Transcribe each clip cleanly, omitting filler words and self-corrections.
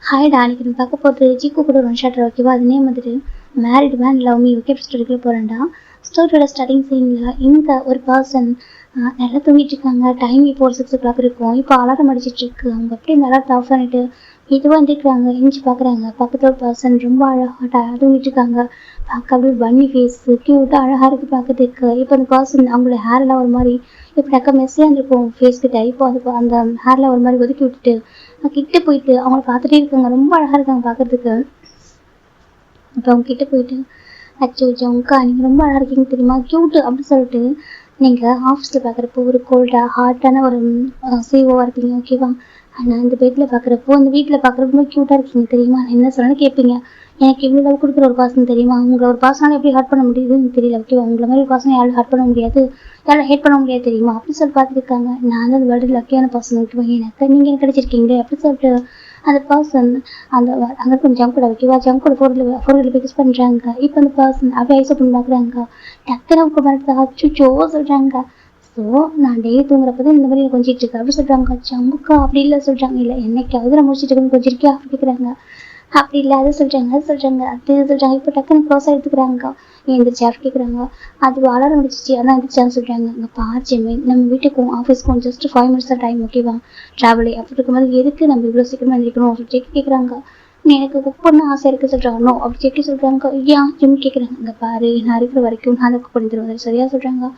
Hi டா, அன்னைக்கு நான் பார்க்க போகிறது ஜிக்கு கூட ஒரு ஒன் ஷாட் ஓகேவா. அது நேம் வந்துட்டு married man love me okay. ஸ்டோரிக்குள்ளே போகிறேன்டா. ஸ்டோரியோட ஸ்டார்டிங் சீனில் இங்கே ஒரு பர்சன் நல்லா தூங்கிட்டு இருக்காங்க. டைம் இப்போ ஒரு 6 o'clock இருக்கும். இப்போ அலாரம் அடிச்சிட்டு இருக்கு. அவங்க அப்படியே இந்த அலாரத்தை ஆஃப் பண்ணிட்டு இதுவாக இருந்துக்கிறாங்க. எஞ்சி பார்க்குறாங்க. பக்கத்தில் ஒரு பர்சன் ரொம்ப அழகாக தூங்கிட்டு இருக்காங்க. பார்க்க அப்படியே பன்னி ஃபேஸ் க்யூட்டாக அழகாக இருக்குது பார்க்கறதுக்கு. இப்போ அந்த பர்சன் அவங்களோட ஹேர்லாம் ஒரு மாதிரி இப்போ டக்க மெஸ்ஸியாக இருந்திருக்கும் ஃபேஸ் கிட்ட. இப்போ அது அந்த ஹேர்லாம் ஒரு மாதிரி ஒதுக்கி விட்டுட்டு கிட்ட போயிட்டு அவங்கள பார்த்துட்டே இருக்காங்க. ரொம்ப அழகாக இருக்காங்க பார்க்கறதுக்கு. இப்போ அவங்க கிட்ட போயிட்டு அச்சோ ஜங்கா நீங்கள் ரொம்ப அழகாக இருக்கீங்க தெரியுமா, க்யூட்டு அப்படின்னு சொல்லிட்டு நீங்கள் ஆஃபீஸில் பார்க்குறப்போ ஒரு கோல்டாக ஹார்ட்டான ஒரு சிஓவாக இருப்பீங்க ஓகேவா. ஆனால் இந்த பெட்டில் பார்க்குறப்போ அந்த வீட்டில் பார்க்குறப்போ ரொம்ப க்யூட்டாக இருக்கீங்க தெரியுமா. நான் என்ன சொல்லணும்னு கேட்பீங்க. எனக்கு இவ்வளோ லவ் கொடுக்குற ஒரு பர்சன் தெரியுமா. உங்களை ஒரு பர்சனால எப்படி ஹர்ட் பண்ண முடியுதுன்னு தெரியல ஓகேவா. உங்களை மாதிரி ஒரு பர்சனை யாரும் ஹர்ட் பண்ண முடியாது, யாரும் ஹேட் பண்ண முடியாது தெரியுமா அப்படி சொல்லி பார்த்துருக்காங்க. நான் தான் வேர்ல்டு லக்கியான பர்சன் ஓகேவா. எனக்கு நீங்கள் எனக்கு கிடைச்சிருக்கீங்களே அப்படி சொல்லிட்டு அந்த பர்சன் அந்த அங்கே கொஞ்சம் ஜங்க் கூட ஓகேவா. ஜங்க் கூட ஃபோரில் பிக்ஸ் பண்ணுறாங்க. இப்போ அந்த பர்சன் அப்படியே ஐஸ் ஓப்பன் பார்க்குறாங்க. டக்குனு அவங்க மரத்தை அச்சுச்சோ சொல்கிறாங்க. ஸோ நான் டெய்லி தூங்குறப்ப தான் இந்த மாதிரி கொஞ்சிட்டு இருக்கேன் அப்படி சொல்கிறாங்க. ஜங்குக்கா அப்படி இல்லை சொல்கிறாங்க. இல்லை என்னைக்காவது நான் முடிச்சுட்டு இருக்கேன் கொஞ்சிருக்கே அப்படி கேட்குறாங்க. அப்படி இல்லை அது சொல்கிறாங்க அது சொல்கிறாங்க. இப்போ டக்குன்னு க்ளோஸாக எடுத்துக்கிறாங்க. எந்திரிச்சு அப்படி கேட்குறாங்க. அது அலாரம் முடிச்சிச்சு அதான் எந்திரிச்சான்னு சொல்கிறாங்க. அங்கே பாச்சமே நம்ம வீட்டுக்கும் ஆஃபீஸ்க்கும் ஜஸ்ட் 5 minutes தான் டைம் ஓகேவா ட்ராவலே. அப்படி இருக்கும்போது எதுக்கு நம்ம இவ்வளோ சீக்கிரமாக எந்திரிக்கணும் சொல்லி கேட்குறாங்க. நீ எனக்கு குக் பண்ண ஆசை இருக்குது சொல்கிறாங்க. நோ அப்படி செக்கி சொல்கிறாங்க. ஏன் ஜிம் கேட்குறாங்க. இங்கே பாரு நான் இருக்கிற வரைக்கும் நான் குக் பண்ணி தருவேன் சரியா சொல்கிறாங்க.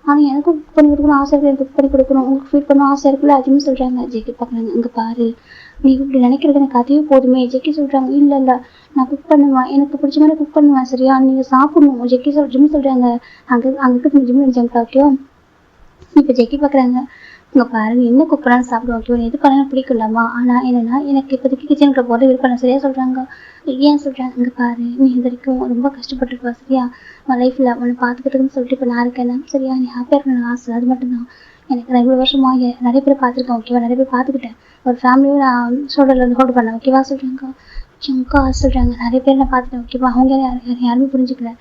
ஆனால் எனக்கும் குக் பண்ணி கொடுக்கணும் ஆசை இருக்குது, எனக்கு குக் பண்ணி கொடுக்கணும், உங்களுக்கு ஃபீல் பண்ணணும் ஆசை இருக்குல்ல அதுன்னு சொல்கிறாங்க. ஜெக்கி பார்க்குறாங்க. இங்கே பாரு நீ இப்படி நினைக்கிறது எனக்கு அதுவே போதுமே. ஜெக்கி சொல்கிறாங்க. இல்லை இல்லை நான் குக் பண்ணுவேன், எனக்கு பிடிச்ச மாதிரி குக் பண்ணுவேன் சரியா, நீங்கள் சாப்பிடணும் ஜெக்கி ஜிம் சொல்கிறாங்க. அங்கே இருக்க ஜிம் நினைச்சாங்க ஓகேவா. இப்போ ஜெக்கி பார்க்குறாங்க. இங்கே பாருங்க என்ன குக் பண்ணாலும் சாப்பிடுவோம் ஓகேவா, எது பண்ணாலும் பிடிக்கலாமா. ஆனால் என்னென்னா எனக்கு இப்போதைக்கு கிச்சனுக்குள்ள போகிறது விருப்பம் சரியா சொல்கிறாங்க. ஏன் சொல்கிறாங்க. இங்கே பாரு நீ இது வரைக்கும் ரொம்ப கஷ்டப்பட்டுருப்பா சரியா, உன் லைஃப்பில் உன்னை பார்த்துக்கிட்டுன்னு சொல்லிட்டு இப்போ நான் இருக்கேன் சரியா, நீ ஹாப்பியாக இருக்கணும் ஆசை அது மட்டும்தான். எனக்கு நான் இவ்வளோ வருஷமாக நிறைய பேர் பார்த்துருக்கேன் ஓகேவா, நிறைய பேர் பார்த்துக்கிட்டேன். ஒரு ஃபேமிலியும் நான் ஷோல்டரில் ஹோல்டு பண்ணேன் ஓகேவா சொல்கிறாங்க. ஜங்கா சொல்கிறாங்க. நிறைய பேர் நான் பார்த்துட்டேன் ஓகேவா, அவங்க யாருமே புரிஞ்சுக்கல.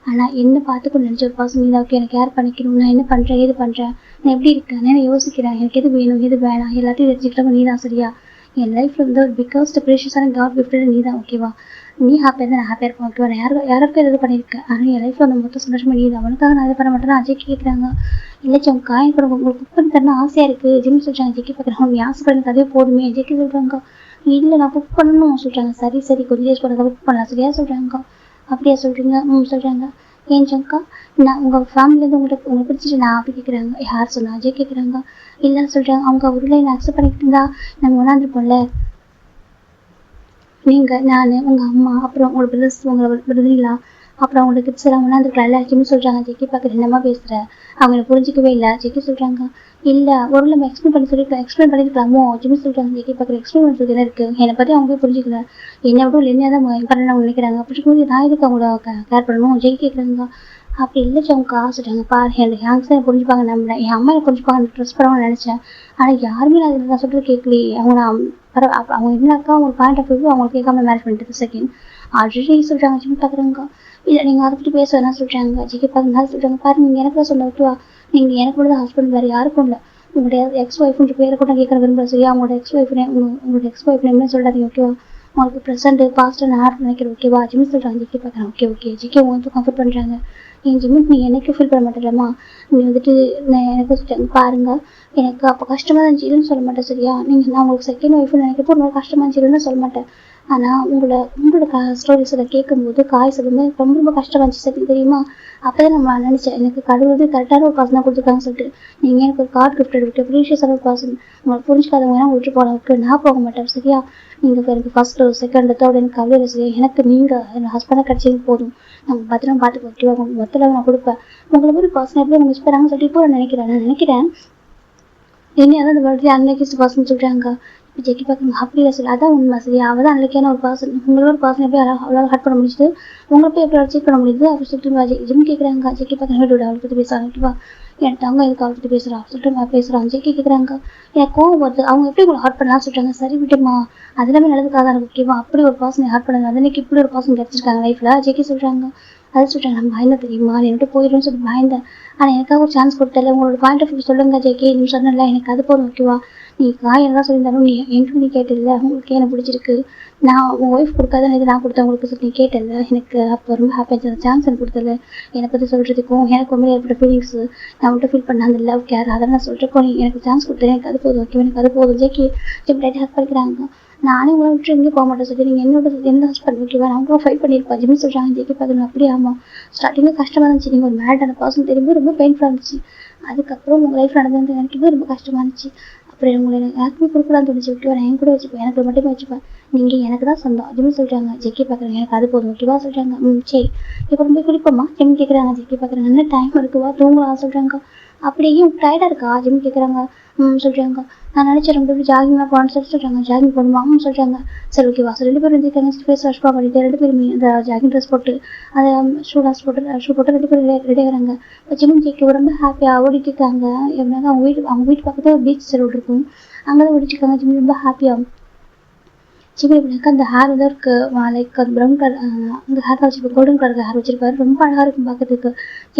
ஆனால் என்ன பார்த்துக்கணும் நினச்ச ஒரு பர்சன் நீ தான் ஓகே. எனக்கு யார் பண்ணிக்கணும், நான் என்ன பண்ணுறேன் ஏது பண்ணுறேன், நான் எப்படி இருக்கேன், நான் யோசிக்கிறேன், எனக்கு எது வேணும் எது வேணாம் எல்லாத்தையும் தெரிஞ்சுக்கிட்டவங்க நீ தான் சரியா. என் லைஃப்பில் வந்து ஒரு பிகாஸ்ட் ப்ரீஷியஸான காட் கிஃப்டட் நீ தான் ஓகேவா. நீ ஹாப்பியாக தான் நான் ஹாப்பியாக இருப்பேன் ஓகேவா. நான் யாருக்கும் எது பண்ணியிருக்கேன். ஆனால் என் லைஃப்பில் வந்து மொத்தம் சந்தோஷமாக நீ தான். அவனுக்காக நான் இது பண்ண மாட்டேன்னா அஜய் கேட்குறாங்க. இல்லை ஜங்கா எனக்கு உங்களுக்கு குக் பண்ணி தரணும் ஆசையாக இருக்குது ஜிம் சொல்கிறாங்க. ஜெக்கி பார்க்குறாங்க. நீ ஆசைப்பட எனக்கு அதே போதுமே. ஜெக்கி சொல்கிறாங்க. இல்லை நான் குக் பண்ணணும் சொல்கிறாங்க. சரி கொஞ்சம் டேஸ் போகிறத குக் பண்ணலாம் சரியா சொல்கிறாங்க. அப்படியா சொல்கிறீங்க சொல்கிறாங்க. ஏன் ஜங்கா நான் உங்கள் ஃபேமிலியிலேருந்து உங்களுக்கு பிடிச்சிட்டு நான் அப்படி கேட்குறாங்க. யார் சொன்னா அஜய் கேட்குறாங்க. இல்லை சொல்கிறாங்க. அவங்க ஊரில் என்ன அக்செப்ட் பண்ணிக்கிட்டு இருந்தா நம்ம ஒன்றாந்துருப்போம்ல நீங்கள் நான் உங்கள் அம்மா அப்புறம் உங்களோட பிரதர்ஸ் உங்களோட பிரதரிலா அப்புறம் அவங்களோட கிட்ஸ் எல்லாம் ஒன்றாந்துருக்கலாம்ல ஜிம் சொல்கிறாங்க. ஜெக்கி பார்க்குற என்னமா பேசுகிற, அவங்க புரிஞ்சிக்கவே இல்லை. ஜெக்கி சொல்கிறாங்க. இல்லை ஒரு நம்ம எக்ஸ்பிளைன் பண்ணியிருக்கலாமோ ஜிம் சொல்கிறாங்க. ஜெக்கி பார்க்குற எக்ஸ்பிளைன் பண்ணுறது என்ன இருக்குது, என்னை பற்றி அவங்களே புரிஞ்சிக்கல, என்னை விட இல்லைன்னா தான் இம்பார்ட்டன் அவங்க நினைக்கிறாங்க. அப்படி இருக்கும்போது நான் எதுக்கு அவங்கள கேர் பண்ணணும் ஜெக்கி கேட்குறாங்க. அப்படி இல்லை அவங்க சொல்கிறாங்க. பாரு என் ஹேங்ஸ் புரிஞ்சுப்பாங்க, நம்பினேன் என் அம்மா எனக்கு புரிஞ்சுப்பாங்க ட்ரெஸ் பண்ணுவாங்கன்னு நினச்சேன். ஆனால் யாருமே நான் சொல்கிறது கேட்கலையே. அவங்க என்னக்கா அவங்க பாயிண்ட் ஆஃப் வியூ அவங்களுக்கு கேட்காம மேரேஜ் பண்ணிட்டு செகண்ட் ஆல்ரெடி சொல்கிறாங்க. ஜிம் பார்க்குறாங்க. இல்லை நீங்கள் அதை பற்றி பேச வேணாம் சொல்கிறாங்க. ஜிக்கி பார்க்குறா சொல்கிறாங்க. பாருங்க நீங்கள் எனக்கு தான் சொல்ல ஓகேவா, நீங்கள் எனக்கு கூட தான் ஹஸ்பண்ட் வேறு யாருக்கும் இல்லை. உங்களுடைய எக்ஸ் ஒய்ஃப்ன்ற பேரை கூட கேட்குற விரும்புகிறேன் சரியா. உங்களோட எக்ஸ் ஒய்ஃப் நேம்னு சொல்லாதீங்க ஓகேவா. உங்களுக்கு ப்ரெசென்ட்டு பாஸ்ட்டு நான் ஆட் நினைக்கிறேன் ஓகேவா. ஜிம் சொல்கிறாங்க. ஜிக்கி பார்க்குறேன். ஓகே ஜிக்கி அவங்க வந்து கம்ஃபர்ட் பண்ணுறாங்க. என் ஜிம்முக்கு நீங்கள் என்னைக்கும் ஃபீல் பண்ண மாட்டேலம்மா, நீ வந்துட்டு நான் எனக்கு பாருங்கள் எனக்கு அப்போ கஷ்டமாக தான் இருந்துச்சுன்னு சொல்ல மாட்டேன் சரியா. நான் உங்களுக்கு செகண்ட் ஒய்ஃப்னு நினைக்கிறப்போ ஒரு நாள் கஷ்டமாக இருந்துச்சுன்னு சொல்ல மாட்டேன். ஆனால் உங்களோட ஸ்டோரிஸ் அதை கேட்கும்போது காய் சொல்லும்போது ரொம்ப கஷ்டமாக இருந்துச்சு சரி தெரியுமா. அப்போ தான் நம்ம நினச்சேன் எனக்கு கடவுள் வந்து கரெக்டான ஒரு பர்சனாக கொடுத்துருக்காங்கன்னு சொல்லிட்டு. நீங்கள் எனக்கு ஒரு கார்டு கிஃப்ட் எடுத்து ப்ரீஷியஸான ஒரு பர்சன் உங்களுக்கு புரிஞ்சுக்காதவங்க வேணா விட்டு போகலாம் நான் போக மாட்டேன் சரியா. நீங்கள் எனக்கு ஃபஸ்ட்டு செகண்ட் தேர்ட் எனக்கு கவலையில் சரியா. எனக்கு நீங்கள் என் ஹஸ்பண்டாக கிடச்சது போதும், நம்ம பத்திரம் பார்த்துக்க ஓகேவா. உங்களுக்கு மொத்தம் நான் கொடுப்பேன். உங்களை ஒரு பர்சன் எப்படி அவங்க மிஸ் பண்ணாங்கன்னு சொல்லிட்டு இப்போ நான் நினைக்கிறேன் என்ன அதான் அந்த வேர்ல்ட்லேயே அன்லக்கிஸ்ட் பர்சன் சொல்கிறாங்க. இப்போ ஜெக்கி பார்க்குங்க. அப்படி இல்லை சொல்லி அதான் உண்மை சரியா. அவள் தான் அன்லக்கியான ஒரு பர்சன். உங்களோட ஒரு பர்சன் எப்படி அவ்வளோ ஹர்ட் பண்ண முடியுது, உங்களை போய் எப்படி அச்சீவ் பண்ண முடியுது அப்படி சொல்லிட்டு ஜிம் கேட்குறாங்க. ஜெக்கி பார்க்குறாங்க. அவளை பற்றி பேசுகிறாங்க ஓகேவா. என் தங்க எதுக்கு அவளை பற்றி பேசுகிறா சொல்லிட்டு பேசுகிறான். ஜெக்கி கேட்குறாங்க. எனக்கு கோவம் வருது, அவங்க எப்படி உங்களை ஹர்ட் பண்ணலாம் சொல்கிறாங்க. சரி விட்டுமா அது எல்லாமே நல்லதுக்காக தான் இருக்கும் ஓகேவா. அப்படி ஒரு பர்சனை ஹர்ட் பண்ணுங்க அதனைக்கு இப்படி ஒரு பர்சன் கிடச்சிருக்காங்க லைஃப்பில். ஜெக்கி சொல்கிறாங்க. அது சொல்கிறாங்க. நான் பயந்தேன் தெரியுமா, நீ விட்டு போயிடும்னு சொல்லி பயந்தேன். ஆனால் எனக்காக ஒரு சான்ஸ் கொடுத்தல, உங்களோட பாயிண்ட் ஆஃப் வியூ சொல்லுங்கள் ஜெக்கி. நீ சொன்னல எனக்கு அது போதும் ஓகேவா. நீ காய் என்ன சொல்லியிருந்தாலும் நீ கேட்டதில்ல, உங்களுக்கு எனக்கு பிடிச்சிருக்கு, நான் உங்கள் ஒய்ஃப் கொடுக்காத இது நான் கொடுத்தேன் உங்களுக்கு சொல்லி நீ கேட்டதில்ல, எனக்கு அப்போ ரொம்ப ஹாப்பியாக இருந்துச்சு. அந்த சான்ஸ் எனக்கு கொடுத்தல என்னை பற்றி சொல்கிறதுக்கும் எனக்கு உண்மையிலே ஏற்பட்ட ஃபீலிங்ஸு நான் உங்கள்கிட்ட ஃபீல் பண்ண அந்த லவ் கேர் அதெல்லாம் நான் சொல்கிறப்போ நீ எனக்கு சான்ஸ் கொடுத்தேன், எனக்கு அது போதும் ஓகே, எனக்கு அது போதும் ஜேக்கி டைட்டாக ஹெல்ப் பண்ணிக்கிறாங்க. நானே உங்களை விட்டு எங்கேயும் போக மாட்டேன் சொல்லி நீங்கள் என்னோட என்ன ஹஸ்பண்ட் ஓகேவா நான் உங்களும் ஃபைட் பண்ணியிருப்பா ஜிம்னு சொல்கிறாங்க. ஜேக்கி பார்க்கணும் அப்படியே ஆமாம் ஸ்டார்டிங்கில் கஷ்டமாக இருந்துச்சு, நீங்கள் ஒரு மேரிடான பர்சன் தெரியும்போது ரொம்ப பெயின்ஃபுல்லாக இருந்துச்சு. அதுக்கப்புறம் உங்கள் லைஃப் நடந்தது எனக்கு ரொம்ப கஷ்டமாக இருந்துச்சு. அப்புறம் உங்களை எனக்கு யாருக்குமே கொடுக்கலான்னு தோணுச்சு. ஓகேவா நான் என் கூட வச்சுப்பேன், எனக்கு மட்டுமே வச்சுப்பேன், நீங்கள் எனக்கு தான் சொந்தம் ஜிம்னு சொல்கிறாங்க. ஜெக்கி பார்க்குறேன் எனக்கு அது போதும் ஓகேவா சொல்கிறாங்க. சரி இப்போ ரொம்ப குளிப்போம்மா ஜிம் கேட்குறாங்க. ஜெக்கி பார்க்குறாங்க என்ன டைம் இருக்குவா தூங்கலாம் சொல்கிறாங்க. அப்படியே டயர்டாக இருக்கா ஜிம் கேட்குறாங்க. சொல்கிறாங்க. நான் நினச்சேன் ரொம்ப ஜாகிங்லாம் போகணும்னு சொல்கிறாங்க. ஜாகிங் போகணுமா சொல்கிறாங்க. சரி ஓகேவா சார் 2 பேரும் இருந்திருக்காங்க. ஃபேஸ் வாஷ் பண்ணிட்டு 2 பேருமே அந்த ஜாகிங் ட்ரெஸ் போட்டு அதை ஷூ போட்டு 2 பேரும் ரெடி ஆகிறாங்க. இப்போ ஜிம் ஜெக்கி ரொம்ப ஹாப்பியாக ஓடிட்டு இருக்காங்க. எப்படின்னா அவங்க வீட்டு பக்கத்தில் பீச் சைடு இருக்கும், அங்கே தான் ஓடிட்டு இருக்காங்க. ஜிம் ரொம்ப ஹாப்பியாக ஜிம் எப்படின்னாக்கா அந்த ஹேர் வந்து இருக்கு லைக் அது ப்ரௌன் கலர் அந்த ஹேர் வச்சிருப்பாரு, கோல்டன் கலர் ஹேர் வச்சிருப்பாரு, ரொம்ப அழகாக இருக்கும் பார்க்கறதுக்கு.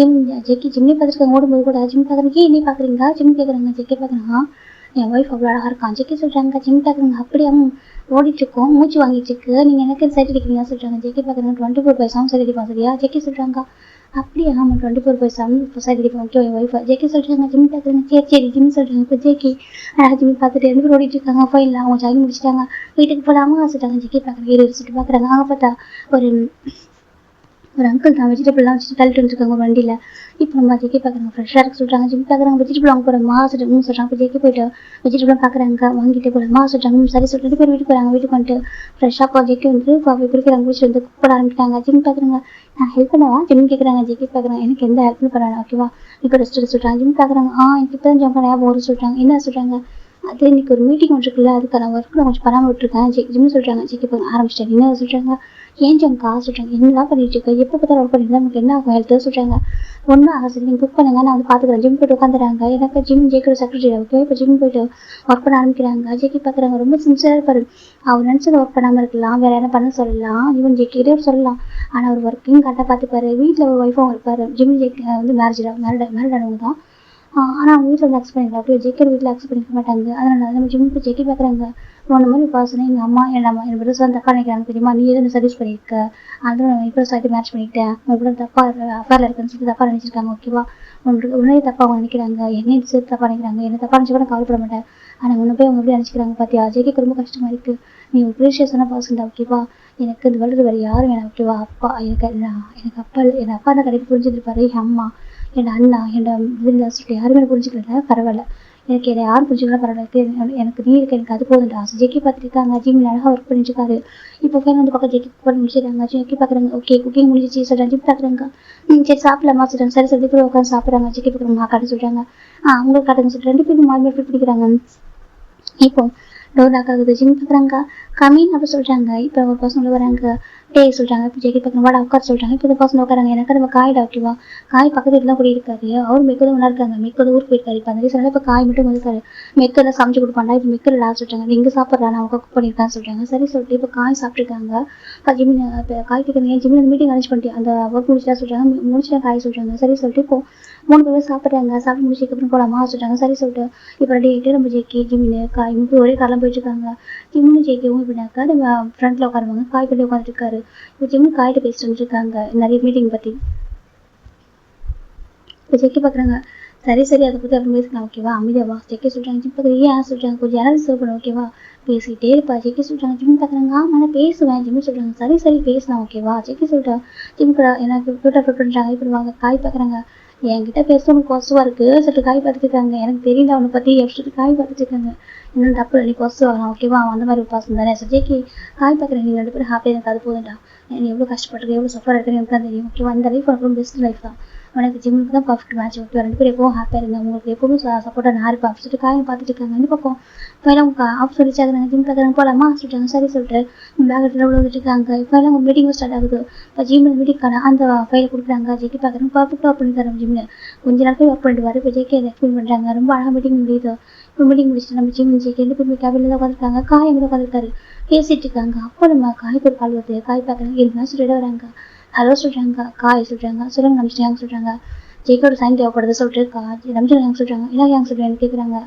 ஜெக்கி ஜிம்னே பார்த்துருக்காங்க ஓடும்போது கூட. ஜிம் பார்க்குறீங்க நீ பார்க்குறீங்களா ஜிம் கேட்குறாங்க. ஜெக்கி பார்க்குறாங்க என் ஒய்ஃப் அவ்வளோ அழகாக இருக்கான். ஜெக்கி சொல்கிறாங்க. ஜிம் பார்க்குறாங்க அப்படியே ஓடிட்டு இருக்கோம் மூச்சு வாங்கிட்டு இருக்கு, நீங்கள் எனக்கு சைட் அடிக்கிறீங்களா சொல்கிறாங்க. ஜெக்கி பார்க்குறாங்க 24/7 சைட் அடிப்பான் சரியா. ஜெக்கி சொல்கிறாங்க அப்படியே ஆமாம் 24/7 சைட் அடிப்பான் ஓகே என் ஒய்ஃபை. ஜெக்கி சொல்கிறாங்க. ஜிம் பார்க்குறாங்க சரி ஜிம் சொல்கிறாங்க. இப்போ ஜெக்கி ஜிம் பார்த்துட்டு 2 பேர் ஓடிட்டு இருக்காங்க. ஃபைனில் அவங்க ஜாகிங் முடிச்சிட்டாங்க, வீட்டுக்கு போகலாமா சொல்லிட்டாங்க. ஜெக்கி பார்க்குறாங்க சொல்லிட்டு பார்க்குறாங்க. அங்கே பார்த்தா ஒரு அங்கிள் தான் வெஜிடபிள்லாம் வச்சுட்டு தள்ளிட்டு வந்துருக்காங்க வண்டியில். இப்போ நம்ம ஜெக்கி பார்க்குறாங்க ஃப்ரெஷ்ஷாக இருக்கு சொல்கிறாங்க. ஜிம் பார்க்குறாங்க வெஜிடபிள் வாங்க போகிறோம்மா சொல்லிட்டு சொல்கிறாங்க. இப்போ ஜெக்கி போயிட்டு வெஜிடபிள்லாம் பார்க்குறாங்க வாங்கிட்டு போகலாமா சொல்லிட்டாங்க. சரி சொல்லிட்டு 2 பேர் வீட்டுக்கு போகிறாங்க. வீட்டுக்கு வந்துட்டு ஃப்ரெஷ்ஷாக இப்போ ஜெக்கி வந்து காஃபி குடிக்கிறாங்க, குடிச்சு வந்து குக் பண்ண ஆரம்பிட்டாங்க. ஜிம் பார்க்குறாங்க நான் ஹெல்ப் பண்ணவா ஜிம் கேட்குறாங்க. ஜெக்கி பார்க்குறாங்க எனக்கு எந்த ஹெல்ப்னு பண்ணலாம் ஓகேவா இப்போ ரெஸ்ட் சொல்கிறாங்க. ஜிம் பார்க்குறாங்க எனக்கு இப்போ தான் ஜம்ப் ஞாபகம் வரும் சொல்கிறாங்க. என்ன சொல்கிறாங்க அது இன்னைக்கு ஒரு மீட்டிங் ஒன்று இருக்குல்ல அதுக்கான ஒர்க் நான் கொஞ்சம் பண்ணாமல் விட்டுருக்கேன் ஜிம்னு சொல்கிறாங்க. ஜெக்கி பார்க்க ஆரம்பிச்சிட்டாங்க. என்ன சொல்கிறாங்க ஏன் ஜம்கா சொல்கிறாங்க. என்னதான் பண்ணிட்டு இருக்கேன் எப்போ பார்த்தாலும் ஒர்க் பண்ணிட்டு நமக்கு என்ன ஆகும் ஹெல்த்து சொல்கிறாங்க. ஒன்றும் ஆக சரி நீங்கள் புக் பண்ணுங்க நான் வந்து பார்த்துக்கிறேன். ஜிம் போய்ட்டு உட்காந்துறாங்க. எனக்கு ஜிம் ஜெக்கியோட செக்ரட்டரி ஓகே. இப்போ ஜிம் போய்ட்டு ஒர்க் பண்ண ஆரம்பிக்கிறாங்க. ஜெக்கி பார்க்குறாங்க ரொம்ப சின்சியராக இருப்பார். அவர் நினச்சதை ஒர்க் பண்ணாமல் இருக்கலாம், வேறு என்ன பண்ண சொல்லலாம், ஈவன் ஜெக்கிட்டே சொல்லலாம். ஆனால் அவர் ஒர்க்கையும் கரெக்டாக பார்த்துப்பாரு. வீட்டில் ஒரு ஒய்ஃபும் இருப்பார். ஜிம் ஜெக்கி வந்து மேரிடானவங்க தான். ஆனால் அவங்க வீட்டில் வந்து அக்செப்ட் பண்ணிக்கலாம் அப்படியே ஜெக்கி வீட்டில் அக்செப்ட் பண்ணிக்க மாட்டாங்க. அதனால் நம்ம ஜிம்முக்கு ஜெக்கி பார்க்குறாங்க. உன்ன மாதிரி பர்சனை எங்கள் அம்மா என் பெருசாக தப்பாக நினைக்கிறாங்க தெரியுமா, நீ எதுவும் சர்வீஸ் பண்ணியிருக்க அதனால நான் இப்போ சாய்ட்டு மேட்ச் பண்ணிக்கிட்டேன் உங்க கூட தப்பாக அஃபேரில் இருக்குன்னு சொல்லி தப்பாக நினச்சிருக்காங்க ஓகேவா. உன்னையே தப்பாக அவங்க நினைக்கிறாங்க, என்னையும் சேர்த்து தப்பாக நினைக்கிறாங்க, என்ன தப்பாக நினச்சி கூட கவலைப்பட மாட்டேன். ஆனால் உன்னை போய் அவங்க எப்படி நினச்சிக்கிறாங்க பார்த்தியா. ஜெக்கிக்கு ரொம்ப கஷ்டமாக இருக்குது. நீ ஒரு ப்ரீஷியஸான பர்சன் தான் ஓகேவா. எனக்கு இந்த வேர்ல்டு வேறு யாரும் வேணாம் ஓகேவா. அப்பா எனக்கு அப்பா என் அப்பா தான் கடைக்கு புரிஞ்சுருப்பாரு, என் அம்மா என் அண்ணா என் இதில் சொல்லிட்டு யாருமே புரிஞ்சுக்கல பரவாயில்ல, எனக்கு என்னை யாரும் புரிஞ்சுக்கலாம் பரவாயில்ல, எனக்கு நீ இருக்க எனக்கு அது போதுண்டா. ஜெக்கி பார்த்துருக்காங்க. ஜிம்மில் அழகாக ஒர்க் பண்ணிட்டுருக்காரு. இப்போ ஃபேன் வந்து பக்கம் ஜெக்கி குக் பண்ணி முடிச்சிடுறாங்க. ஜெக்கி பார்க்குறாங்க ஓகே குக்கிங் முடிஞ்சிச்சு சொல்கிறாங்க. ஜிம் பார்க்குறாங்க சரி சாப்பிடலாமா சொல்கிறாங்க. சரி சொல்லி கூட உட்காந்து சாப்பிட்றாங்க. ஜெக்கி பார்க்குறாங்க காட்ட சொல்கிறாங்க. அவங்களுக்கு காட்டுங்க சொல்லிட்டு 2 பேரும் மாறி மாறி பிடிக்கிறாங்க. இப்போ டோர் லாக் ஆகுது. ஜிம் பார்க்குறாங்க கம்மின்னு அப்படி சொல்கிறாங்க. இப்போ ஒரு பர்சன் உள்ள வராங்க டே சொல்கிறாங்க. இப்போ ஜெக்கி பார்க்குறாங்க வாடா உட்கார சொல்கிறாங்க. இப்போ இந்த பர்சன் உட்காராங்க. எனக்கு நம்ம காய் டாக்டிவா காய் பக்கத்து வீட்டில் கூட இருக்காரு. அவர் மெக்கதும் நல்லா இருக்காங்க. மெக்கது ஊருக்கு போயிருக்காரு. இப்போ அந்த ரீசனால இப்போ காய் மட்டும் வந்துருக்காரு. மெக்கெல்லாம் சமைச்சு கொடுப்பாண்டா. இப்போ மெக்கல் லாஸ்ட் சொல்கிறாங்க. நீங்கள் சாப்பிட்றா நான் அவங்க குக் பண்ணியிருக்கான்னு சொல்கிறாங்க. சரி சொல்லிட்டு இப்போ காய் சாப்பிட்ருக்காங்க. இப்போ ஜிம்மின் இப்போ காய் கேட்குறீங்க ஜிம்மில் அந்த மீட்டிங் அரேஞ்ச் பண்ணிட்டு அந்த ஒர்க் முடிச்சுட்டா சொல்கிறாங்க. முடிச்சுட்டா காய் சொல்கிறாங்க. சரி சொல்லிட்டு இப்போ 3 பேரும் சாப்பிட்றாங்க. சாப்பிட்டு முடிச்சதுக்கப்புறம் போகலாமா சொல்கிறாங்க. சரி சொல்லிட்டு இப்போ ரெடி ஆகிட்டு நம்ம ஜெக்கி ஜிம்மின்னு காய் இப்போ ஒரே காலம் போயிட்டுருக்காங்க. ஜிம்னு ஜெக்கியும் இப்படினாக்கா நம்ம ஃப்ரண்ட்டில் உட்காருவாங்க. காய் பண்ணி உட்காந்துருக்காரு. இப்போ ஜிம்மு காய்ட்டு பேசிட்டு வந்துருக்காங்க நிறைய மீட்டிங் பற்றி. இப்போ ஜெக்கி பார்க்குறாங்க சரி அதை பற்றி அப்புறம் பேசிக்கலாம் ஓகேவா அமைதியாவா. ஜெக்கி சொல்கிறாங்க. ஜிம் பார்க்குறீங்க ஏன் சொல்கிறாங்க கொஞ்சம் யாராவது சர்வ் பண்ண ஓகேவா பேசிக்கிட்டே இருப்பா. ஜெக்கி சொல்கிறாங்க. ஜிம் பார்க்குறாங்க நான் பேசுவேன். ஜிம்மு சொல்கிறாங்க சரி பேசலாம் ஓகேவா. ஜெக்கி சொல்லிட்டா ஜிம் கூட எனக்கு ட்விட்டர் பண்ணுறாங்க. இப்படி வாங்க காய் பார்க்குறாங்க. என்கிட்ட பேச உனக்கு பாசிட்டிவாக இருக்குது சொல்லிட்டு காய் பார்த்துருக்காங்க. எனக்கு தெரியல அவனை பற்றி எப்படி காய் பார்த்துருக்காங்க. இன்னும் தப்பு நீ பாசிட்டிவ் ஆகலாம் ஓகேவா. அவன் அந்த மாதிரி ஒரு பாசம் தானே. ஜெக்கி காய் பார்க்குறேன் நீங்கள் 2 பேரும் ஹாப்பியாக எனக்கு அது போதுண்டா. நீ எவ்வளோ கஷ்டப்பட்டுருக்கு எவ்வளோ சஃபர் இருக்குன்னு எனக்கு தான் தெரியும் ஓகேவா. இந்த லைஃப் ரொம்ப பெஸ்ட் லைஃப் தான். உனக்கு ஜிம்முக்கு தான் பர்ஃபெக்ட் மேட்ச் ஓகே. 2 பேரும் எப்பவும் ஹாப்பியாக இருங்க. உங்களுக்கு எப்பவும் சப்போர்ட்டாக நான் இருப்பேன் அப்படி சொல்லிட்டு காய் பார்த்துட்டு இருக்காங்க. இந்த பக்கம் இப்போ எல்லாம் ஆஃப் சொல்லிச்சாங்க. ஜிம் பார்க்குறாங்க போகலாமா சொல்லிட்டாங்க. சரி சொல்லிட்டு பேக் எடுத்து வந்துட்டு இருக்காங்க. இப்போ எல்லாம் உங்கள் மீட்டிங் ஸ்டார்ட் ஆகுது. இப்போ ஜிம்மில் மீட்டிங்கான அந்த ஃபைலை கொடுக்குறாங்க. ஜெக்கி பார்க்குறாங்க பர்ஃபெக்டாக ஒர்க் பண்ணி தரோம் ஜிம்மில் கொஞ்ச நாள் போய் ஒர்க் பண்ணிட்டு வர. இப்போ ஜெக்கி அதை எக்ஸ்பிளைன் பண்ணுறாங்க. ரொம்ப அழகாக மீட்டிங் முடியுது. இப்போ மீட்டிங் முடிச்சுட்டு நம்ம ஜிம் ஜெக்கி 2 பேருமே கேபினில் தான் உட்காந்துருக்காங்க. காய் எங்கே உட்காந்துருக்காரு பேசிட்டு இருக்காங்க. அப்போ நம்ம காய்க்கு ஒரு கால் வருது. காய் பார்க்குறாங்க இருந்தாலும் சொல்லிட்டு வராங்க. ஹலோ சொல்கிறாங்க. காய் சொல்கிறாங்க சொல்லுங்க நம்ம சொல்கிறாங்க. ஜேகேயோட சைன் தேவைப்படுது சொல்லிட்டு நம்ஜன் கேங் சொல்கிறாங்க. என்ன கேங் சொல்கிறேன்னு கேட்குறாங்க.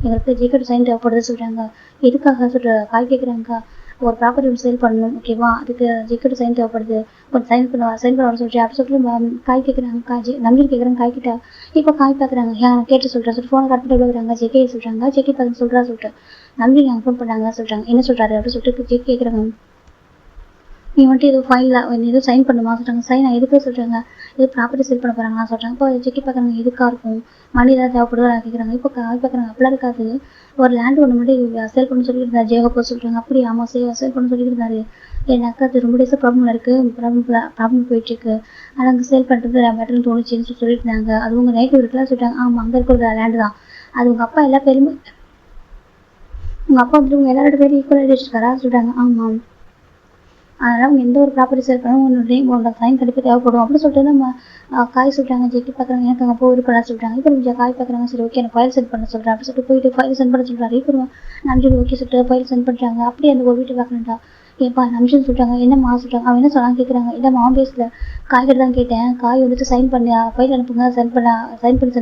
எங்களுக்கு ஜேகேயோட சைன் தேவைப்படுது சொல்கிறாங்க. எதுக்காக சொல்கிற காய் கேட்குறாங்க. ஒரு ப்ராப்பர்ட்டி சேல் பண்ணணும், ஓகேவா, அதுக்கு ஜேகேயோட சைன் தேவைப்படுது, கொஞ்சம் சைன் பண்ண வர சொல்லிட்டு அப்படி சொல்லிட்டு காய் கேட்குறாங்க. நம்பிக்கை கேட்குறாங்க காய் கிட்ட. இப்போ காய் பார்க்குறாங்க. ஏன் கேட்டு சொல்கிறேன் சொல்லிட்டு ஃபோனை கட் பண்ணி விடுறாங்க. ஜேகே சொல்கிறாங்க. ஜேகே பார்த்து சொல்லிட்டு நம்பிக்கை அங்கே ஃபோன் பண்ணாங்க சொல்கிறாங்க. என்ன சொல்கிறாரு அப்படின்னு சொல்லிட்டு ஜேகே கேட்குறாங்க. நீ வந்துட்டு ஏதோ ஃபைலில் ஏதோ சைன் பண்ணுமா சொல்கிறாங்க. சைன் எதுக்கு சொல்கிறாங்க. இது ப்ராப்பர்ட்டி சேல் பண்ண போகிறாங்களா சொல்கிறாங்க. இப்போ செக்கி பார்க்குறாங்க. எதுக்காக இருக்கும், மணி ஏதாவது தேவைப்படுதோ கேட்குறாங்க. இப்போ பார்க்குறாங்க. அப்படிலாம் இருக்காது, ஒரு லேண்ட் ஒன்று மட்டும் சேல் பண்ண சொல்லிட்டு இருந்தார் ஜேகோ சொல்கிறாங்க. அப்படி ஆமாம் சேல் பண்ண சொல்லிட்டு இருந்தாரு. எனக்கு அது ரொம்ப டேஸாக ப்ராப்ளம் இருக்குது, ப்ராப்ளம் போயிட்டுருக்கு, ஆனால் அங்கே சேல் பண்ணுறது பெட்டர்னு தோணுச்சுன்னு சொல்லிட்டு இருந்தாங்க. அது உங்கள் நைட்டு இருக்குலாம் சொல்லிட்டாங்க. ஆமாம் அங்கே இருக்கிற லேண்டு தான் அது. உங்கள் அப்பா எல்லா பேருமே உங்கள் அப்பா வந்துட்டு உங்கள் எல்லாரோட பேரும் ஈக்குவலாக வச்சுருக்காரா சொல்கிறாங்க. ஆமாம், அதனால் அவங்க எந்த ஒரு ப்ராப்பர்ட்டி சேல் பண்ணாலும் உங்களோட சைன் கண்டிப்பாக தேவைப்படும் அப்படின்னு சொல்லிட்டு நம்ம காய் சொல்கிறாங்க. ஜெக்கி பார்க்குறாங்க. எனக்கு அங்கே போய் இருக்கலாம் சொல்கிறாங்க. இப்போ கொஞ்சம் காய் பார்க்குறாங்க. சரி ஓகே எனக்கு ஃபைல் சென்ட் பண்ண சொல்கிறேன் அப்படின்னு சொல்லிட்டு போயிட்டு ஃபைல் சென்ட் பண்ண சொல்கிறாரு. இப்போ நம்ஜன் ஓகே சொல்லிட்டு ஃபைல் சென்ட் பண்ணுறாங்க. அப்படியே அந்த ஒரு வீட்டு பார்க்குறேன்டா. ஏப்பா நம்ஜன் சொல்கிறாங்க. என்னம்மா சொல்கிறாங்க. அவன் என்ன சொன்னான்னு கேட்குறாங்க. இல்லை மாம் பேஸில் காய் கிட்ட தான் கேட்டேன். காய் வந்துட்டு சைன் பண்ண ஃபைல் அனுப்புங்க, சென்ட்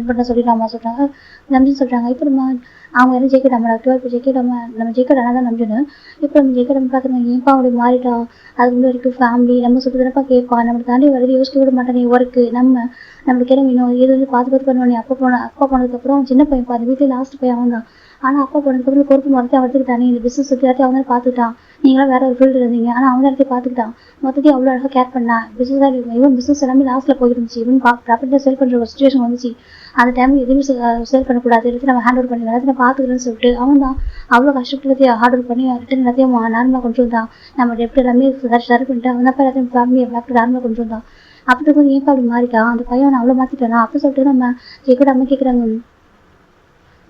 பண்ண சொல்லிடலாமா சொல்கிறாங்க. நம்ஜன் சொல்கிறாங்க. இப்போ நம்ம அவங்க என்ன ஜெயிக்கிட்ட நம்ம இப்போ ஜெயிக்கிட்ட நம்ம ஜெயிக்கிட்ட தான் நம்ஜன். இப்போ நம்ம ஜெயிக்கிட்ட பார்க்குறாங்க. ஏன்ப்பா அப்படி மாறிட்டா, அது வந்து வரைக்கும் ஃபேமிலி நம்ம சொல்லிட்டுப்பா கேட்பா, நம்மளை தாண்டி வருது யோசிக்க விட மாட்டேன். ஒர்க்கு நம்மளுக்கு என்ன வேணும், இது வந்து பார்த்து பண்ணுவேன். அப்பா போனதுக்கப்புறம் சின்ன பையன் அந்த வீட்டில் லாஸ்ட் பையன் அவன் தான். ஆனால் அப்பா போனதுக்கப்புறம் பொறுப்பு மொத்தத்தை அவர்த்துக்கிட்டானே, இந்த பிஸ்னஸ் சுற்றி எல்லாத்தையும் அவன் தான் பார்த்துக்கிட்டான். நீங்களாம் வேற ஒரு ஃபீல்டு இருந்தீங்க, ஆனால் அவன் தான் எல்லாத்தையும் பார்த்துக்கிட்டான். மொத்தத்தையும் அவ்வளோ அழகாக கேர் பண்ணா. பிஸ்னஸ் எல்லாமே லாஸ்ட்டில் போயிருந்துச்சு. ப்ராப்பர்ட்டியாக சேல் பண்ணுற ஒரு சுச்சுவேஷன் வந்துச்சு. அந்த டைமில் எதுவுமே சேல் பண்ணக்கூடாது, எல்லாத்தையும் நம்ம ஹேண்ட் ஓவர் பண்ணி எல்லாத்தையும் நான் பார்த்துக்கிறேன்னு சொல்லிட்டு அவன் தான் அவ்வளோ கஷ்டப்பட்டு ஹார்ட் ஒர்க் பண்ணி ரிட்டன் எல்லாத்தையும் நார்மலாக கொண்டு வந்தான். நம்ம டெப்ட் எல்லாமே சரி பண்ணிட்டு அவன் தான் எல்லாத்தையும் ஃபேமிலியை பேக் நார்மலாக கொண்டு வந்தான். அப்படி இருக்கும் ஏன்ப்பா அப்படி மாறிட்டான், அந்த பையன் அவ்வளோ மாற்றிட்டானா அப்படி சொல்லிட்டு நம்ம ஜெயக்கூட அம்மா கேட்குறாங்க.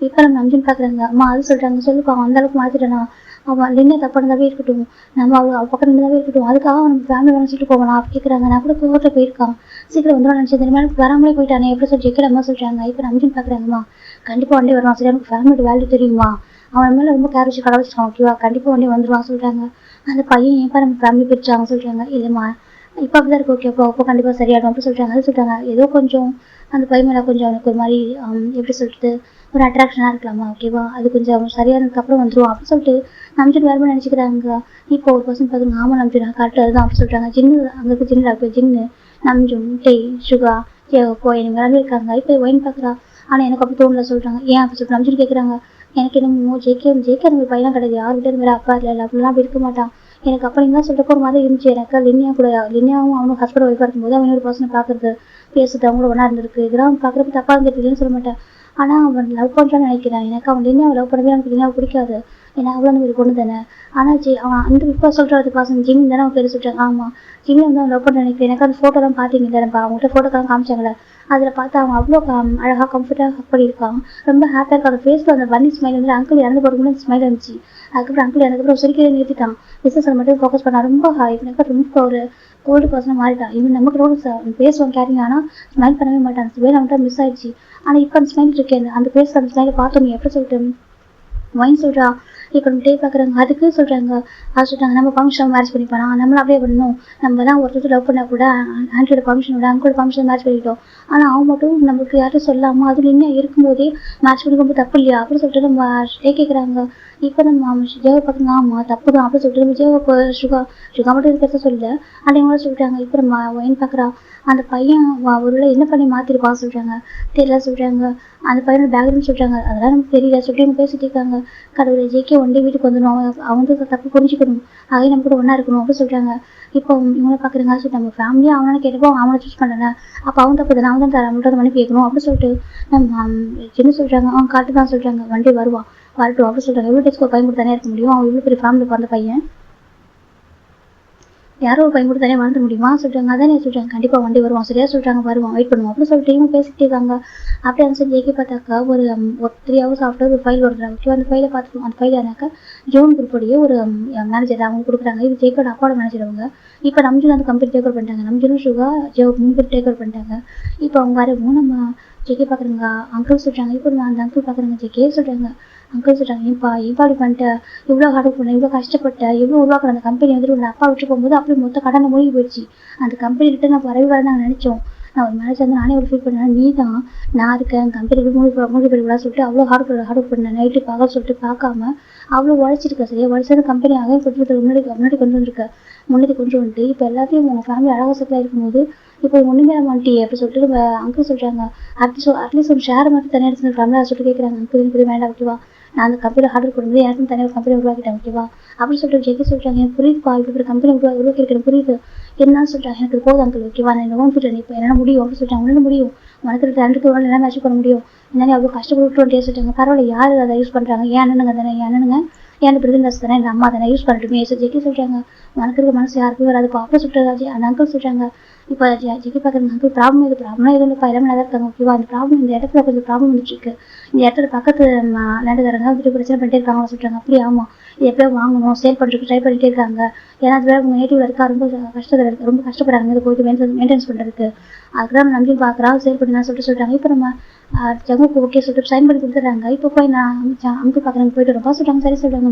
இப்போ நம்ம நம்ஜன் பார்க்குறாங்க. அம்மா அது சொல்கிறாங்க. சொல்லுப்பா அவன் அந்தளவுக்கு மாற்றிட்டானா, அவன் லின்ன தப்பானதாகவே இருக்கட்டும், நம்ம அவள் பக்கம் இருந்ததாகவே இருக்கட்டும், அதுக்காக அவன் நம்ம ஃபேமிலி வேணும் சொல்லிட்டு போவானா அப்படி கேட்குறாங்க. நான் கூட கோவத்தில் போயிருக்கான், சீக்கிரம் வந்துடும் நினச்சேன், இந்த மாதிரி வராமலே போயிட்டானே எப்படி சொல்லி ஜெயிக்கிற அம்மா சொல்கிறாங்க. இப்போ நம்ஜன் பார்க்குறாங்கம்மா. கண்டிப்பாக வண்டி வருவான், சரி எனக்கு ஃபேமிலியோட வேல்யூ தெரியுமா, அவன் மேலே ரொம்ப கேர் வச்சு கடை வச்சுட்டான், ஓகேவா, கண்டிப்பாக வண்டி வந்துடுவான் சொல்கிறாங்க. அந்த பையன் ஏன்ப்பா நம்ம ஃபேமிலி பிரிச்சாங்க சொல்கிறாங்க. இல்லைம்மா இப்போ அப்படி தான் இருக்கு, ஓகே அப்போ கண்டிப்பாக சரியாடும் அப்படி சொல்கிறாங்க. அது சொல்கிறாங்க. ஏதோ கொஞ்சம் அந்த பையன் மேலே கொஞ்சம் அவனுக்கு ஒரு மாதிரி எப்படி சொல்லிட்டு ஒரு அட்ராக்ஷனாக இருக்கலாமா, ஓகேவா, அது கொஞ்சம் சரியானதுக்கப்புறம் வந்துடும் அப்படி சொல்லிட்டு நம்ஜன் வேறு மாதிரி நினச்சிக்கிறாங்க. இப்போ ஒரு பர்சன் பார்த்துங்க. ஆமாம் நம்ஜன் கரெக்டாக அதுதான் அப்படி சொல்கிறாங்க. ஜின்னு அங்கே இருக்க ஜின்னு டாக்டர் ஜின்னு நம்ஜும் டெய் சுகா கோயில் எல்லாமே இருக்காங்க. இப்போ ஒயின் பார்க்குறா, ஆனால் எனக்கு அப்படி தோணல சொல்கிறாங்க. ஏன் அப்படி சொல்லிட்டு நம்ஜன் கேட்குறாங்க. எனக்கு என்னமோ ஜேகே அந்த பையன் கிடையாது, யார்கிட்ட இந்த மாதிரி அப்பா இல்லை அப்படிலாம் அப்படி இருக்க மாட்டான். எனக்கு அப்போ நீங்கள் சொல்கிறப்போ ஒரு மாதிரி இருந்துச்சு. எனக்கு லின்னியாவும் அவனும் ஹஸ்பண்ட் ஒய்ஃபாக இருக்கும்போது அவன் ஒரு பர்சனை பார்க்குறது பேசுறது அவங்களோட ஒன்றா இருந்திருக்கு. இதெல்லாம் பார்க்குறப்ப தப்பாக இருந்துட்டுன்னு சொல்ல மாட்டேன். ஆனால் அவன் லவ் பண்ணுறான்னு நினைக்கிறேன். எனக்கு அவன் லின்னியாவை லவ் பண்ணவே எனக்கு லின்னியாவை பிடிக்காது, ஏன்னா அவ்வளோ அந்த பொண்ணு தானே. ஆனால் அவன் அந்த இப்போ சொல்கிறது பர்சன் ஜிம் தானே அவன் பேர் சொல்கிறாங்க. ஆமாம் ஜிம்மை வந்து அவன் லவ் பண்ண நினைக்கிறேன். எனக்கு அந்த ஃபோட்டோலாம் பார்த்தீங்க நம்ம அவங்கள்ட்ட ஃபோட்டோக்கெல்லாம் காமிச்சாங்களே, அதில் பார்த்து அவன் அவ்வளோ அழகாக கம்ஃபர்ட்டாக ஹக் பண்ணியிருக்கான், ரொம்ப ஹாப்பியாக இருக்கும். அந்த ஃபேஸில் அந்த பன்னி ஸ்மைல் வந்து அங்கிள் இறந்து போகிறதுக்கு அந்த ஸ்மைல் இருந்துச்சு. அதுக்கப்புறம் அங்கிள் இறந்துக்கப்புறம் சிரிக்கிறத நிறுத்திட்டான், பிஸ்னஸில் மட்டும் ஃபோக்கஸ் பண்ணான். ரொம்ப எனக்கு ரொம்ப ஒரு கோல்டு பர்சனாக மாறிட்டான். இவன் நமக்கு ரோடு பேசுவான் கேரிங், ஆனால் ஸ்மைல் பண்ணவே மாட்டான். அந்த ஸ்மைல் அவன்கிட்ட மிஸ் ஆயிடுச்சு. ஆனால் இப்போ அந்த ஸ்மைல் இருக்கேன், அந்த பேஸ் அந்த ஸ்மைலை பார்த்தோம் எப்படி சொல்லிட்டு ஒயின் சொல்கிறா. இப்போ நம்ம டே பார்க்குறாங்க. அதுக்கு சொல்கிறாங்க. அது சொல்கிறாங்க நம்ம ஃபங்க்ஷன் மேரேஜ் பண்ணிப்பானா, நம்மளும் அப்படியே பண்ணணும், நம்ம தான் ஒருத்தர் லவ் பண்ண கூட ஆண்டியோட ஃபங்க்ஷனோட அங்கிளோட ஃபங்க்ஷன் மேரேஜ் பண்ணிக்கிட்டோம், ஆனால் அவன் மட்டும் நம்மளுக்கு யாரும் சொல்லாமல் அதில் இன்னும் இருக்கும்போதே மேட்ச் பண்ணி ரொம்ப தப்பு இல்லையா அப்படின்னு சொல்லிட்டு நம்ம டே கேட்குறாங்க. இப்போ நம்ம ஜேவை பார்க்குறாங்க. ஆமாம் தப்பு தான் அப்படின்னு சொல்லிட்டு நம்ம ஜேவை சுகா மட்டும் இது பேச சொல்லல, அந்த இவங்களும் சொல்லிட்டாங்க. இப்போ நம்ம ஒயின் பார்க்குறா. அந்த பையன் ஒரு என்ன பண்ணி மாற்றிருப்பான்னு சொல்கிறாங்க. தெரியல சொல்கிறாங்க. அந்த பையனோட பேக்ரவுண்ட் சொல்கிறாங்க. அதெல்லாம் நமக்கு தெரியல சொல்லிட்டு அவங்க பேசிட்டு இருக்காங்க. கடவுளை ஜேகே ஒன் டே வீட்டுக்கு வந்துடும், அவன் வந்து தப்பு புரிஞ்சுக்கணும், அதே நம்ம கூட ஒன்றா இருக்கணும் அப்படின்னு சொல்கிறாங்க. இப்போ இவங்கள பார்க்குறாங்க. சொல்லிட்டு நம்ம ஃபேமிலியாக அவனை கேட்டப்போ அவனை சூஸ் பண்ணுறேன், அப்போ அவன் தப்பு தானே, அவன் தான் நம்மள்ட்ட மணி கேட்கணும் அப்படின்னு சொல்லிட்டு நம்ம என்ன சொல்கிறாங்க. அவன் காட்டு தான் சொல்கிறாங்க. வண்டி வருவான் வரட்டும் அப்படின்னு சொல்கிறாங்க. எவ்வளோ டேஸ்க்கு ஒரு பையன் கூட தனியாக இருக்க முடியும், அவன் இவ்வளோ பெரிய ஃபேமிலி பிறந்த பையன், யாரோ ஒரு பையன் கூட தனியாக வாழ்ந்து முடியுமா சொல்கிறாங்க. அதானே சொல்கிறாங்க. கண்டிப்பாக வண்டி வருவான் சரியா சொல்கிறாங்க, வருவான் வெயிட் பண்ணுவோம் அப்படின்னு சொல்லிட்டு இவங்க பேசிகிட்டே இருக்காங்க. அப்படியே அந்த சைடு ஜேகே பார்த்தாக்கா ஒரு 3 hours ஆஃப்டர் ஒரு ஃபைல் வருது. ஓகே அந்த ஃபைலை பார்த்துக்கோங்க. அந்த ஃபைல் ஏன்னாக்கா ஜோன் குரூப்போடைய ஒரு மேனேஜர் அவங்க கொடுக்குறாங்க. இது ஜேகோட அப்பாவோட மேனேஜர் அவங்க. இப்போ நம்ஜன் அந்த கம்பெனி டேக் ஓவர் பண்ணிட்டாங்க. நம்ஜனும் சுகா ஜேவோ 3 பேர் டேக் ஓவர் பண்ணிட்டாங்க. இப்போ அவங்க வரவும் நம்ம ஜேகே பார்க்குறாங்க. அங்கிள் சொல்கிறாங்க. இப்போ அந்த அங்கிள் பார்க்குறாங்க. ஜேகே சொல்கிறாங்க. அங்கிள் சொல்கிறாங்க. ஏன்ப்பா இப்படி பண்ணிட்ட, இவ்வளோ ஹார்ட் ஒர்க் பண்ண, இவ்வளோ கஷ்டப்பட்ட, எவ்வளோ உருவாக்குற அந்த கம்பெனி வந்துட்டு உங்கள் அப்பா விட்டு போகும்போது அப்படி மொத்த கடனை மூழ்கி போயிடுச்சு. அந்த கம்பெனி ரிட்டர்ன் வரவே நாங்கள் நினச்சோம், நான் ஒரு மேனேஜர் வந்து நானே ஒரு ஃபீல் பண்ணேன், நீ தான் நான் இருக்கேன் கம்பெனிக்கு மூடி போயிடலாம் சொல்லிட்டு அவ்வளோ ஹார்ட் பண்ணேன். நைட்டு பகல் சொல்லிட்டு பார்க்காம அவ்வளோ உழைச்சிருக்க சரியா, உழைச்சது கம்பெனி ஆகவே முன்னாடி கொண்டு வந்திருக்க. முன்னாடி கொண்டு வந்துட்டு இப்போ எல்லாத்தையும் உங்கள் ஃபேமிலி அழகாக செட்டில் இருக்கும்போது இப்போ ஒன்றுமே மாட்டி அப்படி சொல்லிட்டு நம்ம அங்கிள் சொல்கிறாங்க. அட்லீஸ்ட் ஒரு ஷேர் மட்டும் தனியாக எடுத்து ஃபேமிலி அதை சொல்லிட்டு கேட்குறாங்க. அங்கிள் எனக்கு வேண்டாம் ஓகேவா, நான் அந்த கம்பெனியில் ஆர்டர் கொடுத்து எனக்கும் தனியாக ஒரு கம்பெனி உருவாக்கிட்டேன் ஓகேவா அப்படின்னு சொல்லிட்டு ஜெகி சொல்கிறாங்க. எனக்கு புரியுதுப்பா, இப்படி ஒரு கம்பெனி உருவாக்கியிருக்கேன் புரியுது, என்னன்னு சொல்கிறாங்க. எனக்கு போதும் அங்கிள் ஓகேவா, நான் ஓன் ஃபீல்டு இப்போ என்னால் முடியும் அப்படின்னு சொல்லிட்டாங்க. உன்னால முடியும், உனக்கு ரெண்டுக்கு ஒரு எல்லாம் மேட்ச் பண்ண முடியும், என்னாலே அவ்வளோ கஷ்டப்பட்டு வண்டியாக சொல்லிட்டாங்க. பரவாயில்ல, யார் அதை யூஸ் பண்ணுறாங்க, ஏன் அண்ணனுங்க தானே, என் அண்ணனுங்க ஏன் பிரதர்ஸ் தானே, என் அம்மா தானே யூஸ் பண்ணட்டுமே. ஜெகி சொல்கிறாங்க உனக்கு இருக்க மனசு யாருக்கும் வராது அப்போ சொல்லிட்டு அந்த அங்கிள் சொல்கிறாங்க. இப்போ ஜெகி பார்க்குறாங்க அங்கிள் ப்ராப்ளம் எதுவும் இல்லைப்பா, எல்லாமே நல்லா இருக்காங்க ஓகேவா. அந்த ப்ராப்ளம் இந்த இடத்துல கொஞ்சம் ப்ராப்ளம் வந்துட்டு இருக்கு, இந்த இடத்துல பக்கத்து நாட்டுக்காரங்க வந்துட்டு பிரச்சனை பண்ணிட்டே இருக்காங்க சொல்கிறாங்க. அப்படி ஆமாம், இது எப்படியோ வாங்கணும் சேல் பண்ணுறதுக்கு ட்ரை பண்ணிட்டே இருக்காங்க. ஏன்னா அது வேறு உங்கள் நேட்டிவ்ல இருக்கா, ரொம்ப கஷ்டத்தில் இருக்குது, ரொம்ப கஷ்டப்படுறாங்க இது போயிட்டு மெயின்டைன்ஸ் பண்ணுறதுக்கு. அதுக்கு நம்ம நம்பி பார்க்குறா சேல் பண்ணி சொல்லிட்டாங்க. இப்போ நம்ம ஜங்குக்கு ஓகே சொல்லிட்டு சைன் பண்ணி கொடுத்துட்றாங்க. இப்போ போய் நான் அங்கிள் பார்க்குறாங்க போயிட்டு ரொம்ப சொல்கிறாங்க. சரி சொல்கிறாங்க.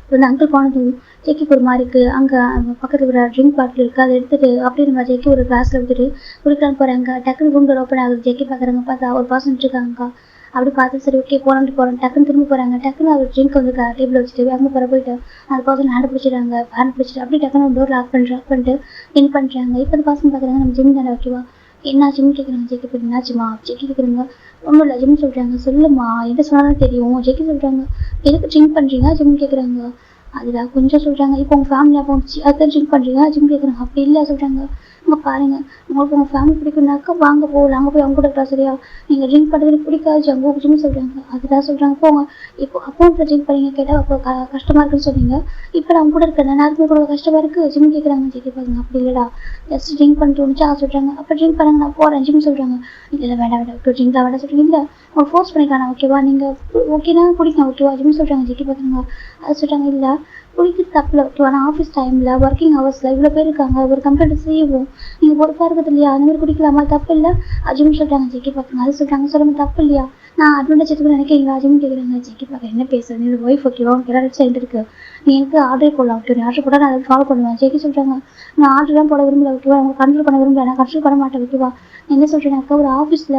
இப்போ வந்து அங்கிள் போனதும் ஜெக்கிக்கு ஒரு மாதிரி இருக்குது. அங்கே பக்கத்தில் ஒரு ட்ரிங்க் பாட்டில் இருக்குது, அதை எடுத்துகிட்டு அப்படியே நம்ம ஜெக்கி ஒரு கிளாஸில் விட்டுட்டு குடிக்கலான்னு போகிறாங்க. டக்குனு ரூம் டோர் ஓப்பன் ஆகுது. ஜெக்கி பார்க்குறாங்க, பார்த்தா ஒரு பர்சன் இருக்காங்கக்கா. அப்படி பார்த்து சரி ஓகே போகிறோம் டக்குன்னு திரும்பி போகிறாங்க. டக்குன்னு அவர் ட்ரிங்க் வந்து டேபிள் வச்சுட்டு அங்கே போயிட்டு அந்த பர்சன் ஹேண்ட் பிடிச்சிடுறாங்க. ஹேண்ட் பிடிச்சிட்டு அப்படியே டக்குன்னு டோர் லாக் பண்ணிட்டு இன் பண்ணுறாங்க. இப்போ அந்த பர்சன் பார்க்குறாங்க நம்ம ஜிம் தானே ஓகேவா, என்ன ஜிம் கேட்குறாங்க. ஜெக்கி போய் என்னாச்சுமா ஜெக்கி கேட்குறாங்க. ஒன்றும் இல்லை ஜிம் சொல்கிறாங்க. சொல்லுமா எந்த சொன்னாலும் தெரியும். ஜெக்கி சொல்கிறாங்க எதுக்கு ட்ரிங்க் பண்ணுறீங்க ஜிம் கேட்குறாங்க. அதில் கொஞ்சம் சொல்கிறாங்க. இப்போ உங்கள் ஃபேமிலி அப்போ அதான் ட்ரிங்க் பண்ணுறீங்க ஜிம் கேட்குறாங்க. அப்படி இல்லை சொல்கிறாங்க. இங்கே பாருங்கள், உங்களுக்கு உங்கள் ஃபேமிலி பிடிக்கும்னாக்கா வாங்க போகலாம், அங்கே போய் அவங்க கூட இருக்கலாம் சரியா, நீங்கள் ட்ரிங்க் பண்ணுறது பிடிக்காது அங்கே ஜிம் சொல்கிறாங்க. அதுதான் சொல்கிறாங்க. போங்க இப்போ அப்போ ட்ரிங்க் பண்ணீங்க கேட்டால் அப்போ கஷ்டமாக இருக்குன்னு சொன்னீங்க, இப்போ நான் கூட இருக்கேன் எல்லாருக்குமே கூட கஷ்டமாக இருக்குது ஜிம் கேட்குறாங்க. ஜெக்கி பாருங்க அப்படி இல்லைடா ஜஸ்ட் ட்ரிங்க் பண்ணிட்டு வந்துச்சா சொல்கிறாங்க. அப்போ ட்ரிங்க் பண்ணாங்க நான் போகிறேன் ஜிம் சொல்கிறாங்க. இல்லை வேண்டாம் இப்போ ட்ரிங்க் வேண்டாம் சொல்கிறீங்க. இல்லை அவங்க ஃபோர்ஸ் பண்ணிக்கலாம் ஓகேவா, நீங்கள் ஓகேனா குடிக்கலாம் ஓகேவா ஜிம் சொல்கிறாங்க. ஜெக்கி பார்க்குறாங்க. அது சொல்கிறாங்க இல்லை குடிக்கிறது தப்பில் ஓகேவா, நான் ஆஃபீஸ் டைமில் ஒர்க்கிங் ஹவர்ஸில் இவ்வளோ பேர் இருக்காங்க, ஒரு கம்ப்ளைண்ட் செய்வோம், நீங்கள் பொறுப்பாக இருக்குது இல்லையா, அந்த மாதிரி குடிக்கலாமா தப்பு இல்லை அஜிம் சொல்கிறாங்க. ஜெக்கி பார்க்குறாங்க. அது சொல்கிறாங்க சொல்லுங்கள் தப்பு இல்லையா, நான் அட்வான்டேஜ் எடுத்துக்க நினைக்கிறீங்களா அஜிம் கேட்குறாங்க. ஜெக்கி பார்க்க என்ன பேசுறது, இது ஒய்ஃப் ஓகேவா உனக்கு எல்லாரும் சைடு இருக்குது, நீ எனக்கு ஆர்டர் போடலாம் ஓகே, நீ ஆர்டர் போட்டால் நான் அதை ஃபாலோ பண்ணுவேன். ஜெக்கி சொல்கிறாங்க நான் ஆர்டர்லாம் போட விரும்பல ஓகேவா, அவங்க கண்ட்ரோல் பண்ண விரும்பல, நான் கண்ட்ரோல் பண்ண மாட்டேன் ஓகேவா. என்ன சொல்கிறேன்னாக்கா ஒரு ஆஃபீஸில்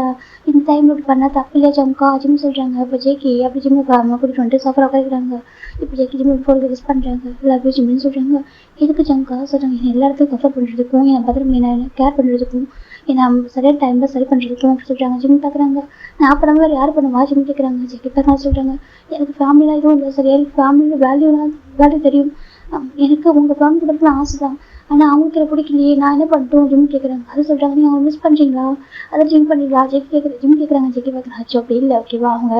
இந்த டைமில் இப்படி பண்ணால் தப்பு இல்லையா ஜம்கா ஜிம் சொல்கிறாங்க. இப்போ ஜெக்கி அப்படி ஜிம்முக்கு கூட்டிகிட்டு வந்துட்டு சஃபர் உட்காந்துக்கிறாங்க. இப்போ ஜெக்கி ஜிம்முக்கு போகிறது யூஸ் பண்ணுறாங்க. எல்லாருமே ஜிம்னு சொல்கிறாங்க. எதுக்கு ஜம்கா சொல்கிறாங்க, என்னை எல்லா இடத்துக்கும் கஃபர் பண்ணுறதுக்கும் என் பத்திரம் என்ன கேர் பண்ணுறதுக்கும் என்னை சரியான டைமில் சரி பண்ணுறதுக்கும் அப்படி சொல்கிறாங்க. ஜிம் பார்க்குறாங்க. நான் அப்போ நம்ம யார் பண்ணுவா ஜிம் கேட்குறாங்க. ஜெக்கி பார்க்க சொல்கிறாங்க எனக்கு ஃபேமிலிலாம் எதுவும் இல்லை சரியா, எனக்கு ஃபேமிலியில் வேல்யூ தெரியும், எனக்கு உங்கள் ஃபேமிலி கூட ஆசை தான், ஆனால் அவங்களுக்கு எனக்கு பிடிக்கலையே நான் என்ன பண்ணிட்டோம் ஜிம் கேட்குறாங்க. அது சொல்கிறாங்க நீங்கள் அவங்க மிஸ் பண்ணுறீங்களா, அதை ஜிம் பண்ணுறீங்களா ஜிம் கேட்குறாங்க. ஜெக்கி பார்க்குறாங்க ஆச்சு அப்படி இல்லை ஓகேவா, அவங்க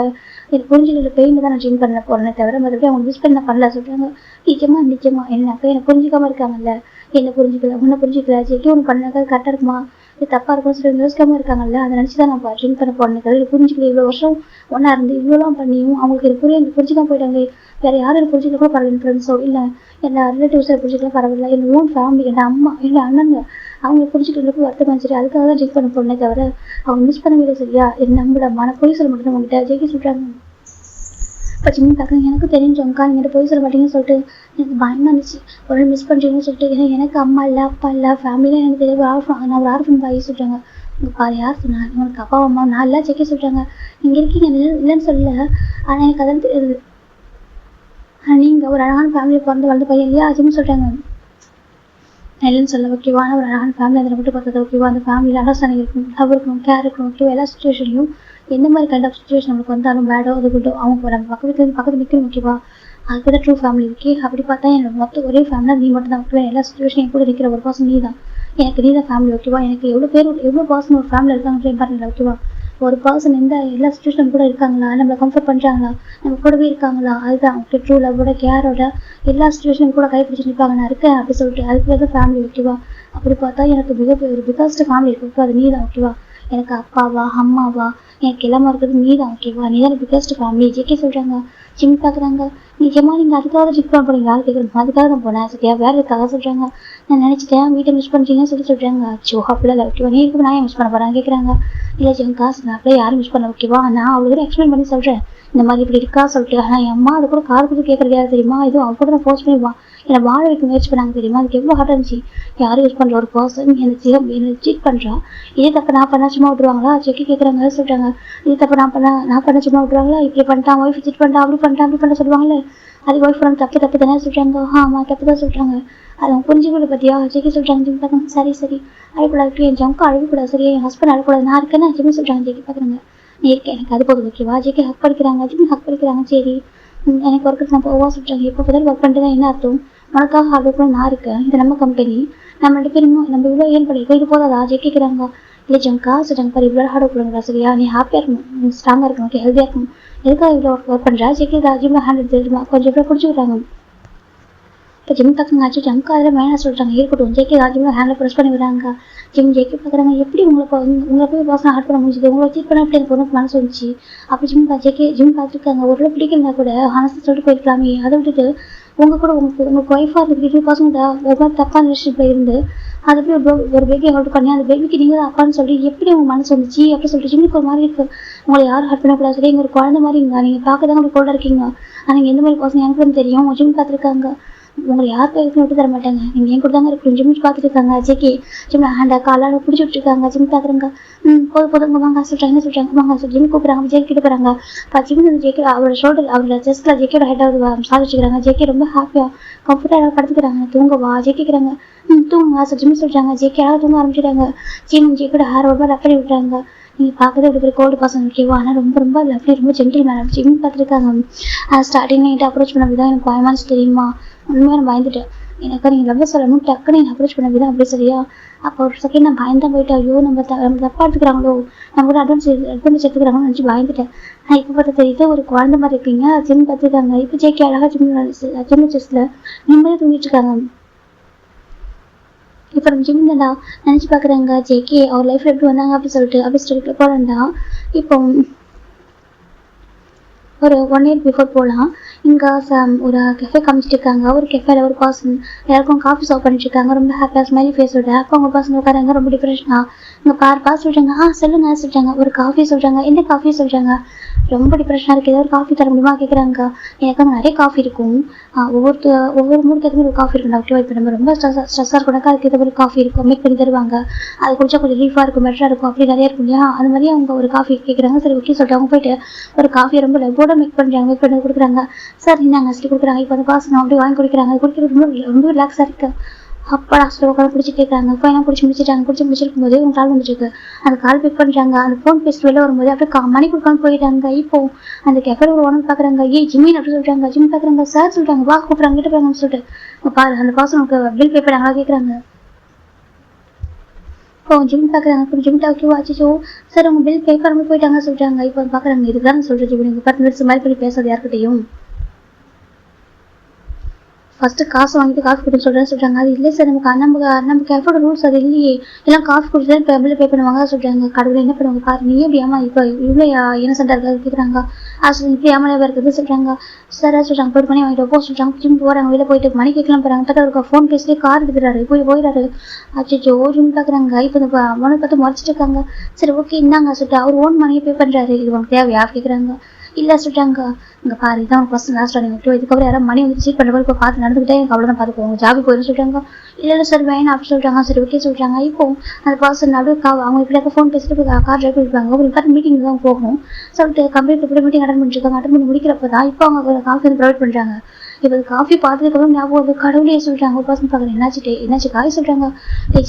எனக்கு புரிஞ்சுக்கிற பெயினில் தான் நான் ஜிம் பண்ண போகிறேன்னே தவிர மறுபடியும் அவங்க மிஸ் பண்ண பண்ணல சொல்கிறாங்க. நிச்சயமா என்னக்கா எனக்கு புரிஞ்சிக்காமல் இருக்காங்கல்ல, என்ன புரிஞ்சிக்கல உன்னை புரிஞ்சிக்கல ஜெக்கி ஒன்று பண்ணாக்கா கரெக்டாக இருக்குமா, இது தப்பாக இருக்கும்னு சொல்லி யோசிக்காமல் இருக்காங்கல்ல, அதை நினச்சி தான் நான் ஜிம் பண்ண போகிறேன் தவிர இது புரிஞ்சிக்கல, இவ்வளோ வருஷம் ஒன்றா இருந்து இவ்வளோலாம் பண்ணியும் அவங்களுக்கு எனக்கு புரிஞ்சிக்காமல் போயிட்டாங்க. வேறு யாரும் புரிஞ்சிக்க கூட பரவாயில்ல, ஃப்ரெண்ட்ஸோ இல்லை என்ன ரிலேட்டிவ்ஸை புரிஞ்சிக்கலாம் பரவாயில்ல, என் ஓன் ஃபேமிலி என்ன அம்மா இல்லை அண்ணங்க அவங்க புரிஞ்சுக்கிறதுக்கு வருத்தமாக சரி, அதுக்காக தான் ஜெக் பண்ண போனே தவிர அவங்க மிஸ் பண்ணவே சரியா, என் நம்மளோட பொய் சொல்ல மட்டும் உங்ககிட்ட ஜெயிக்க சொல்கிறாங்க. இப்போ ஜிம் பார்க்குறேன் எனக்கு தெரிஞ்சவங்கக்கா நீங்கள் போய் சொல்ல மாட்டீங்கன்னு சொல்லிட்டு எனக்கு பயமாக இருந்துச்சு, ஒரு மிஸ் பண்ணுறீங்கன்னு சொல்லிட்டு, ஏன்னா எனக்கு அம்மா இல்லை அப்பா இல்லை ஃபேமிலியில் எனக்கு தெரியும் நான் ஒரு ஆர்ஃபன் பாய் சொல்கிறாங்க. உங்கள் பாரு யார் சொன்னாங்க உங்களுக்கு அப்பா அம்மா நான் எல்லாம் ஜெயிக்க சொல்கிறாங்க, நீங்கள் இருக்கீங்க இல்லைன்னு சொல்லல, ஆனால் எனக்கு அதெல்லாம் தெரியுது, நீங்கள் ஒரு அழகான ஃபேமிலி பிறந்து வளர்ந்து பையன் இல்லையா ஜிம் சொல்கிறாங்க. இல்லைன்னு சொல்ல ஓகேவா, ஒரு அழகான ஃபேமிலி அதில் மட்டும் பார்த்தது ஓகேவா, அந்த ஃபேமிலியில் அண்டர்ஸ்டாண்டிங் இருக்கும், லவ் இருக்கணும், கேர் இருக்கணும் ஓகேவா, எல்லா சுச்சுவேஷன்லையும் எந்த மாதிரி கைண்ட் ஆஃப் சுச்சுவேஷன் நம்மளுக்கு வந்தாலும் பேடோ அது குட்டோ அவங்க நம்ம பக்கத்து நிற்கணும் ஓகேவா, அதுக்கு தான் ட்ரூ ஃபேமிலி ஓகே. அப்படி பார்த்தா என்னோட மொத்தம் ஒரே ஃபேமிலியாக நீ மட்டும் தான் ஓகேவா, எல்லா சுச்சுவேஷனையும் கூட நிற்கிற ஒரு பர்சன் நீ தான், எனக்கு நீ தான் ஃபேமிலி ஓகேவா, எனக்கு எவ்வளோ பர்சன் ஒரு ஃபேமிலி இருக்காங்க இம்பார்ட்டன்ட் ஓகேவா, ஒரு பர்சன் எல்லா சுச்சுவேஷனும் கூட இருக்காங்களா, நம்மளை கம்ஃபர்ட் பண்ணுறாங்களா, நம்ம கூடவே இருக்காங்களா, அதுதான் ஓகே ட்ரூ லவ்வோட கேரோட எல்லா சுச்சுவேஷனும் கூட கைப்பிடிச்சு நிற்பாங்க நான் இருக்கேன் அப்படி சொல்லிட்டு, அதுக்கு வந்து ஃபேமிலி ஓகேவா. அப்படி பார்த்தா எனக்கு ஒரு பிகாஸ்ட் ஃபேமிலி இருக்கு அது நீ தான் ஓகேவா, எனக்கு அப்பாவா அம்மாவா எனக்கு எல்லாமே இருக்கிறது நீ தான் ஓகேவா, நீ தான் பிகாஸ்ட் ஃபேமிலி ஜெக்கி சொல்கிறாங்க. ஜிம் பார்க்குறாங்க. நிஜமா நீங்கள் அதுக்காக ஜிம் பண்ண போகிறீங்க யாரும் கேட்குறீங்க, அதுக்காக நான் போனேன் சரியா, வேறு இருக்காக சொல்கிறாங்க. நான் நினச்சிட்டேன் வீட்டை மிஸ் பண்ணுறீங்கன்னு சொல்கிறாங்க. அச்சோ அப்படிலாம் ஓகேவா, நீ இருக்கு நான் ஏன் மிஸ் பண்ண போகிறேன் கேட்குறாங்க. இல்லை ஜிம் காசு நான் அப்படியே யாரும் மிஸ் பண்ண ஓகேவா, நான் அவ்வளோ எக்ஸ்பிளைன் பண்ணி சொல்கிறேன் இந்த மாதிரி இப்படி இருக்கா சொல்லிட்டு, ஆனால் என் அம்மா அது கூட கார் கொடுத்து கேட்குறது யார் தெரியுமா, இதுவும் அவங்க கூட நான் ஃபோர்ஸ் பண்ணி என்னை வாழ வைக்க முயற்சி பண்ணாங்க தெரியுமா? அதுக்கு எவ்வளோ ஹார்ட் இருந்துச்சு. யாரும் யூஸ் பண்ணுற ஒரு பர்சன் என்னை சீட் பண்ணுறா. இதே தப்பு நான் பண்ணா சும்மா விட்டுருவாங்களா? செக்கி கேட்குறாங்க சொல்கிறாங்க. இதே தப்பு நான் பண்ண சும்மா விட்டுருவாங்களா? இப்படி பண்ணிட்டான், ஒய்ஃப் சீட் பண்ணிட்டான், அப்படி பண்ண சொல்லுவாங்களே. அது ஒய்ஃப் பண்ண தப்பு தானே சொல்கிறாங்க. ஆமாம் தப்பு தான் சொல்கிறாங்க. அதை அவங்க புரிஞ்சுக்கூட பற்றியா ஜெக்கி சொல்கிறாங்க. ஜிம் பார்க்குறாங்க. சரி அழக்கூடாது, என் ஜம்க்கு அழக்கூடாது, சரியா என் ஹஸ்பண்ட் அழக்கூடாது, நான் இருக்கேன்னு ஜிம்மி சொல்கிறாங்க. ஜெக்கி பார்க்குறாங்க. நீ இருக்க எனக்கு அது போதும் ஓகேவா? ஜெக்கி ஹக் படிக்கிறாங்க. ஜிம்மி ஹக் படிக்கிறாங்க. சரி எனக்கு ஒர்க்கு நான் போவா சொல்கிறாங்க. எப்போ பார்த்தாலும் ஒர்க் பண்ணிட்டு தான் என்ன அர்த்தம்? உனக்காக ஹார்ட் ஒர்க் நான் இருக்கேன். இது நம்ம கம்பெனி, நம்ம 2 பேரும் நம்ம இவ்வளோ ஏன் பண்ணியிருக்கோம், இது போதாதா? ஜெக்கி கேட்குறாங்க. இல்லை ஜம்கா சொல்கிறாங்க. பாரு இவ்வளோ ஹார்ட் ஒர்க் பண்ணுறா சரியா? நீ ஹாப்பியாக இருக்கணும், ஸ்ட்ராங்காக இருக்கணும், ஓகே ஹெல்த்தியாக இருக்கணும். எதுக்காக இவ்வளோ ஒர்க் பண்ணுறா? ஜெக்கி ஜிம்மில் ஹேண்ட் எடுத்துமா கொஞ்சம் இவ்வளோ பிடிச்சி விட்றாங்க. இப்போ ஜிம் பார்க்குறாங்க. ஆச்சு ஜம்கா அதில் வேணாம் சொல்கிறாங்க. இருக்கட்டும். ஜெக்கி ஜிம்மில் ஹேண்டில் ப்ரெஸ் பண்ணி விடுறாங்க. ஜெக்கி பார்க்குறாங்க. எப்படி உங்களை போய் பர்சன் ஹார்ட் பண்ண முடிஞ்சது? உங்களை சீட் பண்ண எப்படி எனக்கு பொண்ணுக்கு மனசு வந்துச்சு? அப்படி ஜிம் பார்த்துருக்காங்க. ஒரு பிடிக்கலனா கூட ஹானஸ்டாக சொல்லிட்டு போயிருக்கலாமே. அதை விட்டுட்டு உங்கள் கூட உங்களுக்கு ஒய்ஃபாக இருந்து பசங்க ஒரு மாதிரி தப்பான ரிலேஷன்ஷிப்பில் இருந்து அது எப்படி ஒரு பேபியை ஹோல்ட் பண்ணி அந்த பேபிக்கு நீங்கள் தான் அப்பான்னு சொல்லி எப்படி உங்கள் மனசு வந்துச்சு அப்படி சொல்லிட்டு ஜிம்முக்கு ஒரு மாதிரி இருக்குது. உங்களை யாரும் ஹார்ட் பண்ணக்கூடாது சரி. ஒரு குழந்தை மாதிரி இருங்க. நீங்கள் பார்க்க தான் உங்களுக்கு கோல்டாக இருக்கீங்க. ஆனால் நீங்கள் எந்த மாதிரி பசங்க எனக்கு தெரியும். ஜிம் பார்த்துருக்காங்க. உங்களை யார் பேருக்கு விட்டு தர மாட்டாங்க. நீங்கள் என் கூட தாங்க இருக்கணும். ஜிம் பார்த்துட்டு இருக்காங்க. ஜெக்கி ஜிம்மில் ஹேண்டை காலால் பிடிச்சி விட்டுருக்காங்க. ஜிம் பார்க்குறாங்க. போதுங்க வாங்க சொல்கிறாங்க. என்ன சொல்கிறாங்க வாங்க சொல்லி ஜிம் கூப்பிட்றாங்க. ஜெக்கி கிட்ட போகிறாங்க. ஜிம் ஜெக்கி அவரோட ஷோல்டர் அவரோட செஸ்ட்டில் ஜெக்கியோட ஹெட்டாவது சாதிச்சுக்கிறாங்க. ஜெக்கி ரொம்ப ஹாப்பியாக கம்ஃபர்டாக படுத்துக்கிறாங்க. தூங்கவா ஜெக்கிக்கிறாங்க. தூங்குங்க சார் ஜிம் சொல்கிறாங்க. ஜெக்கி யாராவது தூங்க ஆரம்பிச்சிட்டாங்க. ஜெக்கியோட ஹேர் ரொம்ப ரஃப் பண்ணி விட்டுறாங்க. நீங்கள் பார்க்குறது இப்படி கோல்டு பசங்க ஓகேவா? ஆனால் ரொம்ப லவ்லி, ரொம்ப ஜென்டில் மேடம். ஜிம் பார்த்துருக்காங்க. ஸ்டார்டிங்கில் என்கிட்ட அப்ரோச் பண்ண விதம் எனக்கு பயமாச்சு தெரியுமா? உண்மையாக நான் பயந்துட்டேன். எனக்கு நீங்கள் லவ் சொல்லணும் டக்குன்னு என்னை அப்ரோச் பண்ண விதம் அப்படி சரியா? அப்போ ஒரு செகண்ட் நான் பயந்தான் போயிட்டேன். ஐயோ நம்ம தப்பாக எடுத்துக்கிறாங்களோ, நம்ம கூட அட்வான்ஸ் எடுத்துக்கிறாங்கன்னு நினச்சி பயந்துட்டேன். நான் இப்போ பார்த்து தெரியுது ஒரு குழந்தை மாதிரி இருக்கீங்க. ஜிம் பார்த்துருக்காங்க. இப்போ ஜெக்கி அழகாக ஜிம் செஸ்ஸில் நிம்மதியாக தூங்கிட்டு இருக்காங்க. இப்போ நம்ம ஜிம் தான்டா நினச்சி பார்க்குறாங்க. ஜெக்கி அவர் லைஃப்பில் எப்படி வந்தாங்க அப்படி சொல்லிட்டு போகிறேன்டா. இப்போ ஒரு 1 year பிஃபோர் போகலாம். இங்கே ஒரு கெஃபே காமிச்சிட்டு இருக்காங்க. ஒரு கெஃபேல ஒரு பர்சன் எல்லாருக்கும் காஃபி சர்வ் பண்ணிட்டு இருக்காங்க. ரொம்ப ஹாப்பியாக ஸ்மைலி ஃபேஸோட. அப்போ அவங்க பர்சன் உட்காராங்க. ரொம்ப டிப்ரெஷனாக இங்கே பார்த்து சொல்கிறாங்க. சொல்லுங்க சொல்கிறாங்க. ஒரு காஃபி சொல்கிறாங்க. எந்த காஃபி சொல்கிறாங்க? ரொம்ப டிப்ரெஷனாக இருக்குது. ஏதாவது ஒரு காஃபி தர முடியுமா கேட்குறாங்க. எனக்கு அங்கே நிறைய காஃபி இருக்கும். ஒவ்வொரு மூணுக்கு ஏற்ற மாதிரி ஒரு காஃபி இருக்கும் டாக்டர். இப்போ நம்ம ரொம்ப ஸ்ட்ரெஸ்ஸாக இருக்கணும்க்கா அதுக்கு ஏற்ற மாதிரி காஃபி இருக்கும். மேக் பண்ணி தருவாங்க. அது குடிச்சா கொஞ்சம் ரிலீஃபாக இருக்கும், பெட்டராக இருக்கும். அப்படி நிறைய இருக்கும் இல்லையா? அது மாதிரி அவங்க ஒரு காஃபி கேட்குறாங்க. சரி ஓகே சொல்லிட்டு அவங்க போயிட்டு ஒரு காஃபி ரொம்ப லெவோட மேக் பண்ணுறாங்க. மேக் பண்ணி கொடுக்குறாங்க. சார் இந்தாங்க சொல்லி கொடுக்குறாங்க. இப்போ அந்த காசு நான் அப்படியே வாங்கி குடிக்கிறாங்க. குடிக்கிறது ரொம்ப ரிலாக்ஸாக இருக்குது. அப்பா டாக்டர் உட்காந்து பிடிச்சி கேட்குறாங்க. இப்போ என்ன பிடிச்சி முடிச்சிருக்கும் போது உங்க கால் வந்துருக்கு. அந்த கால் பிக் பண்ணுறாங்க. அந்த ஃபோன் பேசிட்டு வெளில வரும்போது அப்படியே மணி கொடுக்காம போயிட்டாங்க. இப்போ அந்த கெஃபே ஒரு ஓனர் பார்க்குறாங்க. ஜிம்மின் அப்படி சொல்கிறாங்க. ஜிம் பார்க்குறாங்க. சார் சொல்கிறாங்க. வா கூப்பிட்றாங்க கிட்ட போகிறாங்கன்னு சொல்லிட்டு பாரு அந்த பர்சன் உங்களுக்கு பில் பே பண்ணாங்களா கேட்குறாங்க. இப்போ ஜிம் பார்க்குறாங்க. ஜிம் டாக்டர் ஆச்சுச்சோ சார் உங்கள் பில் பே பண்ணாமல் போயிட்டாங்க சொல்கிறாங்க. இப்போ பார்க்குறாங்க. இதுதான் சொல்கிறேன் ஜிம் நீங்கள் 10 minutes மாதிரி பண்ணி பேசாது யார்கிட்டையும். ஃபஸ்ட்டு காசு வாங்கிட்டு காஃபி குடின்னு சொல்கிறாங்க. அது இல்லை சார் நம்ம கேஃபோட ரூல்ஸ் அது இல்லையே. எல்லாம் காஃபி குடிச்சு தான் பில் பே பண்ணுவாங்க சொல்கிறாங்க. கடவுள் என்ன பண்ணுவாங்க பாரு. நீ எப்படி ஏமா இப்போ இவ்வளோ இன்னசென்ட்டாக இருக்காது கேட்குறாங்க. இப்படி ஏமாவே இருக்குது சொல்கிறாங்க. சார் சொல்கிறாங்க. போய்ட்டு மணி வாங்கிட்டு போ சொல்கிறாங்க. ஜிம் போகிறாங்க. வெளில போயிட்டு மணி கேட்கலாம் போகிறாங்க. பார்த்தா ஒரு ஃபோன் பேசிட்டு கார் எடுத்துறாரு. போயிடாரு. ஆச்சு ஜிம் பார்க்குறாங்க. இப்போ இந்த மொழி பார்த்து முறைச்சிட்டு இருக்காங்க. சரி ஓகே இந்தாங்க சொல்லிட்டு அவர் ஓன் மணியை பே பண்ணுறாரு. இது உனக்கு தேவையா கேட்குறாங்க. இல்லை சொல்லிட்டாங்க. இங்கே பாரு இதான் ஒரு பர்சன் லாஸ்ட் வாங்க இதுக்கப்புறம் யாராவது மணி வந்து சீட் பண்ணுற இப்போ பார்த்து நடந்துக்கிட்டே எனக்கு அவ்வளோதான் பார்த்துக்கோங்க ஜாபி போயிடும் சொல்லிட்டாங்க. இல்லை சார் வேணும் அப்படி சொல்லிட்டாங்க. சரி ஓகே சொல்லிட்டாங்க. இப்போ அந்த பர்சன் அப்படியே அவங்க இப்படியாக்க ஃபோன் பேசிட்டு கார் டிரைவ் பண்ணிருப்பாங்க. ஒரு பார்த்து மீட்டிங் தான் போகணும் சொல்லிட்டு கம்ப்ளீட் இப்படி மீட்டிங் அட்டன் பண்ணிருக்காங்க. அட்டன் பண்ணி முடிக்கிறப்ப தான் இப்போ அவங்க காஃபி வந்து ப்ரொவைட் பண்ணுறாங்க. இப்போ காஃபி பார்த்ததுக்கப்புறம் ஞாபகம் வந்து கடவுளே சொல்லிட்டாங்க. ஒரு பர்சன் பார்க்குறேன் என்னாச்சு காய் சொல்கிறாங்க.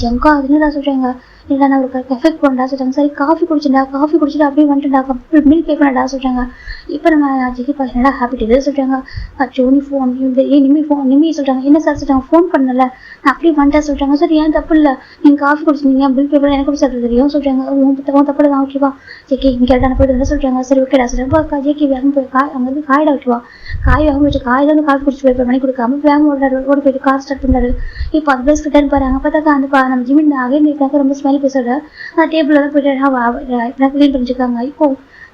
ஜங்கா அது என்னடா சொல்கிறாங்க. இல்லை நான் ஒரு எஃபெக்ட் பண்ணடா சொல்கிறாங்க. சரி காஃபி குடிச்சிட்டு அப்படியே வந்துட்டுடா பில் பே பண்ணடா சொல்கிறாங்க. இப்போ நம்ம ஜெக்கி என்னடா ஹாபிட் இது சொல்கிறாங்க. ஜோனி ஃபோன் நிம்மி சொல்கிறாங்க. என்ன சார் சொல்கிறாங்க. ஃபோன் பண்ணல நான் அப்படியே வந்துட்டா சொல்கிறாங்க. சரி ஏன் தப்பு இல்லை நீங்கள் காஃபி குடிச்சிருந்தீங்க பில் பே பண்ண எனக்கு எப்படி சார் தெரியும் சொல்கிறாங்க. தப்பு தான் ஓகேவா ஜெக்கி இங்கே கேட்டான போயிட்டு என்ன சொல்கிறாங்க. சரி ஓகேடா சொல்கிறாங்க. ஜெக்கி வேகம் போய் அங்கே வந்து காயிட விட்டுவா. காய் வாங்க வச்சு காய் தான் காஃபி குடிச்சு போய் பண்ணி கொடுக்காம வேகம் ஓடி போயிட்டு கார் ஸ்டார்ட் பண்ணுறாரு. இப்போ அந்த பிளேஸ் கிட்ட பாருங்க. பார்த்தா அந்த நம்ம ஜிமின் அகைன் ரொம்ப ஸ்மெல் பேசுகிற அந்த டேபிளில் தான் போயிட்டு க்ளீன் பண்ணிச்சிருக்காங்க. இப்போ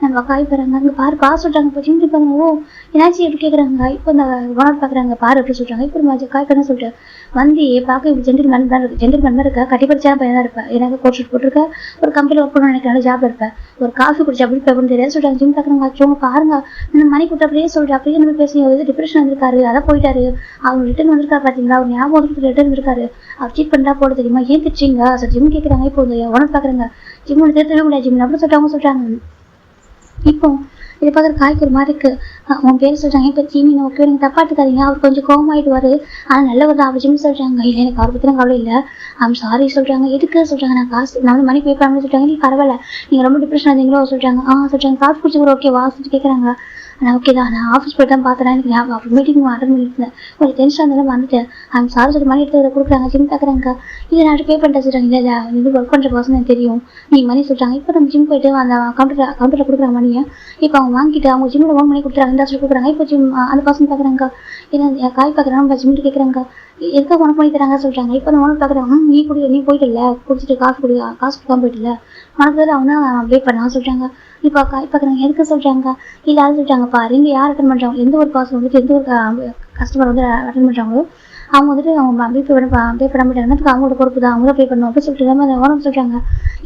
நம்ம காய் போகிறாங்க அங்கே பாரு காசு சொல்கிறாங்க. இப்போ ஜிம் பாருங்க. ஓ என்னாச்சு எப்படி கேட்குறாங்க. இப்போ இந்த ஓனர் பார்க்குறாங்க பாரு எப்படி சொல்கிறாங்க. இப்போ நம்ம காய் பண்ண சொல்லிட்டு வந்து பார்க்க இப்படி ஜென்டில்மேன் தான் இருக்கா. கட்டி படிச்சான பையன் தான் இருப்பேன். எனக்கு கோட் ஷூட் போட்டிருக்க ஒரு கம்பெனி ஒர்க் பண்ண எனக்கு நல்ல ஜாப் இருப்பேன். ஒரு காஃபி குடிச்சா அப்படி பேப்பர்னு தெரியாது சொல்கிறாங்க. ஜிம் பார்க்குறாங்க. ஆச்சவங்க பாருங்க இந்த மணி கொடுத்து அப்படியே சொல்லிட்டு அப்படியே நம்ம பேசி டிப்ரெஷன் வந்திருக்காரு. அதான் போயிட்டாரு. அவர் ரிட்டர்ன் வந்திருக்காரு பார்த்தீங்களா. அவர் ஞாபகம் வந்து ரிட்டர்ன் இருக்காரு. அவர் சீட் பண்ணா போட தெரியுமா ஏன் திச்சிங்க சார் ஜிம் கேட்குறாங்க. இப்போ உனக்கு பார்க்குறாங்க ஜிம் திருத்தவே முடியாது ஜிம் அப்படின்னு சொல்லிட்டு இப்போ இதை பார்க்குற காய்க்கு ஒரு மாதிரி இருக்கு. உன் பேர் சொல்றாங்க. இப்போ ஜிமின் ஓகே நீங்கள் தப்பா எடுத்துக்காதீங்க. அவர் கொஞ்சம் கோவமாயிடுவாரு. ஆனால் நல்லவர் தான் அவர் ஜிம் சொல்றாங்க. இல்லை எனக்கு அவரை பற்றின கவலை இல்லை. ஐம் சாரி சொல்றாங்க. எதுக்கு சொல்றாங்க. நான் காசு நான் மணி பே பண்ணணும்னு சொல்றாங்க. நீ பரவாயில்ல நீங்கள் ரொம்ப டிப்ரெஷன் ஆனீங்களோ சொல்றாங்க. சொல்றாங்க காசு குடிச்சு கூட ஓகே வாசிட்டு கேட்குறாங்க. ஆனால் ஓகே தான் நான் ஆஃபீஸ் போய்ட்டு தான் பார்த்தேன். எனக்கு அப்புறம் மீட்டிங் அட்டன் பண்ணியிருந்தேன். கொஞ்சம் டென்ஷன் இருந்தாலும் வந்துட்டேன். ஐம் சாரி சொல்லி மணி எடுத்து கொடுக்குறாங்க. ஜிம் பார்க்குறாங்க. இல்லை நான் பே பண்ணிட்டேன் சொல்கிறாங்க. இல்லை இல்லை இது ஒர்க் பண்ணுற பர்சன் எனக்கு தெரியும் நீங்கள் மணி சொல்கிறாங்க. இப்போ நம்ம ஜிம் போயிட்டு அந்த கவுண்டரில் கொடுக்குறாங்க மணியை. இப்போ அவங்க வாங்கிட்டு அவங்க ஜிம்மில் 1 மணி கொடுத்துறாங்க. இந்த கொடுக்குறாங்க. இப்போ ஜிம் அந்த பர்சன் பார்க்குறாங்க. ஏன்னா காய் பார்க்குறாங்க. ஜிம்மிட்டு கேட்குறாங்க எதுக்காக 1 மணி தராங்க சொல்கிறாங்க. இப்போ அந்த ஓனர் பார்க்குறாங்க. நீ போயிட்டு இல்லை குடிச்சிட்டு காசு கொடுக்காம போயிட்டு இல்லை மனதில் அவங்க தான் பே பண்ணா சொல்கிறாங்க. இப்போ காய் பார்க்குறாங்க. எதுக்கு சொல்கிறாங்க. இல்லை அது சொல்லிட்டாங்க பாரு இங்கே யார் அட்டன் பண்ணுறாங்க எந்த ஒரு பர்சன் வந்துட்டு எந்த ஒரு கஸ்டமர் வந்து அட்டன் பண்ணுறாங்களோ அவங்க வந்துட்டு அவங்க பே பண்ண மாட்டாங்க. அவங்களோட பொறுப்பு தான் அவங்க தான் பே பண்ணணும் அப்படின்னு சொல்லிட்டு அந்த ஓனர் சொல்கிறாங்க.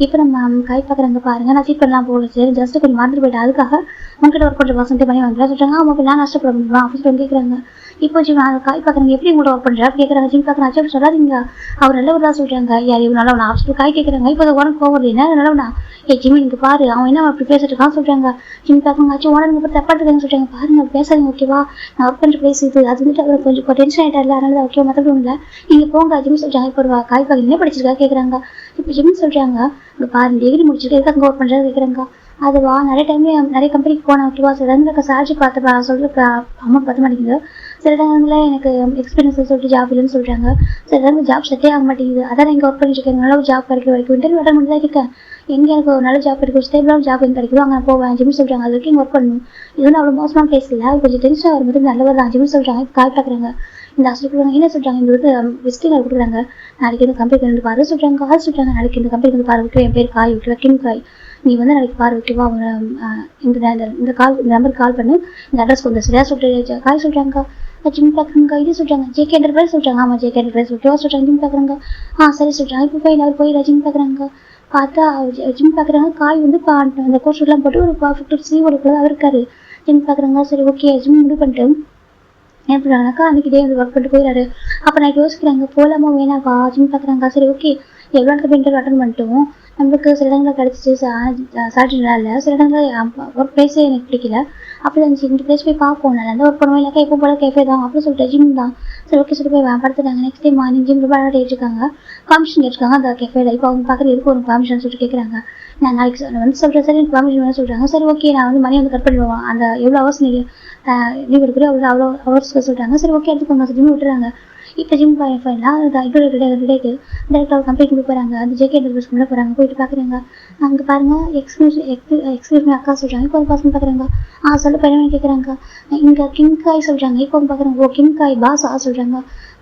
இப்போ நம்ம காய் பார்க்குறாங்க பாருங்க நான் சீட் பண்ணலாம் போகல சரி ஜஸ்ட்டு கொஞ்சம் மறந்துட்டு போயிட்டு அதுக்காக உங்ககிட்ட ஒர்க் பண்ணுற பர்சன்டே பண்ணி வந்துடுறேன் சொல்கிறாங்க. அவங்க நான் நஷ்டப்பட முடியுமா அப்படின்னு சொல்லி கேட்குறாங்க. இப்போ ஜிம் காய் பார்க்குறாங்க. எப்படி உங்களோட ஒர்க் பண்ணுறா கேட்குறாங்க. ஜிம் பார்க்குறாங்க. அப்படி சொல்லாதீங்க அவர் நல்லவர் தான் சொல்கிறாங்க. யார் இவங்க நல்லவனா ஹாஸ்பிட்டல் காய் கேட்குறாங்க. இப்போ அதை உனக்கு போகிறது என்ன நல்லவனா ஜிம் இங்கே பாரு அவன் என்ன அப்படி பேசிட்டு இருக்கான்னு சொல்கிறாங்க. ஜிம் பார்க்குறாங்க. ஆச்சு ஓனர் இப்போ தப்பா இருக்காங்கன்னு சொல்கிறாங்க. பாருங்க பேசாதீங்க ஓகேவா நான் ஒர்க் பண்ணுற பிளேஸ் இது அது வந்துட்டு அவர் கொஞ்சம் டென்ஷன் ஆகிட்டார்ல அதனால தான் ஓகே மற்றபடி இல்லை நீங்கள் போங்க ஜிம் சொல்கிறாங்க. இப்போ காய் பார்க்க என்ன படிச்சிருக்கா கேட்குறாங்க. இப்போ ஜிம் சொல்கிறாங்க இங்கே பாரு டிகிரி முடிச்சுட்டு எதுக்கு அங்கே ஒர்க் பண்ணுறது கேட்குறாங்க. அதுவா நிறைய டைம்ல நிறைய கம்பெனிக்கு போனேன் ஓகேவா சில இடங்களுக்கு சேலரி பார்த்து சொல்கிற அமௌண்ட் பார்த்த மாட்டேங்குது. சில இடங்களில் எனக்கு எக்ஸ்பீரியன்ஸ் சொல்லிட்டு ஜாப் இல்லைன்னு சொல்கிறாங்க. சில இடங்கள் ஜாப் செட்டே ஆக மாட்டேங்குது. அதான் இங்கே ஒர்க் பண்ணிட்டு இருக்கேன். நல்ல ஒரு ஜாப் கிடைக்கிற வரைக்கும் இன்டர்வியூ அட்டன் பண்ணி தான் இருக்கேன். எங்கே எனக்கு ஒரு நல்ல ஜாப் கிடைக்கும் ஸ்டேபிளான ஜாப் எங்கே கிடைக்குதோ அங்கே போவேன் ஜிம் சொல்கிறாங்க. அது வரைக்கும் ஒர்க் பண்ணணும். இது வந்து அவ்வளோ மோசமான பிளேஸ் இல்லை கொஞ்சம் டென்ஷன் வரும்போது நல்லவர் தான் ஜிம் சொல்கிறாங்க. கால் பார்க்குறாங்க. இந்த ஹாஸ்பிட்டல் கொடுக்குறாங்க. என்ன சொல்கிறாங்க இந்த வந்து விசிட்டிங் கார்டு கொடுக்குறாங்க. நாளைக்கு இந்த கம்பெனிக்கு வந்து பாரு சொல்கிறாங்க. கால் சொல்கிறாங்க. நாளைக்கு இந்த கம்பெனிக்கு வந்து பாரு வைக்க என் பேர் காய் வைக்க கிம் காய் நீ வந்து நாளைக்கு பாரு வைக்கவா அவங்க இந்த நம்பருக்கு கால் பண்ணு இந்த அட்ரஸ் கொஞ்சம் சரியா சொல்லிட்டு காய் சொல்கிறாங்க. ஜிம் பார்க்குறாங்க. இது சொல்கிறாங்க ஜேகே என்டர்பிரைஸ் சொல்கிறாங்க. ஆமாம் ஜேகே என்டர்பிரைஸ் ஓகேவா சொல்கிறாங்க. ஜிம் பார்க்குறாங்க. சரி சொல்கிறாங்க. இப்போ போய் அவர் போயிடலாம் ஜிம் பார்க்குறாங்க. பார்த்தா ஜிம் பார்க்குறாங்க. காய் வந்து அந்த கோர்ஸ்லாம் போட்டு ஒரு 50 COக்குள்ள தான் இருக்காரு. ஜிம் பார்க்குறாங்க. சரி ஓகே ஜிம் முடிவு பண்ணிட்டு என்ன பண்ணுறாங்கனாக்கா அன்றைக்கி டே வந்து ஒர்க் பண்ணிட்டு போயிடாரு. அப்போ நான் யோசிக்கிறாங்க போகலாமா வேணாவா ஜிம் பார்க்குறாங்க. சரி ஓகே எவ்வளோ நேரத்துக்கு இன்டர்வியூ அட்டன் பண்ணிட்டோம் நம்மளுக்கு சில இடங்களில் கிடச்சிச்சு சேலரி நல்லா இல்லை சில இடங்களில் ஒர்க் பிளேஸே எனக்கு பிடிக்கல அப்படி இருந்துச்சு இந்த பிளேஸ் போய் பார்ப்போம் நல்லா இருந்தால் ஒர்க் பண்ணுவோம் இல்லைக்கா எப்போ போல கேஃபே தான் அப்படின்னு சொல்லிட்டு ஜிம் தான் சரி ஓகே சொல்லி போய் படுத்துட்டாங்க. நெக்ஸ்ட் டே மார்னிங் ஜிம் ரொம்ப அழகாக இருக்காங்க. பர்மிஷன் கேட்டிருக்காங்க அந்த கேஃபேல. இப்போ அவங்க பார்க்குறது இருக்கும் ஒரு பர்மிஷன் சொல்லிட்டு கேட்குறாங்க. நான் நாளைக்கு வந்து சொல்கிறேன் சரி எனக்கு பர்மிஷன் வேணும் சொல்கிறாங்க. சரி ஓகே நான் வந்து மணி வந்து கட் பண்ணிடுவோம் அந்த எவ்வளோ ஹவர்ஸ் லீவ் எடுக்கிறோம் அவ்வளோ ஹவர்ஸ்க்கு சொல்கிறாங்க. சரி ஓகே எடுத்துக்கோங்க ஜிம் விட்டுறாங்க. இப்போ ஜிம் ஃபைனலாக இதோட டேக்கு டேரக்டாக கம்பெனிக்கு போகிறாங்க. அந்த ஜேகே என்டர்பிரைஸ் உள்ளே போகிறாங்க. போயிட்டு பார்க்குறாங்க. அங்கே பாருங்கள் எக்ஸ்கியூஸ் மீ அக்கா சொல்கிறாங்க. இப்போ வந்து பசங்க பார்க்குறாங்க. சொல்லி பையன் கேட்குறாங்க. இங்கே கிம் காய் சொல்கிறாங்க. இப்போ வந்து பார்க்குறாங்க. ஓ கிம் காய் பாஸா சொல்கிறாங்க.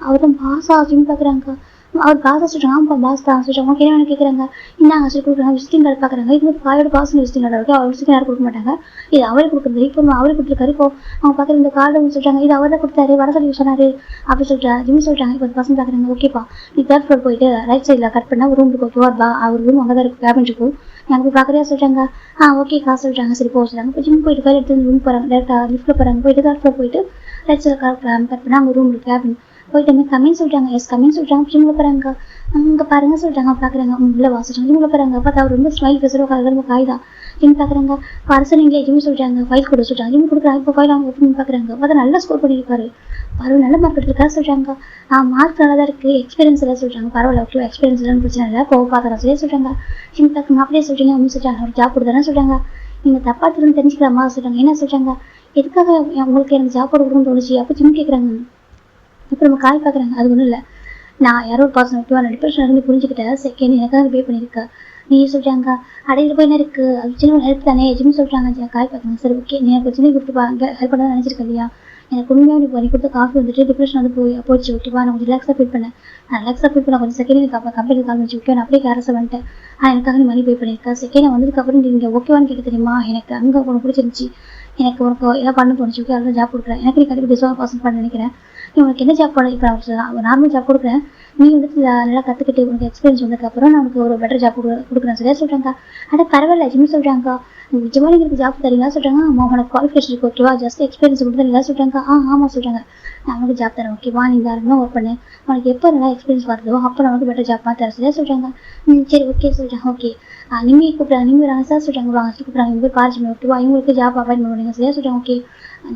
அவர் தான் பாஸா ஜிம் பார்க்குறாங்க. அவர் பாஸா சொல்கிறாங்க. ஆமாப்பா பாஸ் தான் சொல்கிறாங்க. ஓகே என்ன கேட்குறாங்க. இன்னாங்க சொல்லி கொடுக்குறாங்க. விசிட்டிங் கார்டு பார்க்குறாங்க. இது வந்து காயோட பாஸ் விசிட்டிங் கார்டு இருக்கு. அவர் விசிட்டிங் கார்டு கொடுக்க மாட்டாங்க. இது அவரே கொடுக்குறது. இப்போ அவரே கொடுத்துருக்காரு. இப்போ அவங்க பார்க்குற இந்த கார்டு சொல்கிறாங்க. இது அவர் தான் கொடுத்தாரு வர சொல்லி சொன்னார் அப்படி சொல்கிறார் ஜிம் சொல்கிறாங்க. இப்போ பசங்க பார்க்குறாங்க. ஓகேப்பா நீ 3rd ஃப்ளோர் போயிட்டு ரைட் சைடில் கட் பண்ணால் ஒரு ரூம் இருக்கும் ஓகேவா அவர் ரூம் அங்கே தான் இருக்கும் கேபின் இருக்கும் எனக்கு போய் பார்க்குறியா சொல்கிறாங்க. ஓகே காசு சொல்கிறாங்க. சரி போக சொல்கிறாங்க. இப்போ ஜிம் போயிட்டு ஃபைல் எடுத்து ரூம் போகிறாங்க. டேரெக்டாக லிஃப்ட்டில் போகிறாங்க. போயிட்டு 3rd ஃப்ளோர் போயிட்டு ரைட் சைடில் கட் பண்ணால் அவங்க ரூம் இருக்கு கேபின் போயிட்டு கம்மின்னு சொல்கிறாங்க. எஸ் கம்மின்னு சொல்கிறாங்க. ஜிம்மில் போகிறாங்க. அங்கே பாருங்க சொல்கிறாங்க. பார்க்குறாங்க உள்ள வாசிட்டாங்க. ஜிம்மில் போகிறாங்க. பார்த்தா அவர் ரொம்ப ஸ்மைல் பேசுகிறோம் கலர் காய் தான் ஜிம் பார்க்குறாங்க. அரசனிங்களே ஜிம் சொல்கிறாங்க. ஃபைல் கொடுக்க சொல்கிறாங்க. ஜிம் கொடுக்குறாங்க. இப்போ ஃபைல் அவங்க ஓப்பன் பார்க்குறாங்க. பார்த்தா நல்லா ஸ்கோர் பண்ணியிருக்காரு. பரவாயில்ல நல்ல மார்க் எடுத்துருக்காரு சொல்கிறாங்க. மார்க் நல்லா தான் இருக்குது எக்ஸ்பீரியன்ஸ் எல்லாம் சொல்கிறாங்க. பரவாயில்ல ஓகே எக்ஸ்பீரியன்ஸ் எல்லாம் பிரச்சனை இல்லை போக பார்க்குறேன் சரியா சொல்கிறாங்க. ஜிம் பார்க்குறாங்க. அப்படியே சொல்கிறீங்க அப்படின்னு சொல்கிறாங்க. ஒரு ஜாப் கொடுத்தானே சொல்கிறாங்க. நீங்கள் தப்பாக திரும்ப தெரிஞ்சுக்கலாமா சொல்கிறாங்க. என்ன சொல்கிறாங்க. எதுக்காக உங்களுக்கு எனக்கு ஜாப் கொடுக்கணும்னு தோணுச்சு அப்போ ஜிம் கேட்குறாங்க. இப்போ நம்ம காய் பார்க்குறாங்க. அது ஒன்றும் இல்லை நான் யாரோ ஒரு பர்சன் ஓகேவா நான் டிப்ரெஷன் இருந்து புரிஞ்சுக்கிட்டேன். செகண்ட் எனக்காக பே பண்ணியிருக்கேன் நீ சொல்கிறாங்க. அடையில போய் என்ன இருக்குது அது சின்ன ஹெல்ப் தானே ஜிம் சொல்கிறாங்க. காய் பார்க்குறாங்க. சரி ஓகே நீ எனக்கு சின்ன கிஃப்ட் ஹெல்ப் பண்ண நினச்சிருக்க இல்லையா எனக்கு உண்மையாக நீ பண்ணி கொடுத்த காஃபி வந்துட்டு டிப்ரெஷன் வந்து போச்சு. ஓகேவா, நான் கொஞ்சம் ரிலாக்ஸாக ஃபீல் பண்ணேன். நான் ரிலாக்ஸாக ஃபீல் பண்ண கொஞ்சம் செகண்ட் எனக்கு கம்பெனி கால் வச்சு ஓகே நான் அப்படியே கேரஸை வந்துட்டேன். எனக்காக நீ மணி பே பண்ணியிருக்கேன். செகண்ட் வந்ததுக்கப்புறம் நீங்கள் ஓகேவான்னு கேட்க தெரியுமா, எனக்கு அங்கே உனக்கு பிடிச்சிருந்துச்சி, எனக்கு உனக்கு எதாவது பண்ண போனிச்சு, ஓகே அதில் ஜாப் கொடுக்குறேன், எனக்கு நீ கண்டிப்பாக டிசர்வ் பர்சன் பண்ண நினைக்கிறேன். நீ உனக்கு என்ன ஜாப் பண்ண, இப்போ ஒரு நார்மல் ஜாப் கொடுக்குறேன், நீ வந்துட்டு நல்லா கற்றுக்கிட்டு உனக்கு எக்ஸ்பீரியன்ஸ் வந்ததுக்கப்புறம் நான் உனக்கு ஒரு பெட்டர் ஜாப் கொடுக்குறேன் சரியா சொல்கிறாங்க. ஆனால் பரவாயில்ல ஜிம் சொல்கிறாங்க, நிஜமாக நீங்கள் ஜாப் தரீங்களா சொல்கிறாங்க. ஆமாம் உனக்கு குவாலிஃபிகேஷன் இருக்கு ஓகேவா, ஜஸ்ட் எக்ஸ்பீரியன்ஸ் கொடுத்தீங்களா சொல்கிறாங்க. ஆமாம் சொல்கிறாங்க. நான் உனக்கு ஜாப் தரேன் ஓகேவா, நீ தாராளமாக ஒர்க் பண்ணு, உனக்கு எப்போ நல்லா எக்ஸ்பீரியன்ஸ் வருதோ அப்போ நான் உனக்கு பெட்டர் ஜாப் தரேன் சரியா சொல்கிறாங்க. சரி ஓகே சொல்கிறாங்க. ஓகே நிம்மி கூப்பிட்றாங்க, நிம்மி வராங்க சார் சொல்கிறாங்க, வாங்க கூப்பிட்றாங்க, இவங்க பாரிச்சு ஓகேவா, இவங்களுக்கு ஜாப் அப்பாயின்மெண்ட் பண்ணுங்க சரியா சொல்கிறாங்க. ஓகே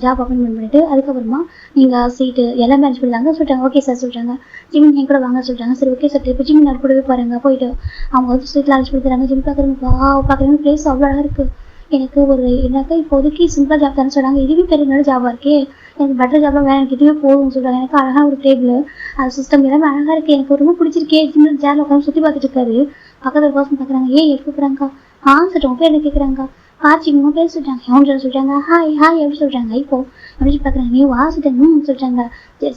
ஜாப் அப்பாயின்மெண்ட் பண்ணிட்டு அதுக்கப்புறமா நீங்கள் சீட்டு எல்லாமே அரேஞ்ச் பண்ணிட்டாங்க சொல்லிட்டாங்க. ஓகே சார் சொல்லிட்டாங்க. ஜிம் என் கூட வாங்க சொல்லிட்டாங்க. சரி ஓகே சார். இப்போ ஜிம் நான் கூடவே போகிறாங்க. போயிட்டு அவங்க வந்து சீட்டில் அரேஞ்ச் பண்ணி தராங்க. ஜிம் பார்க்குறவங்க பிளேஸ் அவ்வளோ அழகாக இருக்குது. எனக்கு ஒரு எனக்கு இப்போதைக்கு சிம்பிளாக ஜாப் தானே சொல்கிறாங்க, இதுவே பெரிய நல்ல ஜாபாக இருக்கே, எனக்கு பெட்டர் ஜாப்லாம் வேணும், எனக்கு இதுவே போதும்னு சொல்கிறாங்க. எனக்கு அழகாக ஒரு டேபிள் அது சிஸ்டம் எல்லாமே அழகாக இருக்குது, எனக்கு ரொம்ப பிடிச்சிருக்கே. ஜிம் சேரில் உட்காந்து சுற்றி பார்த்துட்டு இருக்காரு. பக்கத்தில் பர்சன் பார்க்குறாங்க. எடுத்துக்கிறாங்க. சொல்லிட்டு உங்க பேர் என்ன கேட்குறாங்க. உங்க பேர் சொல்லிட்டாங்க. எவன் சொல்லிட்டாங்க. ஹாய் எப்படி சொல்கிறாங்க. இப்போ எப்படி பார்க்குறாங்க. நீ சொல்லிட்டாங்க. சொல்லிட்டாங்க.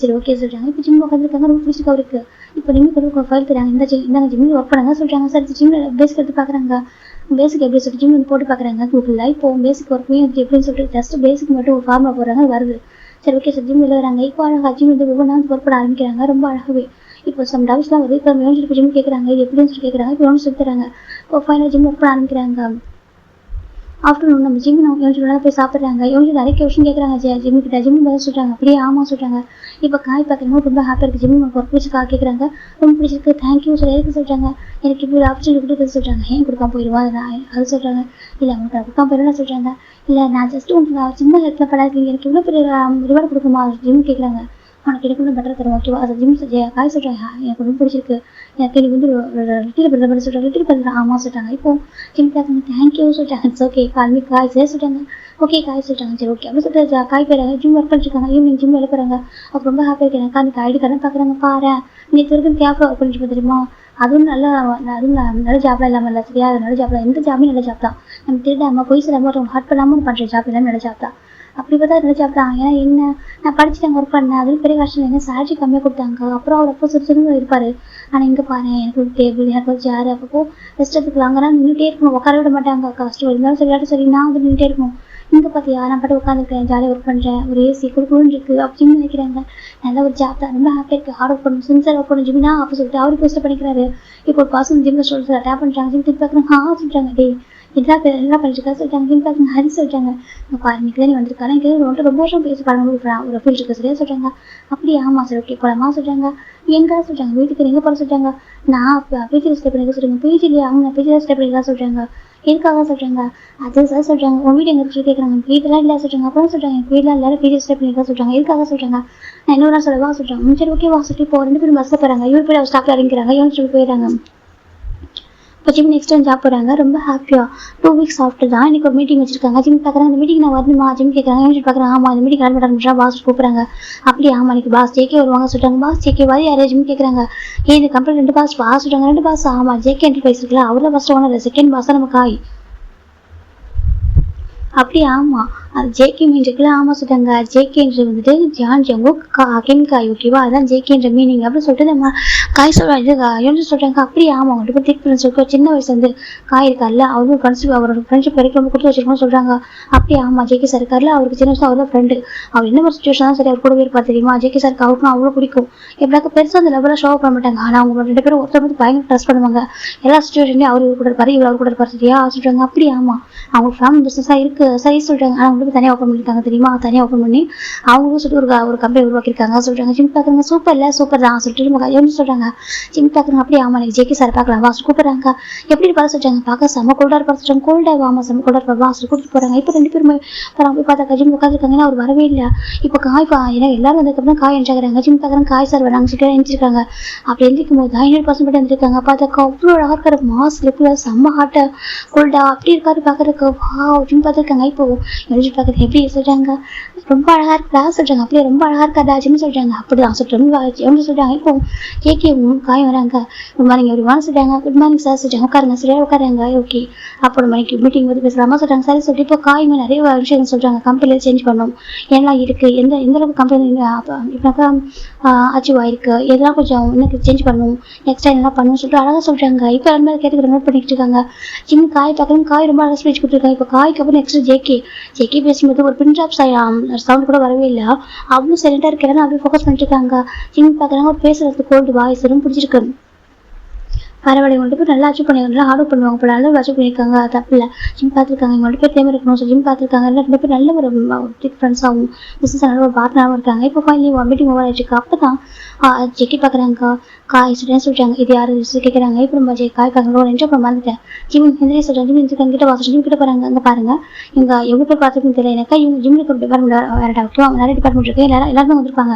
சரி ஓகே சொல்லிட்டாங்க. இப்போ ஜிம் உட்காந்துருக்காங்க. ரொம்ப பிடிச்சிருக்கா அவருக்கு. இப்போ நீங்கள் கூட ஃபைல் தராங்க. இந்த ஜிம்மில் ஒர்க் பண்ணாங்க சொல்லிட்டாங்க. சார் ஜிம்மில் பேசிக் எடுத்து பார்க்குறாங்க. பேசிக் எப்படி சொல்லிட்டு ஜிம் வந்து போட்டு பார்க்குறாங்க கூகுளில். இப்போ பேசிக் ஒர்க்குமே வந்து எப்படின்னு சொல்லிட்டு ஜஸ்ட் பேசிக் மட்டும் ஒரு ஃபார்முலா போடுறாங்க, வருது. சரி ஓகே சார். ஜிம்மில் வராங்க. இப்போ அழகாக ஜிம் வந்து ஒவ்வொரு நாள் ஒர்க் பண்ண ஆரம்பிக்கிறாங்க ரொம்ப அழகாகவே. இப்போ சம் டவுட்ஸ்லாம் வருது. இப்போ யோசிச்சு ஜிம் கேட்குறாங்க, இது எப்படின்னு சொல்லி கேட்குறாங்க. இப்போ ஒன்று சொல்லி தராங்க. இப்போ ஃபைனல் ஜிம் ஒர்க் பண்ண ஆரம்பிக்கிறாங்க. ஆஃப்டர்நூன் நம்ம ஜிம் யோசிச்சு போய் சாப்பிட்றாங்க. யோசிச்சு நிறைய கொஸ்டின் கேட்குறாங்க ஜிம்மு கிட்ட. ஜிம்மு பதில் சொல்கிறாங்க. அப்படியே ஆமாம் சொல்கிறாங்க. இப்போ காய் பார்க்குறவங்க ரொம்ப ஹாப்பியாக இருக்குது. ஜிம்மு ஒர்க் பிடிச்சி கேட்குறாங்க. ரொம்ப பிடிச்சிருக்கு தேங்க்யூ சொல்லி எதுக்கு சொல்கிறாங்க. எனக்கு இப்படி ஒரு ஆப்பர்ச்சுனிட்டி கொடுத்து சொல்கிறாங்க. ஏன் கொடுக்காம போயிடுவோம் அது சொல்கிறாங்க. இல்லை உங்களுக்கு கொடுக்காம போயிடும்னு சொல்கிறாங்க. இல்லை நான் ஜஸ்ட் உங்களுக்கு சின்ன ஹெல்ப்பில் படாது, எனக்கு இவ்வளோ பெரிய ரிவார்டு கொடுக்குமா ஜிம்மு கேட்குறாங்க. உனக்கு எனக்கு இன்னும் பெட்டர் தரும் ஓகேவா. அதை ஜிம் காய் சொல்கிறாங்க. எனக்கு ரொம்ப பிடிச்சிருக்கு, எனக்கு எனக்கு வந்து லிட்டில் பிரதர் பண்ண சொல்கிறாங்க. லிட்டில் பிரதர் ஆமாம் சொல்லிட்டாங்க. இப்போ ஜிம் கேட்குறாங்க. தேங்க்யூ சொல்லிட்டாங்க. இட்ஸ் ஓகே கால்மி காய் சரி சொல்லிட்டாங்க. ஓகே காய் சொல்லிட்டாங்க. சரி ஓகே அப்படி சொல்லிட்டு காய் போயிடுறாங்க. ஜிம் ஒர்க் பண்ணிருக்காங்க. ஈவினிங் ஜிம் வெளில போகிறாங்க. அப்போ ரொம்ப ஹாப்பியாக இருக்கு. எனக்கு அந்த ஐடி கார்டு பார்க்குறாங்க. பாரு நேற்று வரைக்கும் கேப்ல ஒர்க் பண்ணிட்டு தெரியுமா, அதுவும் நல்ல ஜாப்லாம் இல்லாமல் இல்லை சரியா. அது நல்ல ஜாப்லாம், எந்த ஜாபும் நல்ல ஜாப் தான். நம்ம திருடாமல் போய் சொல்லாமல் ஒருத்தவங்க ஹார்ட் பண்ணாமல் பண்ணுற ஜாப் எல்லாமே நல்ல ஜாப் தான். அப்படி பார்த்தா நல்ல ஜாப் தான். ஏன்னா என்ன நான் படிச்சுட்டு ஒர்க் பண்ணேன், அதுவும் பெரிய கஷ்டம் இல்லைங்க. சேலரி கம்மியாக கொடுத்தாங்க. அப்புறம் அவர் அப்போ சிறுசிறு இருப்பார். ஆனால் இங்கே பாரு எனக்கு ஒரு டேபிள், எனக்கு ஒரு சேர், அப்போ ரெஸ்ட் எடுத்துக்கு வாங்கினா நின்றுட்டே இருக்கணும், உட்கார விட மாட்டாங்க. கஷ்டம் இருந்தாலும் சரியாட்டும் சரி நான் வந்து நின்றுட்டே இருக்கணும். இங்கே பார்த்தியா நான் பாட்டு உட்காந்துருக்கேன், ஜாலியாக ஒர்க் பண்ணுறேன், ஒரு ஏசி கொடுக்கணும்னு இருக்குது அப்படின்னு நினைக்கிறாங்க. நல்ல ஒரு ஜாப் தான், ரொம்ப ஹாப்பியாக இருக்குது. ஹார்ட் ஒர்க் பண்ணணும், சின்சர் ஒர்க் பண்ணணும் ஜிம்னா அப்போ சொல்லிட்டு அவருக்கு பெஸ்ட்டாக பண்ணிக்கிறாரு. இப்போ ஒரு பர்சன் ஜிம்மில் சொல்லிட்டு டேப் பண்ணுறாங்க. ஜிம் திருப்பி பார்க்குறாங்க. சொல்லிட்டாங்க. டே என்ன பண்ணிருக்கா சொல்லிட்டாங்க. ஜிம் பார்க்குங்க ஹரி சொல்லிட்டாங்க. பாரு இன்னைக்கு நீ வந்திருக்காரு, எனக்கு ரொம்ப வருஷம் பேசி பாருங்க ஒரு ஃபீல்டு இருக்கு சரியா சொல்கிறாங்க. அப்படியே ஆமாம் சார் ஓகே போகலாமா சொல்கிறாங்க. எங்கே சொல்கிறாங்க. வீட்டுக்கு எங்கே போகிற சொல்கிறாங்க. நான் பிஜியில் ஸ்டே பண்ணிக்க சொல்கிறாங்க. பிஜிலேயே அவங்க பிஜியில் ஸ்டே பண்ணிக்கலாம் சொல்கிறாங்க. எதுக்காக சொல்கிறாங்க. அது சார் சொல்கிறாங்க. உங்கள் வீடு எங்கே சொல்லி கேட்குறாங்க. வீடெல்லாம் இல்லை சொல்கிறாங்க. அப்புறம் சொல்கிறாங்க எனக்கு வீட்டில் எல்லாரும் பிஜி ஸ்டே பண்ணிக்கலாம் சொல்கிறாங்க. எதுக்காக சொல்கிறாங்க. நான் இன்னொரு நாள் சொல்லவா சொல்கிறாங்க. சரி ஓகே வா சொல்லிட்டு இப்போ 2 பேரும் பஸ்ஸில் போகிறாங்க. இவர் போய் ஸ்டாப்பில் இறங்கிறாங்க. இவன் போயிடுறாங்க. இப்போ ஜிம் நெக்ஸ்ட் டைம் ஜாப் போகிறாங்க. ரொம்ப ஹாப்பியாக 2 வீக்ஸ் ஆஃப்டர் தான் இன்னைக்கு ஒரு மீட்டிங் வச்சிருக்காங்க. ஜிம் பார்க்குறாங்க. அந்த மீட்டிங் நான் வரணுமா ஜிம் கேட்குறாங்க. யோசிச்சு பார்க்குறாங்க. ஆமாம் அந்த மீட்டிங் அட்மிட் ஆரம்பிச்சா பாஸ் கூப்பிட்றாங்க. அப்படியே ஆமாம் இன்னைக்கு பாஸ் ஜேகே வருவாங்க சொல்லிட்டாங்க. பாஸ் ஜேகே வாரி யாரையா ஜிம் கேட்குறாங்க. இந்த கம்பெனி 2 பாஸ் சொல்லிட்டாங்க. 2 பாஸ் ஆமாம் ஜேகே என்டர்பிரைஸ் இருக்குல்ல அவர் தான் ஃபர்ஸ்ட் ஓனர், செகண்ட் பாஸ் தான் நம்ம காய். அப்படியே ஆமாம் அது ஜேகே மீன் இருக்குல்ல. ஆமாம் சொல்லிட்டாங்க. ஜேகேன்ற வந்துட்டு ஜான் ஜங்கோ காய் ஓகேவா, அதான் ஜேகேன்ற மீனிங் அப்படின்னு சொல்லிட்டு நம்ம காய் சொல்கிறாங்க. சொல்கிறாங்க. அப்படியே ஆமாம் அவங்கள்ட்ட போய் திக் சொல்லிட்டு சின்ன வயசு வந்து காய் இருக்கார்ல அவரும் ஃப்ரெண்ட்ஷிப் அவரோட ஃப்ரெண்ட்ஷிப் வரைக்கும் ரொம்ப கொடுத்து வச்சிருக்கோம்னு சொல்கிறாங்க. அப்படியே ஆமாம் ஜேகே சார் இருக்கார்ல அவருக்கு சின்ன வயசு அவர் தான் ஃப்ரெண்டு. அவர் என்ன ஒரு சுச்சுவேஷன் தான் சரி அவர் கூடவே இருப்பார் தெரியுமா. ஜேகே சாருக்கு அவருக்கும் அவ்வளோ பிடிக்கும். எப்படியாக்க பெருசாக அந்த லெவலில் ஷோ பண்ண மாட்டாங்க. ஆனால் அவங்க 2 பேரும் ஒருத்தர் வந்து பயங்கர ட்ரஸ்ட் பண்ணுவாங்க. எல்லா சுச்சுவேஷன்லையும் அவர் கூட இருப்பார், இவர் அவர் கூட இருப்பார் சரியா சொல்கிறாங்க. அப்படியே ஆமாம் அவங்க ஃபேமிலி பிஸ்னஸாக இருக்குது சரி சொல்கிறாங்க. ஆனால் அவங்களுக்கு தனியாக ஓப்பன் பண்ணியிருக்காங்க தெரியுமா. தனியாக ஓப்பன் பண்ணி அவங்களும் சொல்லிட்டு ஒரு கம்பெனி உருவாக்கியிருக்காங்க சொல்கிறாங்க. ஜிம் பார்க்குறாங்க. சூப்பர் தான் சொல்லிட்டு நம்ம சொல்கிறாங்க. ஜிம் பார்க்குறாங்க. அப்படியே ஆமாம் எனக்கு ஜேகே சார் பார்க்கலாம் வா கூப்பிட்றாங்க. எப்படி இருப்பாரு சொல்கிறாங்க. பார்க்க செம்ம கோல்டாக இருப்பார் சொல்கிறாங்க. கோல்டாக ஆமாம் செம்ம கோல்டாக இருப்பார் வா கூட்டிட்டு போகிறாங்க. இப்போ 2 பேரும் போய் பார்த்தா ஜிம் உட்காந்துருக்காங்கன்னா அவர் வரவே இல்லை. இப்போ காய் ஏன்னா எல்லாரும் வந்ததுக்கப்புறம் காய் எஞ்சாகிறாங்க. ஜிம் பார்க்குறாங்க. காய் சார் வராங்க சொல்லிட்டு எழுந்திருக்காங்க. அப்படி எழுந்திருக்கும் போது 100% மட்டும் எழுந்திருக்காங்க. பார்த்தாக்கா அவ்வளோ அழகாக இருக்கிற மாஸ் லிப்பில் செம்ம ஹாட்டாக கோல்டா அப்படி இருக்காரு பார்க்குறதுக்கு வா ஜிம் பார்த்துருக்காங்க. இப்போ எழுதி பார்க்குறது எப்படி சொல்கிறாங்க, ரொம்ப அழகாக இருக்கா சொல்கிறாங்க. அப்படியே ரொம்ப அழகாக இருக்காதாச்சுன்னு சொல்கிறாங்க. அப்படி தான் சொல்கிறேன் எப்படி சொல்கிறாங்க. இப்போ கேட்கவும் காயும் வராங்க. குட் மார்னிங் எவ்ரி ஒன் சொல்கிறாங்க. குட் மார்னிங் சார் சொல்கிறாங்க. உட்காருங்க சரியா உட்காருங்க. ஓகே அப்புறம் மணிக்கு மீட்டிங் பற்றி பேசலாமா சொல்கிறாங்க. சரி சொல்லிட்டு இப்போ காயுமே நிறைய விஷயங்கள் சொல்கிறாங்க. கம்பெனியில் சேஞ்ச் பண்ணணும், எல்லாம் இருக்குது, எந்த அளவுக்கு கம்பெனி இப்போனாக்கா அச்சீவ் ஆயிருக்கு, எதெல்லாம் கொஞ்சம் எனக்கு சேஞ்ச் பண்ணணும், நெக்ஸ்ட் டைம் என்ன பண்ணணும்னு சொல்லிட்டு அழகாக சொல்கிறாங்க. இப்போ எல்லாமே கேட்டுக்கிற நோட் பண்ணிட்டு இருக்காங்க. சின்ன காய் பார்க்குறேன். காய் ரொம்ப அழகாக ஸ்பீச் கொடுத்துருக்காங்க. இப்போ காய்க்கு அப்புறம் நெக்ஸ்ட் ஜேகே பேசும்போது ஒரு பின் ட்ராப் சவுண்ட் கூட வரவே இல்லை. அவ்வளோ சைலண்டாக இருக்கிறேன்னு அப்படியே ஃபோக்கஸ் பண்ணிட்டு இருக்காங்க. சின்ன பார்க்குறாங்க. ஒரு பேசுறது கோல்டு வாய்ஸ் ரொம்ப பிடிச்சிருக்கு. பரவாயில்ல, இவங்க போய் நல்லா அச்சீவ் பண்ணிருக்காங்க, நல்லா ஆர்டர் பண்ணுவாங்க போல, நல்லா அச்சீவ் பண்ணியிருக்காங்க, தப்பு இல்லை. ஜிம் பார்த்துருக்காங்க, இவங்க பேர் தேவை இருக்கணும். ஸோ ஜிம் பார்த்துருக்காங்க. ரெண்டு பேர் நல்ல ஒரு திக் ஃப்ரெண்ட்ஸாகவும் பிஸ்னஸ் நல்ல ஒரு பார்ட்னராகவும் இருக்காங்க. இப்போ ஃபைனலி மீட்டிங் ஓவர் ஆயிடுச்சு. அப்போ தான் ஜெக்கி பார்க்குறாங்க. காய் ஸ்டூடெண்ட் சொல்லிட்டாங்க, இது யார் கேட்குறாங்க. இப்போ நம்ம காய் பார்க்குறாங்க. ஒரு நிமிஷம் அப்புறம் மறந்துட்டேன். ஜிம் ஹெந்திரி சொல்கிறாங்க. ஜிம் இருக்காங்க கிட்ட வாசல் ஜிம் கிட்ட போகிறாங்க. அங்கே பாருங்க, இவங்க எவ்வளோ பேர் பார்த்துருக்குன்னு தெரியல எனக்கு. இவங்க ஜிம்முக்கு ஒரு டிபார்ட்மெண்ட் வேறு ஓகேவா, நிறைய டிபார்ட்மெண்ட் இருக்குது, எல்லாருமே வந்திருப்பாங்க.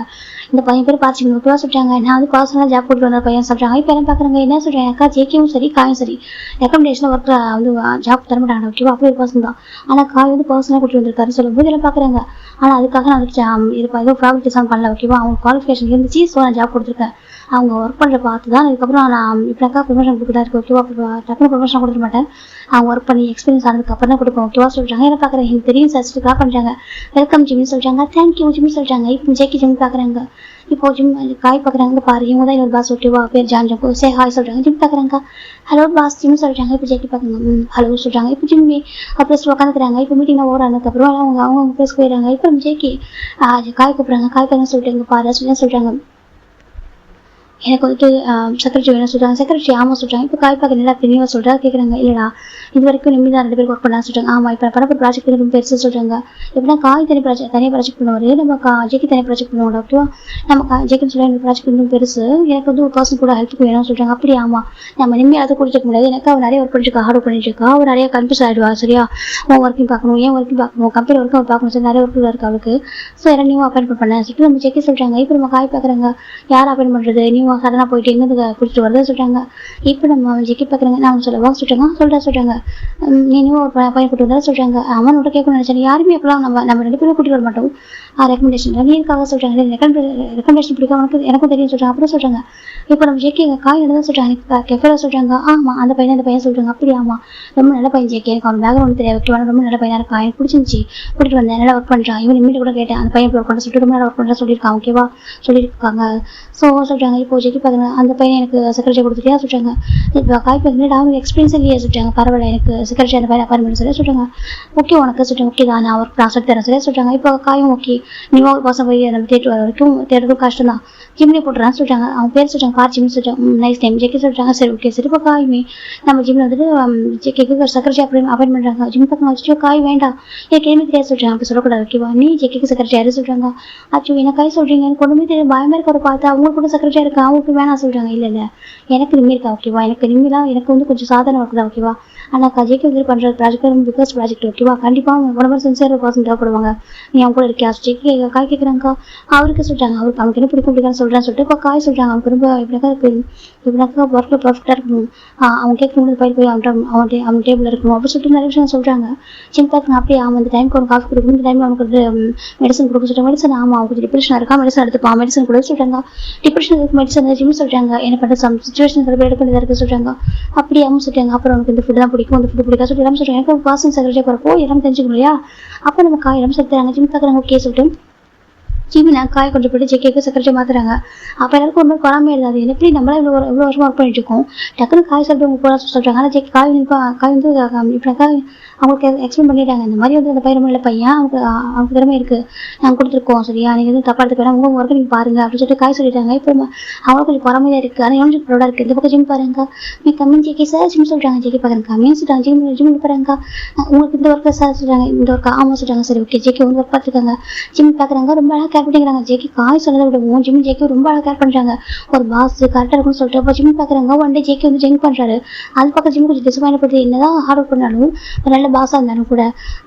இந்த பையன் பேர் பார்த்துக்கணும் ஓகேவா சொல்லிட்டாங்க. நான் வந்து பர்சனலாக ஜாப் போட்டு வந்த பையன் சொல்கிறாங்க. இப்போ என்ன பார்க்குறாங்க, என்ன சொல்கிறாங்க அக்கா, ஜேகேவும் சரி காயும் சரி ரெக்கமெண்டேஷனில் ஒர்க் வந்து ஜாப் தர மாட்டாங்க ஓகேவா, அப்படி ஒரு பர்சன் தான். ஆனால் காய் வந்து பர்சனலாக கூட்டிட்டு வந்திருக்காரு சொல்லும்போது எல்லாம் பார்க்குறாங்க. ஆனால் அதுக்காக நான் இது ஏதோ ப்ராப்ளம் டிசைன் பண்ணல ஓகேவா, அவங்க குவாலிஃபிகேஷன் இருந்துச்சு. ஸோ நான் ஜாப் கொடுத்துருக்கேன். அவங்க ஒர்க் பண்ணுற பார்த்து தான் இதுக்கப்புறம் நான் இப்படிக்கா ப்ரொமோஷன் கொடுக்குறா இருக்கு ஓகேவா, டக்குனு ப்ரொமோஷன் கொடுத்துட மாட்டேன். அவங்க ஒர்க் பண்ணி எக்ஸ்பீரியன்ஸ் ஆனதுக்கப்புறம் தான் கொடுப்போம் ஓகேவா சொல்கிறாங்க. என்ன பார்க்குறேன், எனக்கு தெரியும் சார் கால் பண்ணுறாங்க. வெல்கம் ஜிம்னு சொல்கிறாங்க. தேங்க்யூ ஜிம்னு சொல்கிறாங்க. இப்போ ஜேகே ஜிம் பார்க்குறாங்க. இப்போ ஜிம் காய் பார்க்குறாங்க. பாரு இவங்க தான் இன்னொரு பாஸ் ஓகேவா, பேர் ஜான் ஜம்போ சே ஹாய் சொல்கிறாங்க. ஜிம் பார்க்குறாங்க. ஹலோ பாஸ் ஜிம் சொல்கிறாங்க. இப்போ ஜேகே பார்க்குறாங்க. ஹலோ சொல்கிறாங்க. இப்போ ஜிம் ப்ளஸ் உட்காந்துக்கிறாங்க. இப்போ மீட்டிங் ஓவர் ஆனதுக்கப்புறம் அவங்க ப்ளஸ் போயிடுறாங்க. இப்போ ஜேகே காய் கூப்பிட்றாங்க. காய் பார்க்க சொல்லிட்டு பாரு சொல்கிறாங்க. எனக்கு வந்துட்டு செக்ரட்டரி வேணும் சொல்கிறாங்க. செக்ரட்டரி ஆமாம் சொல்கிறாங்க. இப்போ காய் பார்க்க நல்லா தெளிவாக சொல்கிறா கேட்குறாங்க. இல்லைடா இது வரைக்கும் நிம்மதி தான் 2 பேருக்கு ஒர்க் பண்ணலாம் சொல்கிறாங்க. ஆமாம் இப்போ பரப்பு ப்ராஜெக்ட் ரொம்ப பெருசு சொல்கிறாங்க. எப்படின்னா காய் தனியாக ப்ராஜெக்ட் பண்ணுவார், நம்ம ஜேகே தனியாக ப்ராஜெக்ட் பண்ணுவோம் டாக்டர். நம்ம ஜேகேன்னு சொல்ல எனக்கு ப்ராஜெக்ட் ரொம்ப பெருசு, எனக்கு வந்து ஒரு பர்சன் கூட ஹெல்ப்புக்கு வேணும்னு சொல்கிறாங்க. அப்படி ஆமாம் நம்ம நிம்மதியாக அதை கொடுத்துக்க முடியாது, எனக்கு அவர் நிறைய ஒர்க் பண்ணிட்டு ஹார்ட் ஒர்க் பண்ணிட்டு இருக்கா, அவர் நிறைய கன்ஃபியூஸ் ஆகிடுவா சரியா, உன் ஒர்க்கையும் பார்க்கணும் ஏன் ஒர்க்கையும் பார்க்கணும் கம்பெனி ஒர்க்கும் அவர் பார்க்கணும் சார், நிறைய ஒர்க்கு இருக்குது அவருக்கு. ஸோ யாரும் நியூ அப்பாயின்மெண்ட் பண்ணேன் சொல்லிட்டு நம்ம ஜேகே சொல்கிறாங்க. இப்போ நம்ம காய் பார்க்குறாங்க. யார் அப்பாயின் பண்ணுறது, நியூ சடனாக போயிட்டு எங்கே குடிச்சிட்டு வரதா சொல்கிறாங்க. இப்போ நம்ம ஜெக்கி பார்க்குறாங்க. நான் சொல்லவா சொல்கிறாங்க. சொல்கிறாங்க நீ இன்னும் ஒரு பையன் கூட்டு வந்தா சொல்கிறாங்க. அவனோட கேட்கணும்னு நினச்சேன். யாருமே எப்பெல்லாம் நம்ம 2 பேரும் கூட்டிட்டு வர மாட்டோம். ரெக்கமெண்டேஷன் நீ இருக்காக சொல்கிறாங்க. ரெக்கமெண்டேஷன் பிடிக்கும் எனக்கும் தெரியும் சொல்கிறாங்க. அப்புறம் சொல்கிறாங்க. இப்போ நம்ம ஜேகே காய் தான் சொல்கிறாங்க. கெஃபரா சொல்கிறாங்க. ஆமாம் அந்த பையன் சொல்கிறாங்க. அப்படி ஆமாம் ரொம்ப நல்ல பையன் ஜேகே, எனக்கு அவன் பேக்ரவுண்ட் தெரியாது ஓகேவா, ரொம்ப நல்ல பையனாக இருக்கா, எனக்கு பிடிச்சிருந்துச்சி கூட்டிட்டு வந்தேன், நல்லா ஒர்க் பண்ணுறான். இவன் இமீடியட் கூட கேட்டேன் அந்த பையன் ஒர்க் பண்ண சொல்லிட்டு ரொம்ப நல்லா ஒர்க் பண்ணுறா சொல்லியிருக்கான் ஓகேவா சொல்லியிருக்காங்க. ஸோ சொல்கிறாங்க. இப்போ ஜேகே பார்க்குறாங்க. அந்த பையன் எனக்கு செக்ரட்டரி கொடுத்துட்டியா சொல்கிறாங்க. இப்போ காய் பார்க்குறேன். அவனுக்கு எக்ஸ்பீரியன்ஸ் இல்லையா சொல்கிறாங்க. பரவாயில்ல எனக்கு செக்ரட்டரி அந்த பையன் அப்பாயின்மெண்ட் சரியா சொல்கிறாங்க. ஓகே உனக்கு சொல்கிறாங்க. ஓகே தான் நான் ஒர்க் நான் சொல்லி தரேன் சரியா சொல்கிறாங்க. இப்போ காயும் ஓகே நீ ஒரு பர்சன் போய் நம்ம தேட்டு வர வரைக்கும் தேடுறதும் கஷ்டம் தான், ஜிம்லேயே போட்டுறான்னு சொல்கிறாங்க. அவங்க பேர் சொல்கிறாங்க. கார் ஜிம்னு சொல்கிறாங்க. நைஸ் டைம் ஜேகே சொல்கிறாங்க. சரி ஓகே சரி. இப்போ காயுமே நம்ம ஜிம்மில் வந்துட்டு ஜேகேக்கு செக்ரட்டரி அப்பாயின் பண்ணுறாங்க. ஜிம் பக்கம் வச்சுட்டு காய் வேண்டாம் எனக்கு எதுவுமே தெரியாது சொல்கிறாங்க. அப்படி சொல்லக்கூடாது ஓகேவா, நீ ஜேகேக்கு செக்ரட்டரி யாரு சொல்கிறாங்க. அச்சோ என்ன காய் சொல்கிறீங்க, எனக்கு ஒன்றுமே தெரியும் பயமாக இருக்க பார்த்து அவங்க கூட செக்ரட்டரியாக இருக்கா, அவங்களுக்கு வேணாம் சொல்கிறாங்க. இல்லை எனக்கு நிம்மி இருக்கா ஓகேவா, எனக்கு நிம்மிலாம் எனக்கு வந்து கொஞ்சம் சாதாரண ஒர்க் தான் ஓகேவா, ஆனால் ஜேகே வந்து பண்ணுற ப்ராஜெக்ட் ரொம்ப பிகஸ்ட் ப்ராஜெக்ட் ஓகேவா, கண்டிப்பாக உடம்பு சின்சியர் பர்சன் தேவைப்படுவாங்க, நீ அவங்க கூட இருக்கியா ஜேகே காய் கேட்குறாங்க. அவருக்கு சொல்கிறாங்க. அவருக்கு என்ன பிடிக்கும்னு சொல்கிறேன்னு சொல்லிட்டு இப்போ காய் சொல்கிறாங்க. அவனுக்கு ரொம்ப இப்படினாக்கா ஒர்க்கில் பர்ஃபெக்டாக இருக்கணும், அவங்க கேட்கணும் போய் அவன் டேபிள் இருக்கணும் அப்படின்னு சொல்லிட்டு நிறைய விஷயம் சொல்கிறாங்க. சின்ன அப்படியே அவன் அந்த டைமுக்கு ஒரு காஃபி கொடுக்கணும், இந்த டைமில் அவனுக்கு வந்து மெடிசன் கொடுக்க சொல்லிட்டு மெடிசன் ஆமாம் அவங்க கொஞ்சம் டிப்ரெஷன் இருக்கா மெடிசன் எடுத்துப்பான் மெடிசன் கூட சொல்கிறாங்க. டிப்ரெஷன் மெடிசன் ஜிம் சொல்கிறாங்க. என்ன பண்ணுற சுச்சுவேஷன் சில பேர் எடுக்க வேண்டியதாக இருக்குது சொல்கிறாங்க. அப்படி அவங்க சொல்கிறாங்க. அப்புறம் அவனுக்கு இந்த ஃபுட் தான் பிடிக்கும், அந்த ஃபுட் பிடிக்கா சொல்லிட்டு எல்லாம் சொல்கிறாங்க. எனக்கு ஒரு பர்சன் செக்ரட்டரி போகிறப்போ எல்லாம் தெரிஞ்சுக்கணும் இல்லையா, அப்போ நம்ம காயிடம் செலுத்துறாங்க. ஜிம் பார்க்குறாங்க. ஓகே சொல்லிட்டு ஜிம்னா காய் கொஞ்சம் போய்ட்டு ஜேகேக்கு செக்ரட்டரி மாற்றுறாங்க. அப்போ எல்லாருக்கும் ஒரு மாதிரி பொறாமையாக இருந்தது, எப்படி நம்மளாம் இவ்வளோ வருஷமாக ஒர்க் பண்ணிட்டு இருக்கோம், டக்குனு காய் சொல்லிட்டு அவங்க போகிற சொல்கிறாங்க. ஆனால் ஜேகே காய் வந்து இப்படினாக்கா அவங்களுக்கு எக்ஸ்பிளைன் பண்ணிட்டாங்க. இந்த மாதிரி வந்து அந்த பையன் நல்ல பையன், அவங்க திறமை இருக்குது, நாங்கள் கொடுத்துருக்கோம் சரியா, நீங்கள் எதுவும் தப்பாக எடுத்துக்க வேணாம், உங்கள் ஒர்க்கு நீங்கள் பாருங்கள் அப்படின்னு சொல்லிட்டு காய் சொல்லிட்டாங்க. இப்போ அவங்களுக்கு கொஞ்சம் பொறாமையாக இருக்குது, ஆனால் எவ்வளோ ப்ரௌடாக இருக்குது. இந்த பக்கம் ஜிம் பாருங்க நீ கம்மிங் ஜேகே சார் ஜிம் சொல்கிறாங்க. ஜேகே பாருங்க கம்மின்னு சொல்லிட்டாங்க. ஜிம் பாருங்க உங்களுக்கு இந்த ஒர்க்கை சார் சொல்கிறாங்க. இந்த ஒர்க்கை ஆமாம் சொல்கிறாங்க. சரி ஓகே ஜேகே வந்து ஒர்க் பார்த்துருக்காங்க. ஜிம் பார்க்குறாங்க. ரொம்ப அழகாக கேர் பண்ணிக்கிறாங்க. ஜேகி காய் சொன்னதை விடவும் ஜிம் ஜேகி ரொம்ப அழகாக கேர் பண்ணுறாங்க. ஒரு பாஸ் கரெக்டாக இருக்குன்னு சொல்லிட்டு அப்போ ஜிம் பார்க்குறாங்க. ஒன் டே ஜேகி வந்து ட்ரிங்க் பண்ணுறாரு. அது பக்கம் ஜிம் கொஞ்சம் டிசப்பாயின்ட் என்னதான் ஹார்ட் ஒர்க் பண்ணாலும் ஒரு நல்ல பாஸாக இருந்தாலும் கூட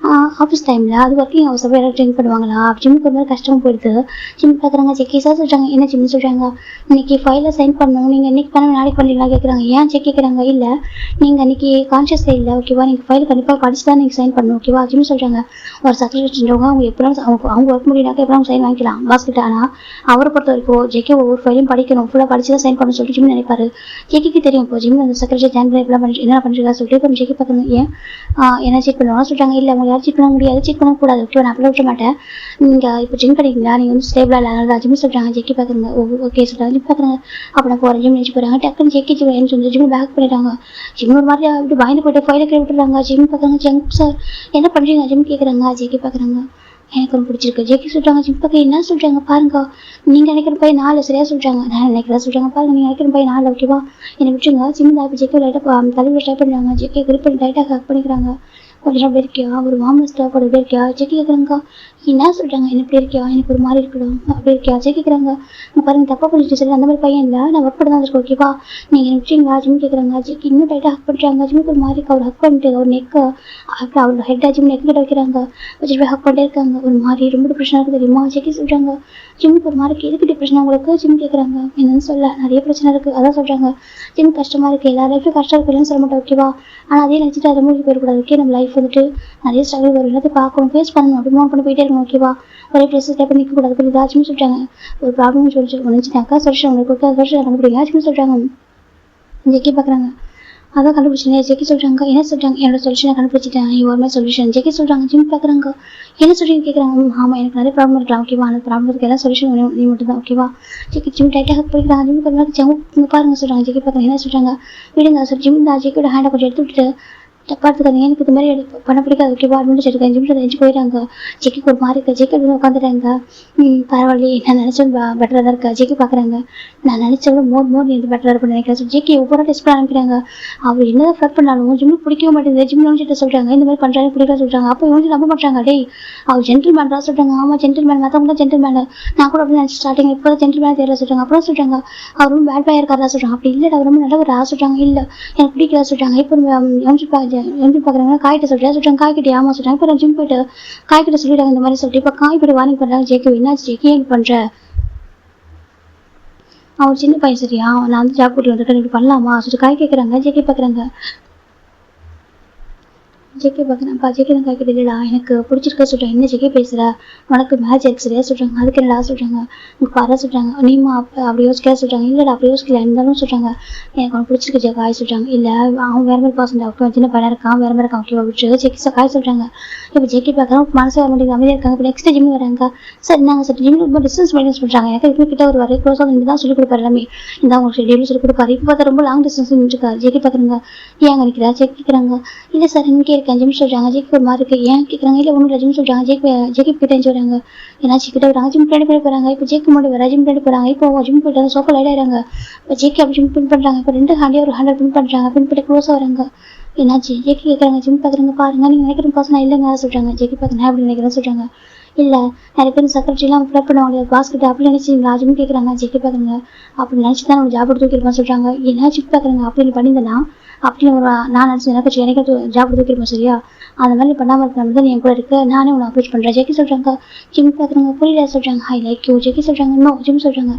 ஆஃபீஸ் டைமில் அது ஒர்க்கிங் ஹவர்ஸ் அப்போ யாராவது ட்ரிங்க் பண்ணுவாங்களா? ஜிம்முக்கு ஒரு மாதிரி கஷ்டமாக போயிடுது. ஜிம் பார்க்குறாங்க. ஜேகி சார் சொல்கிறாங்க, என்ன ஜிம் சொல்கிறாங்க, இன்னைக்கு ஃபைலில் சைன் பண்ணணும், நீங்கள் இன்னைக்கு பண்ண நாளைக்கு பண்ணிடலாம் கேட்குறாங்க. ஏன் செக் கேட்குறாங்க. இல்லை நீங்கள் அன்றைக்கி கான்ஷியஸே இல்லை, ஓகேவா, நீங்கள் ஃபைல் கண்டிப்பாக படிச்சு தான் நீங்கள் சைன் பண்ணணும், ஓகேவா. ஜிம் சொல்கிறாங்க, ஒரு சர்டிஃபிகேட் செஞ்சவங்க அவங்க எப்படிலாம் அவங்க ஒர்க் முடியினாக்கா எப்படிலாம் சைன் வாங்கிக்கலாம் பாஸ்கிட்ட. ஆனால் அவரை பொறுத்த வரைக்கும் ஜேகே ஒவ்வொரு ஃபைலையும் படிக்கணும், ஃபுல்லாக படிச்சு தான் சைன் பண்ணணும்னு சொல்லிட்டு ஜிம் நினைப்பாரு. ஜேகேக்கு தெரியும் இப்போ ஜிம் அந்த செக்ரட்டரி ஜாயின் பண்ணி எப்படிலாம் பண்ணி என்ன பண்ணிருக்கா சொல்லிட்டு இப்போ ஜேகே பார்க்கணும். ஏன் என்ன செக் பண்ணுவாங்க சொல்கிறாங்க. இல்லை அவங்க யாரும் செக் பண்ண முடியாது, செக் பண்ணக்கூடாது, ஓகேவா, நான் அப்படியே விட மாட்டேன். நீங்கள் இப்போ ஜிம் கிடைக்குங்களா, நீங்கள் வந்து ஸ்டேபிளாக இல்லை ஜிம் சொல்கிறாங்க. ஜேகே பார்க்குறங்க. ஓகே சொல்கிறாங்க. ஜிம் பார்க்குறாங்க. அப்போ நான் போகிறேன் ஜிம் நினச்சி போகிறாங்க. டக்குன்னு ஜேகே ஜிம் சொல்லி ஜிம் பேக் பண்ணிடுறாங்க. ஜிம் ஒரு மாதிரி அப்படி பயந்து போய்ட்டு ஃபைலை கீழே விட்டுறாங்க. ஜிம் பார்க்குறாங்க. ஜங்க் சார் என்ன பண்ணுறீங்க ஜிம் கேட்குறாங்க. ஜேகே பார்க்குறாங்க. எனக்கு ரொம்ப பிடிச்சிருக்கு. ஜேகே சொல்கிறாங்க. ஜிம் பார்க்க என்ன சொல்கிறாங்க பாருங்க, நீங்கள் நினைக்கிற பையன் 4 சரியாக சொல்கிறாங்க, நான் நினைக்கிறதா சொல்கிறாங்க பாருங்க, நீங்கள் நினைக்கிற பையன் 4 ஓகேவா, என்னை விட்டுருங்க. ஜிம் தான் இப்போ ஜேகே லைட்டாக தலைவர் ட்ரை பண்ணுறாங்க. ஜேகே கிரிப் பண்ணி லைட்டாக ஹக் பண்ணிக்கிறாங்க. கொஞ்சம் அப்படி இருக்கியா, ஒரு வார்ம் ஸ்டாப் அப்படி இருக்கியா. ஜேகே கேட்குறாங்க. என்ன சொல்கிறாங்க, என்ன இப்படி இருக்கியா, எனக்கு ஒரு மாதிரி இருக்கணும் அப்படி இருக்கியா. ஜே கேட்குறாங்க. நான் பாருங்க தப்பாக பண்ணிட்டு சரி, அந்த மாதிரி பையன் இல்லை, நான் ஒர்க் பண்ண தான் இருக்கேன், ஓகேவா, நீங்கள் என்ன விட்டுறீங்களா. ஜிம் கேட்குறாங்க. ஜேகே இன்னும் டைட்டாக ஹக் பண்ணுறாங்க. ஜிம்முக்கு ஒரு மாதிரி அவர் ஹக் பண்ணிட்டு அவர் நெக்கு அப்படி அவரோட ஹெட்டாக ஜிம் நெக் கிட்ட வைக்கிறாங்க. வச்சுட்டு ஹக் பண்ணிட்டே இருக்காங்க. ஒரு மாதிரி ரொம்ப டிப்ரெஷனாக இருக்குது தெரியுமா. ஜேகே சொல்கிறாங்க. ஜிம்முக்கு ஒரு மாதிரி எதுக்கு டிப்ரெஷன் உங்களுக்கு. ஜிம் கேட்குறாங்க. என்னன்னு சொல்ல நிறைய பிரச்சனை இருக்குது அதான் சொல்கிறாங்க. ஜிம் கஷ்டமாக இருக்குது, எல்லா லைஃப்லையும் கஷ்டம் இருக்குன்னு சொல்ல மாட்டேன், ஓகேவா, ஆனால் அதே நினச்சிட்டு அதை மூழ்கி போயிடக்கூடாது, ஓகே. நம்ம லைஃப் வந்துட்டு நிறைய ஸ்ட்ரகிள் வரும், எல்லாத்தையும் பார்க்கணும், ஃபேஸ் பண்ணணும், அப்படி மூவ் பண்ணி போயிட்டே இருக்கணும், ஓகேவா. ஒரே பிளேஸ் டைப் பண்ணி நிற்கக்கூடாது, புரியுது. ஆச்சுன்னு சொல்லிட்டாங்க. ஒரு ப்ராப்ளம் நினச்சிட்டாக்கா சொல்லிட்டு உங்களுக்கு ஓகே சொல்லிட்டு கண்டுபிடிங்க ஆச்சுன்னு சொல்கிறாங்க. ஜேகே பார்க்குறாங்க. அதான் கண்டுபிடிச்சேன். ஜேகே சொல்கிறாங்க. என்ன சொல்கிறாங்க, என்னோட சொல்யூஷனை கண்டுபிடிச்சிட்டேன், ஒரு சொல்யூஷன். ஜேகே சொல்கிறாங்க. ஜிம் பார்க்குறாங்க. என்ன சொல்கிறீங்க கேட்குறாங்க. ஆமாம் எனக்கு நிறைய ப்ராப்ளம் இருக்கலாம், ஓகேவா, அந்த ப்ராப்ளத்துக்கு எல்லாம் சொல்யூஷன் நீ மட்டும் தான், ஓகேவா. ஜேகே ஜிம் டைட்டாக ஹக் பண்ணிக்கிறாங்க. ஜிம் பார்க்குறாங்க. ஜிம் பாருங்க சொல்கிறாங்க. ஜேகே பார்க்குறாங்க. என்ன சொல்கிறாங்க, விடுங்க சார். ஜிம் தான் ஜேகேயோட ஹேண்டை கொஞ்சம் எடுத்து விட்டுட்டு தப்பாக எடுத்துக்காங்க, எனக்கு இது மாதிரி பண்ண பிடிக்காது, ஓகேவா, அட்மிட் இருக்கேன். ஜிம் எஞ்சி போயிட்டாங்க. ஜேகேக்கு ஒரு மாதிரி இருக்குது. ஜேகே வந்து உட்காந்துட்டாங்க. பரவாயில்லையே, நான் நினச்சது பெட்டராக தான் இருக்கா. ஜேகே பார்க்குறாங்க. நான் நினச்சது மோர் நீ பெட்டராக இருப்பேன்னு நினைக்கிறேன். ஸோ ஜேகே ஒவ்வொரு டெஸ்ட் பண்ண ஆரம்பிக்கிறாங்க. அவர் என்னதான் ஃப்ளட் பண்ணாலும் ஜிம்முக்கு பிடிக்கவே மாட்டேங்குது. ஜிம் யோசிச்சுட்டு சொல்கிறாங்க இந்த மாதிரி பண்ணுறாங்க பிடிக்கல சொல்கிறாங்க. அப்போ யோசிச்சு நம்ப மாட்டாங்க. டேய் அவர் ஜென்டில்மேன் தான் சொல்கிறாங்க. ஆமாம் ஜென்டில்மேன், மற்றவங்க தான் ஜென்டில்மேன், நான் கூட அப்படி நினச்சி ஸ்டார்டிங் இப்போ தான் ஜென்டில்மேன் தெரியல சொல்கிறாங்க. அப்புறம் சொல்கிறாங்க அவர் ரொம்ப பேட் பாயாக இருக்காரா சொல்கிறாங்க. அப்படி இல்லை அவர் ரொம்ப நல்லவரா சொல்கிறாங்க. இல்லை எனக்கு பிடிக்கல சொல்கிறாங்க. இப்போ யோசிச்சு பார்க்குறாங்க. காய்கிட்ட சொல்கிறாங்க. காய்கிட்ட ஆமா சொல்கிறாங்க. இப்போ நான் ஜிம் போயிட்டு காய்கிட்ட சொல்லிட்டாங்க இந்த மாதிரி சொல்லிட்டு இப்போ காய் போய்ட்டு வார்னிங் பண்ணுறாங்க. ஜேகே என்னாச்சு ஜேகே ஏன் பண்ணுற, அவன் சின்ன பையன் சரியா, நான் வந்து ஜாப் போட்டு வந்துருக்கேன், இப்படி பண்ணலாமா சொல்லிட்டு காய் கேட்குறாங்க. ஜேகே பார்க்குறாங்க. ஜேகே பார்க்குறேன்ப்பா. ஜேகே தான் காய்க்கிட்ட இல்லைடா எனக்கு பிடிச்சிருக்க சொல்கிறாங்க. என்ன ஜேகே பேசுகிற, உனக்கு மேட்ச் ஆச்சு சரியா சொல்கிறாங்க. அதுக்கு என்னடா சொல்கிறாங்க. உங்களுக்கு பாரா சொல்கிறாங்க. நீமா அப்படி யோசிக்கா சொல்கிறாங்க. இல்லைடா அப்படி யோசிக்கல இருந்தாலும் சொல்கிறாங்க. எனக்கு அவனுக்கு பிடிச்சிருக்கு ஜே காய் சொல்கிறாங்க. இல்லை அவன் வேறு மாதிரி பர்சன் ஓகே சின்ன பையனாக இருக்கான், வேறு மாதிரி இருக்கான், ஓகேவா விட்டு ஜேகே காய் சொல்கிறாங்க. இப்போ ஜேகே பார்க்குறோம் மனசு வர மாட்டேங்குது, அமைதியாக இருக்காங்க. இப்போ நெக்ஸ்ட் ஜிம் வராங்க. சார் நாங்கள் சார் ஜிம் ரொம்ப டிஸ்டன்ஸ் மெயின்டைன்ஸ் பண்ணுறாங்க. எனக்கு இப்போ கிட்ட ஒரு வரை க்ளோஸாக இருந்து தான் சொல்லிக் கொடுப்பாரு எல்லாமே. இந்த அவங்க ஷெடியூலும் சொல்லிக் கொடுப்பாரு. இப்போ பார்த்தா ரொம்ப லாங் டிஸ்டன்ஸ் நின்றுருக்காரு. ஜேகே பார்க்குறாங்க. ஏன் அங்கே நிற்கிறா ஜேகே கேட்குறாங்க. இல்லை சார் இங்கே இருக்கேன் ஜிம் சொல்கிறாங்க. ஜேகே ஒரு மாதிரி இருக்குது. ஏன் கேட்குறாங்க. இல்லை ஒன்றும் இல்லை ஜிம் சொல்கிறாங்க. ஜேகே கிட்ட வராங்க. ஏன்னா கிட்ட வராங்க. ஜிம் பின்னாடி போகிறாங்க. இப்போ ஜேகே முன்னாடி வர ஜிம் பின்னாடி போகிறாங்க. இப்போ ஜிம் போயிட்டு சோஃபா லைட் ஆகிறாங்க. இப்போ ஜேகே அப்படி ஜிம் பின் பண்ணுறாங்க. இப்போ 2 ஹேண்டையும் ஒரு ஹேண்டை பின் பண்ணுறாங்க. பின் பண்ணி க்ளோஸாக வராங்க. என்னாச்சு ஜேகே கேட்குறாங்க. ஜிம் பார்க்குறாங்க. பாருங்க நீங்கள் நினைக்கிற பர்சன் இல்லைங்க சொல்கிறாங்க. ஜேகே பார்க்குறேன் அப்படி நினைக்கிறேன் சொல்கிறாங்க. இல்லை நிறைய பேர் செக்ரட்டரிலாம் ஃப்ளட் பண்ணுவாங்க பாஸ்கிட்ட அப்படி நினச்சிங்களா ஜிம் கேட்குறாங்க. ஜேகே பார்க்குறாங்க. அப்படி நினச்சி தான் நம்ம ஜாப் எடுத்து தூக்கிருப்பான்னு சொல்கிறாங்க. என்ன ஜிம் பார்க்குறாங்க. அப்படி பண்ணியிருந்தேன்னா அப்படின்னு ஒரு நான் நினச்சி எனக்கு ஜாப் தூக்கிருப்போம் சரியா, அந்த மாதிரி பண்ணாமல் இருக்கிற தான் என் கூட இருக்கு, நானே உன்னை அப்ரோச் பண்ணுறேன். ஜேகே சொல்கிறாங்க. ஜிம் பார்க்குறாங்க. புரியல சொல்கிறாங்க. ஐ லைக் யூ ஜேகே சொல்கிறாங்க. இன்னும் ஜிம் சொல்கிறாங்க.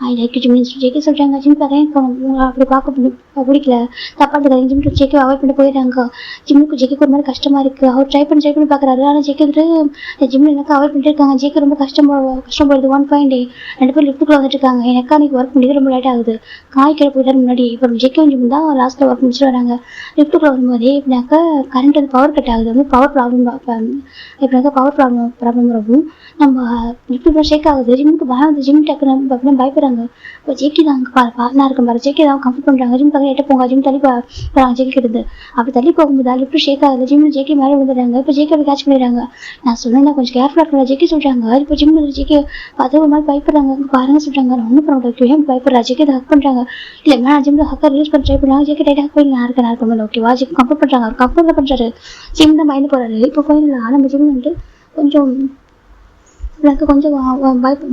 I like you Jim JK சொல்கிறாங்க. ஜிம் பார்க்குறேன் உங்களை அப்படி பார்க்க பிடிக்கல தப்பாக இருக்காது. ஜிம் ஜேகே அவாய்ட் பண்ணி போயிடுறாங்க. ஜிம்முக்கு ஜேகேக்கு ஒரு மாதிரி கஷ்டமாக இருக்குது. அவர் ட்ரை பண்ணி பார்க்குறாரு. ஆனால் ஜேகே வந்துட்டு ஜிம்மில் எனக்கு அவாய்ட் பண்ணிட்டு இருக்காங்க. ஜேகே ரொம்ப கஷ்டம் போயிடுது. 1 fine day 2 பேர் லிஃப்ட்டுக்குள்ள வந்துட்டு இருக்காங்க. எனக்கா நீக்கு ஒர்க் பண்ணிட்டு ரொம்ப லேட் ஆகுது. காய் கிட்ட போயிட்டாரு முன்னாடி. இப்போ ஜேகே ஜிம் தான் லாஸ்ட்டில் ஒர்க் முடிச்சுட்டு வராங்க. லிஃப்ட்டுக்குள்ள வரும்போதே எப்படினாக்கா கரண்ட் வந்து பவர் கட் ஆகுது. வந்து பவர் ப்ராப்ளம் எப்படினாக்கா பவர் ப்ராப்ளம் வரும். நம்ம லிஃப்ட்டு ஷேக் ஆகுது. ஜிம்முக்கு பயம் வந்து ஜிம் டக்குன்னு அப்படின்னு பயப்படுறாங்க. இப்போ ஜேகே தான் அங்கே நான் இருக்கேன் பாரு. ஜேகே தான் கம்ஃபர்ட் பண்ணுறாங்க. ஜிம் பக்கம் எட்ட போங்க. ஜிம் தள்ளி போகிறாங்க. ஜேகே கிட்ட அப்படி தள்ளி போகும்போது லிஃப்ட் ஷேக் ஆகுது. ஜிம்மில் ஜேகே மேலே விழுந்துடுறாங்க. இப்போ ஜேகே அப்படி கேட்ச் பண்ணிடுறாங்க. நான் சொன்னேன் கொஞ்சம் கேர்ஃபுல்லாக இருக்கல ஜேகே சொல்கிறாங்க. இப்போ ஜிம்மில் ஜேகே பார்த்து ஒரு மாதிரி பயப்படுறாங்க. பாருங்க சொல்கிறாங்க. நான் ஒன்றும் பண்ண முடியாது. ஏன் பயப்படுறா ஜேகே ஹக் பண்ணுறாங்க. இல்லை மேலே ஜிம்மில் ஹக்கை ரிலீஸ் பண்ண ட்ரை பண்ணுறாங்க. ஜேகே டைட்டாக ஹக் பண்ணி நான் இருக்கேன் ஓகேவா. ஜேகே கம்ஃபர்ட் பண்ணுறாங்க. அவர் கம்ஃபர்ட் பண்ணுறாரு. ஜிம் தான் பயந்து போகிறாரு. இப்போ போயிடலாம் நம்ம ஜிம் வந்துட்டு கொஞ்சம் எனக்கு கொஞ்சம்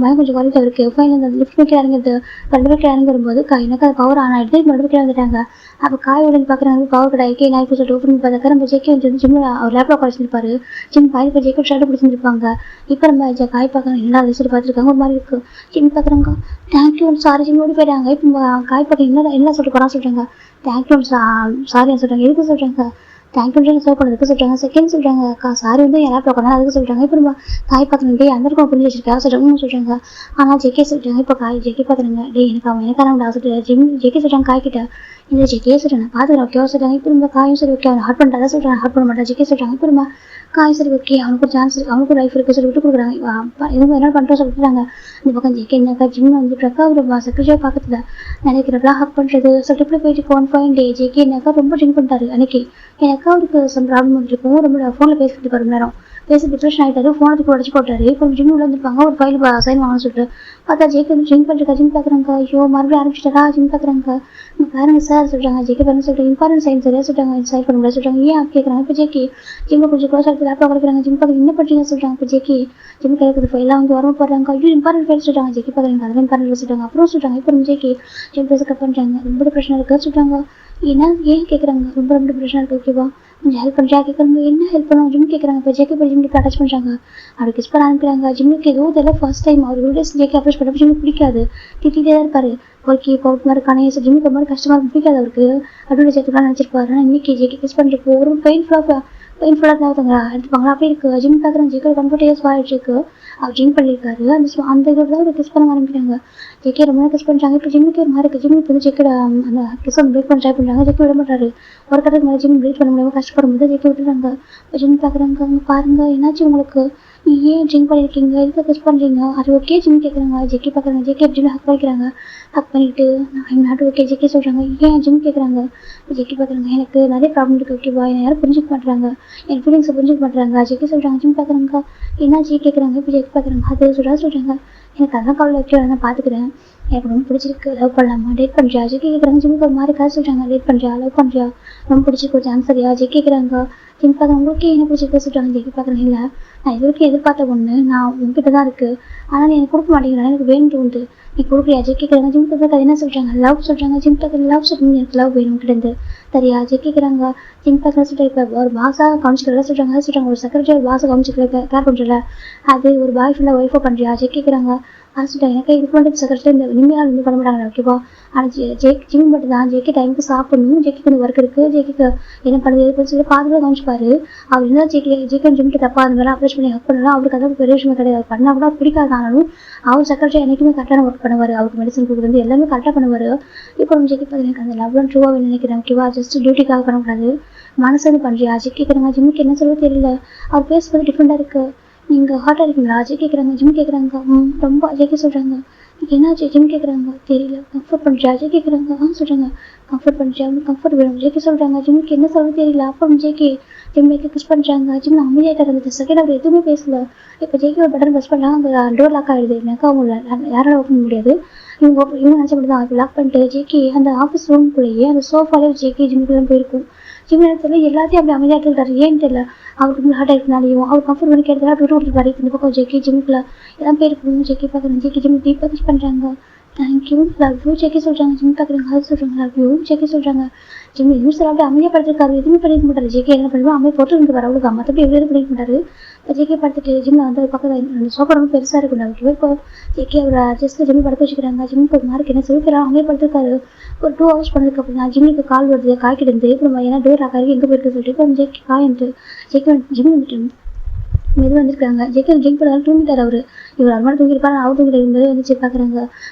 பயம் கொஞ்சம் குறைஞ்சிட்டு அவருக்கு. ஃபைனல் அந்த லிஃப்ட் மேக்கே இறங்குறது 2 பேர் இறங்கி வரும்போது எனக்கு அது பவர் ஆன் ஆகிடுது. 2 பேர் வந்துட்டாங்க. அப்போ காய் உடனே பார்க்குறாங்க பவர் கடை ஐக்கே நான் சொல்லிட்டு ஓப்பன் பண்ணி பார்த்தாக்கா நம்ம ஜேகே வந்து ஜிம்மில் அவர் லேப்டாப் குறைச்சிருப்பாரு. ஜிம் பாய் இப்போ ஜேக்கே ஷர்ட் பிடிச்சிருப்பாங்க. இப்போ நம்ம காய் பார்க்குறாங்க என்ன அதை சொல்லி பார்த்துருக்காங்க ஒரு மாதிரி இருக்குது. ஜிம் பார்க்குறாங்க தேங்க்யூ சாரி ஜிம் ஓடி போயிட்டாங்க. இப்போ காய் பார்க்க என்ன சொல்லிட்டு போகிறான்னு சொல்கிறாங்க. தேங்க்யூ சாரி சொல்கிறாங்க. எதுக்கு சொல்கிறாங்க தேங்க்யூ சர்வ் பண்ணுறதுக்கு சொல்கிறாங்க. செகண்ட் சொல்கிறாங்க சாரி வந்து என் லேப்டாப் உட்காந்து அதுக்கு சொல்கிறாங்க. இப்போ நம்ம காய் பார்க்குறேன் அந்த இருக்கும் புரிஞ்சு வச்சிருக்காங்க சொல்கிறாங்க. ஆனால் ஜெகே சொல்கிறாங்க இப்போ ஜெகே பார்க்குறேங்க எனக்கு அவன் எனக்கான சொல்லிட்டு ஜெகே சொல்கிறாங்க காய்கிட்ட இந்த ஜெகே சொல்கிறேன் நான் பார்த்துக்கிறேன் ஓகேவா சொல்கிறாங்க. இப்போ நம்ம காயும் சரி ஓகே அவன் ஹார்ட் பண்ணுறதா சொல்கிறாங்க. ஹார்ட் பண்ண மாட்டேன் ஜெகே சொல்கிறாங்க. இப்போ நம்ம காய் சரி ஓகே அவனுக்கு ஒரு சான்ஸ் இருக்குது அவனுக்கு லைஃப் இருக்குது சொல்லி விட்டு கொடுக்குறாங்க. எதுவும் என்ன பண்ணுறோம் சொல்லிட்டுறாங்க. இந்த பக்கம் ஜெகே என்னக்கா ஜிம் வந்துட்டுருக்கா ஒரு செக்ரட்டரியாக பார்க்கறதுல நினைக்கிறப்பெல்லாம் ஹக் பண்ணுறது சொல்லிட்டு இப்படி போயிட்டு ஒன் ஃபைன் டே ஜெகே என்னக்கா ரொம்ப ட்ரிங்க் பண்ணிட்டாரு அன்னைக்கு. எனக்கா அவருக்கு சம் ப்ராப்ளம் வந்துருக்கும். ரொம்ப ஃபோனில் பேசிக்கிட்டு ரொம்ப நேரம் பேசி டிப்ரெஷன் ஆகிட்டாரு. ஃபோனுக்கு உடச்சி போட்டாரு. இப்போ ஜிம் உள்ள வந்துருப்பாங்க ஒரு ஃபைல் சைன் வாங்கன்னு சொல்லிட்டு பார்த்தா ஜெகே ட்ரிங்க் பண்ணிருக்கா. ஜிம் பார்க்குறாங்க ஐயோ மறுபடியும் ஆரம்பிச்சிட்டாரா. ஜிம் பார்க்குறாங்க பாருங்க சார் சொல்கிறாங்க. ஜெகே பாருங்க சொல்லிட்டு இம்பார்ட்டன்ட் சைன் சரியா சொல்கிறாங்க. சைன் பண்ண முடியாது சொல்கிறாங்க. ஏன் கேட்குறாங்க. இப்போ ஜெகே ஜிம்மை கொஞ்சம் க்ளோஸ் ஆகிட்டு லேப்டாப் குறைக்கிறாங்க. ஜிம் பார்க்குறது என்ன பண்ணுறீங்க சொல்கிறாங்க. இப்போ ஜெகே ஜிம் கேட்குறது ஃபைலாம் வந்து வர போடுறாங்க. ஐயோ இம்பார்ட்டன்ட் ஃபைல் சொல்கிறாங்க. ஜெகே பார்க்குறாங்க அதெல்லாம் இம்பார்ட்டன்ட் சொல்கிறாங்க. அப்புறம் சொல்கிறாங்க இப்போ ஜெகே ஜிம் பேச கட் பண்ணுறாங்க. ரொம்ப டிப்ரெஷனாக இருக்குது சொல்கிறாங்க. ஏன் கேட்குறாங்க. ரொம்ப டிப்ரெஷனாக இருக்குது ஓகேவா கொஞ்சம் ஹெல்ப் பண்ணுறா கேட்குறாங்க. என்ன ஹெல்ப் பண்ணுவோம் ஜிம் கேட்குறாங்க. இப்போ ஜேகே போய் ஜிம்க்கு அட்டாச் பண்ணுறாங்க. அப்படி கிஸ் பண்ண அனுப்புறாங்க. ஜிம்முக்கு ஏதோ தெரியல ஃபர்ஸ்ட் டைம் அவர் வீடியோஸ் ஜேகே அப்ரோச் பண்ணப்போ ஜிம்முக்கு பிடிக்காது. திட்டிகிட்டே தான் இருப்பார். ஓகே பவுட் மாதிரி இருக்கானே ஜிம்முக்கு மாதிரி கஷ்டமாக இருக்கும் பிடிக்காது அவருக்கு. அப்படியே ஜேக்கெலாம் நினச்சிருப்பாரு. ஆனால் இன்னைக்கு ஜேகே கிஸ் பண்ணுறப்போ ஒரு பெயின்ஃபுல்லாக தான் எடுத்துப்பாங்களா அப்படி இருக்குது. ஜிம் பார்க்குறாங்க. ஜேகே கம்ஃபர்டேஸ் ஆகிட்டு இருக்கு. அவர் ஜிம் பண்ணியிருக்காரு. அந்த இதோட தான் ஒரு கிஸ் பண்ண ஆரம்பிக்கிறாங்க. ஜேகே ரொம்ப நேரம் கிஸ் பண்ணுறாங்க. இப்போ ஜிம்முக்கு ஒரு மாதிரி இருக்குது. ஜிம்முக்கு வந்து ஜேக்கோட அந்த கிஸ் வந்து பிரேக் பண்ண ட்ரை பண்ணுறாங்க. ஜேக்கே விட மாட்டாரு. ஒரு கட்டத்துக்கு மேலே ஜிம் பிரேக் பண்ண முடியாமல் கஷ்டப்படும் போது ஜேக்கே விட்டுறாங்க. ஜிம் பார்க்குறாங்க. அங்கே பாருங்கள் என்னாச்சு உங்களுக்கு ஏன் ட்ரிங்க் பண்ணியிருக்கீங்க எதுக்கு கிஸ் பண்ணுறீங்க அது ஓகே ஜிம் கேட்குறாங்க. ஜேக்கே பார்க்குறாங்க. ஜேக்கே ஜிம் ஹக் பண்ணிக்கிறாங்க. ஹக் பண்ணிவிட்டு நான் நாட்டு ஓகே ஜேக்கே சொல்கிறாங்க. ஏன் ஜிம் கேட்குறாங்க. ஜேக்கே பார்க்குறாங்க எனக்கு நிறைய ப்ராப்ளம் இருக்குது ஓகேவா என்னை யாரும் புரிஞ்சுக்க மாட்டுறாங்க என் ஃபீலிங்ஸை புரிஞ்சுக்க மாட்டுறாங்க. ஜேக்கே சொல்கிறாங்க. ஜிம் பார்க்குறாங்க. என்ன ஜே கேட்குறாங்க. இப்போ ஜேக்கே பார்க்குறாங்க. அது சொல்கிறாங்க. எனக்கு அதான் கவலை ஓகே நான் பார்த்துக்கிறேன். எனக்கு ரொம்ப பிடிச்சிருக்கு லவ் பண்ணலாமா டேட் பண்ணுறியா ஜே கேட்குறாங்க. ஜிம்முக்கு ஒரு மாதிரி காசு சொல்கிறாங்க. டேட் பண்ணுறியா லவ் பண்ணுறியா ரொம்ப பிடிச்சிருக்கு சான்ஸ் சரியா ஜே கேட்குறாங்க. ஜிம் பார்க்குறாங்க. உங்களுக்கு என்ன பிடிச்சிருக்கு சொல்கிறாங்க. ஜேக்கே பார்க்குறாங்க. இல்லை நான் இது வரைக்கும் எதிர்பார்த்த ஒன்று நான் உங்ககிட்ட தான் இருக்குது ஆனால் நீ எனக்கு கொடுக்க மாட்டேங்கிறேன் எனக்கு வேணும் தோணுது நீ கொடுக்குறியா ஜே கேட்குறாங்க. ஜிம் பார்க்குறது அது என்ன சொல்கிறாங்க லவ் சொல்கிறாங்க. ஜிம் பார்க்குறது லவ் சொல்லுங்க எனக்கு லவ் வேணும் கிட்டேருந்து சரியா ஜே கேட்குறாங்க. ஜிம் பார்க்குறது சொல்லிட்டு இப்போ ஒரு பாஸாக கவனிச்சிக்கிறதா சொல்கிறாங்க. ஒரு செக்ரட்டரி ஒரு பாஸை கவனிச்சிக்கல கேர் பண்ணுறல அது ஒரு பாய் ஃப்ரெண்டாக ஒய்ஃபை பண்ணுறியா ஜே கேட்குறாங்க. அது சொல்லிட்டாங்க. எனக்கு இது பண்ணுறது செக்ரட்டரி இந்த இனிமேல் வந்து பண்ண மாட்டாங்க ஓகேவா. ஆனால் ஜிம் மட்டும் தான் ஜேக்கே டைமுக்கு சாப்பிடணும். ஜேக்கே கொஞ்சம் ஒர்க் இருக்குது. ஜேக்கே என்ன பண்ணுறது எதுக்கு சொல்லி பார்த்துட்டு கவனிச்சுப்பாரு. அவர் இருந்தால் ஜேக்கே ஜிம்ட்டு தப்பாக அந்த மாதிரிலாம் அப்ரோச் பண்ணி ஹக் பண்ணலாம். அவருக்கு அதான் பெரிய விஷயமே கிடையாது. பண்ணால் கூட பிடிக்காது. ஆனாலும் அவர் செக்ரட்டரி என்றைக்குமே கரெக்டான ஒர்க் பண்ணுவார். அவருக்கு மெடிசன் கொடுக்குறது எல்லாமே கரெக்டாக பண்ணுவார். இப்போ நம்ம ஜேக்கே பார்த்து எனக்கு அந்த லவ்லாம் ட்ரூவாக நினைக்கிறேன் ஓகேவா. ஜஸ்ட் டியூட்டிக்காக பண்ணக்கூடாது மனசு வந்து பண்ணுறியா ஜே கேட்குறாங்க. ஜிம்முக்கு என்ன சொல்ல தெரியல அவர் பேசுறது டிஃப்ரெண்டாக இருக்குது. நீங்கள் ஹாட்டாக இருக்கீங்களா ஜே கேட்குறாங்க. ஜிம் கேட்குறாங்க. ரொம்ப ஜேக்கே சொல்கிறாங்க. என்னாச்சு ஜிம் கேட்குறாங்க. தெரியல கம்ஃபர்ட் பண்ணுறியா ஜே கேட்குறாங்க. சொல்கிறாங்க கம்ஃபர்ட் பண்ணுறியா கம்ஃபர்ட் வேணும் ஜேக்கே சொல்கிறாங்க. ஜிம்முக்கு என்ன சொல்ல தெரியல. அப்புறம் ஜேக்கே ஜிம்முக்கு கிஸ் பண்ணுறாங்க. ஜிம் அமைதியாகிட்டார். அந்த செகண்ட் அவர் எதுவுமே பேசல. இப்போ ஜேக்கே ஒரு பட்டன் ப்ரெஸ் பண்ணாங்க. அங்கே டோர் லாக் ஆகிடுது. எனக்கு அவங்க யாரால ஓப்பன் பண்ண முடியாது. இவங்க நினச்ச மட்டும் தான் லாக் பண்ணிட்டு ஜேக்கே அந்த ஆஃபீஸ் ரூம்குள்ளேயே அந்த சோஃபாலே ஜேக்கே ஜிம்முக்குலாம் போயிருக்கும். ஜிம் நேரத்தில் எல்லாத்தையும் அப்படி அமைதியாக இருக்காரு. ஏன்னு தெரியல அவருக்கு ஹார்ட் ஆகிருக்குனாலையும் அவர் கம்ஃபர்ட் பண்ணி கேட்டதா விட்டு கொடுத்துருக்காரு. இந்த பக்கம் ஜேக்கே ஜிம்முக்குள்ள எல்லாம் போயிருக்கும். ஜேக்கே பார்க்குறாங்க. ஜேக்கே ஜிம் டீப்பாக கிஸ் பண்ணுறாங்க. தேங்க்யூ லவ் யூ ஜேக்கே சொல்கிறாங்க. ஜிம் பார்க்குறாங்க. அது சொல்கிறாங்க லவ் யூ ஜேக்கே சொல்கிறாங்க. ஜிம் யூஸ் அப்படியே அமைதியாக படுத்திருக்காரு. எதுவுமே பண்ணிக்க மாட்டாரு. ஜேக்கே என்ன பண்ணுவோம் அமைதி போட்டு இருந்துருவார். அவ்வளோதான் மற்றபடி எதுவும் பண்ணிக்க மாட்டாரு. இப்போ ஜேக்கே படுத்துட்டு ஜிம்மில் வந்து பக்கத்தில் அந்த சோஃபா ரொம்ப பெருசாக இருக்கும். அவருக்கு இப்போ ஜேக்கே அவரை ஜஸ்ட்டில் ஜிம்மி படுக்க வச்சுக்கிறாங்க. ஜிம்முக்கு ஒரு மாதிரி என்ன சொல்லிக்கிறாங்க. அங்கேயே படுத்திருக்காரு. ஒரு 2 hours பண்ணதுக்கு அப்படின்னா ஜிம்மிக்கு கால் வருது காய்க்கிட்டு இப்போ நம்ம ஏன்னா டோர் ஆக்காரு எங்கே போயிருக்கு சொல்லிட்டு இப்போ ஜேக்கே காயின்ட்டு ஜேக்கே ஜிம்மி வந்துட்டு மெது வந்திருக்காங்க. ஜேக்கே ட்ரிங்க் பண்ணாலும் தூங்கிட்டார். இவர் அருமான தூங்கிருப்பாரு. அவர் தூங்கிட்டு இருந்தது வந்து பார்க்குறாங்க.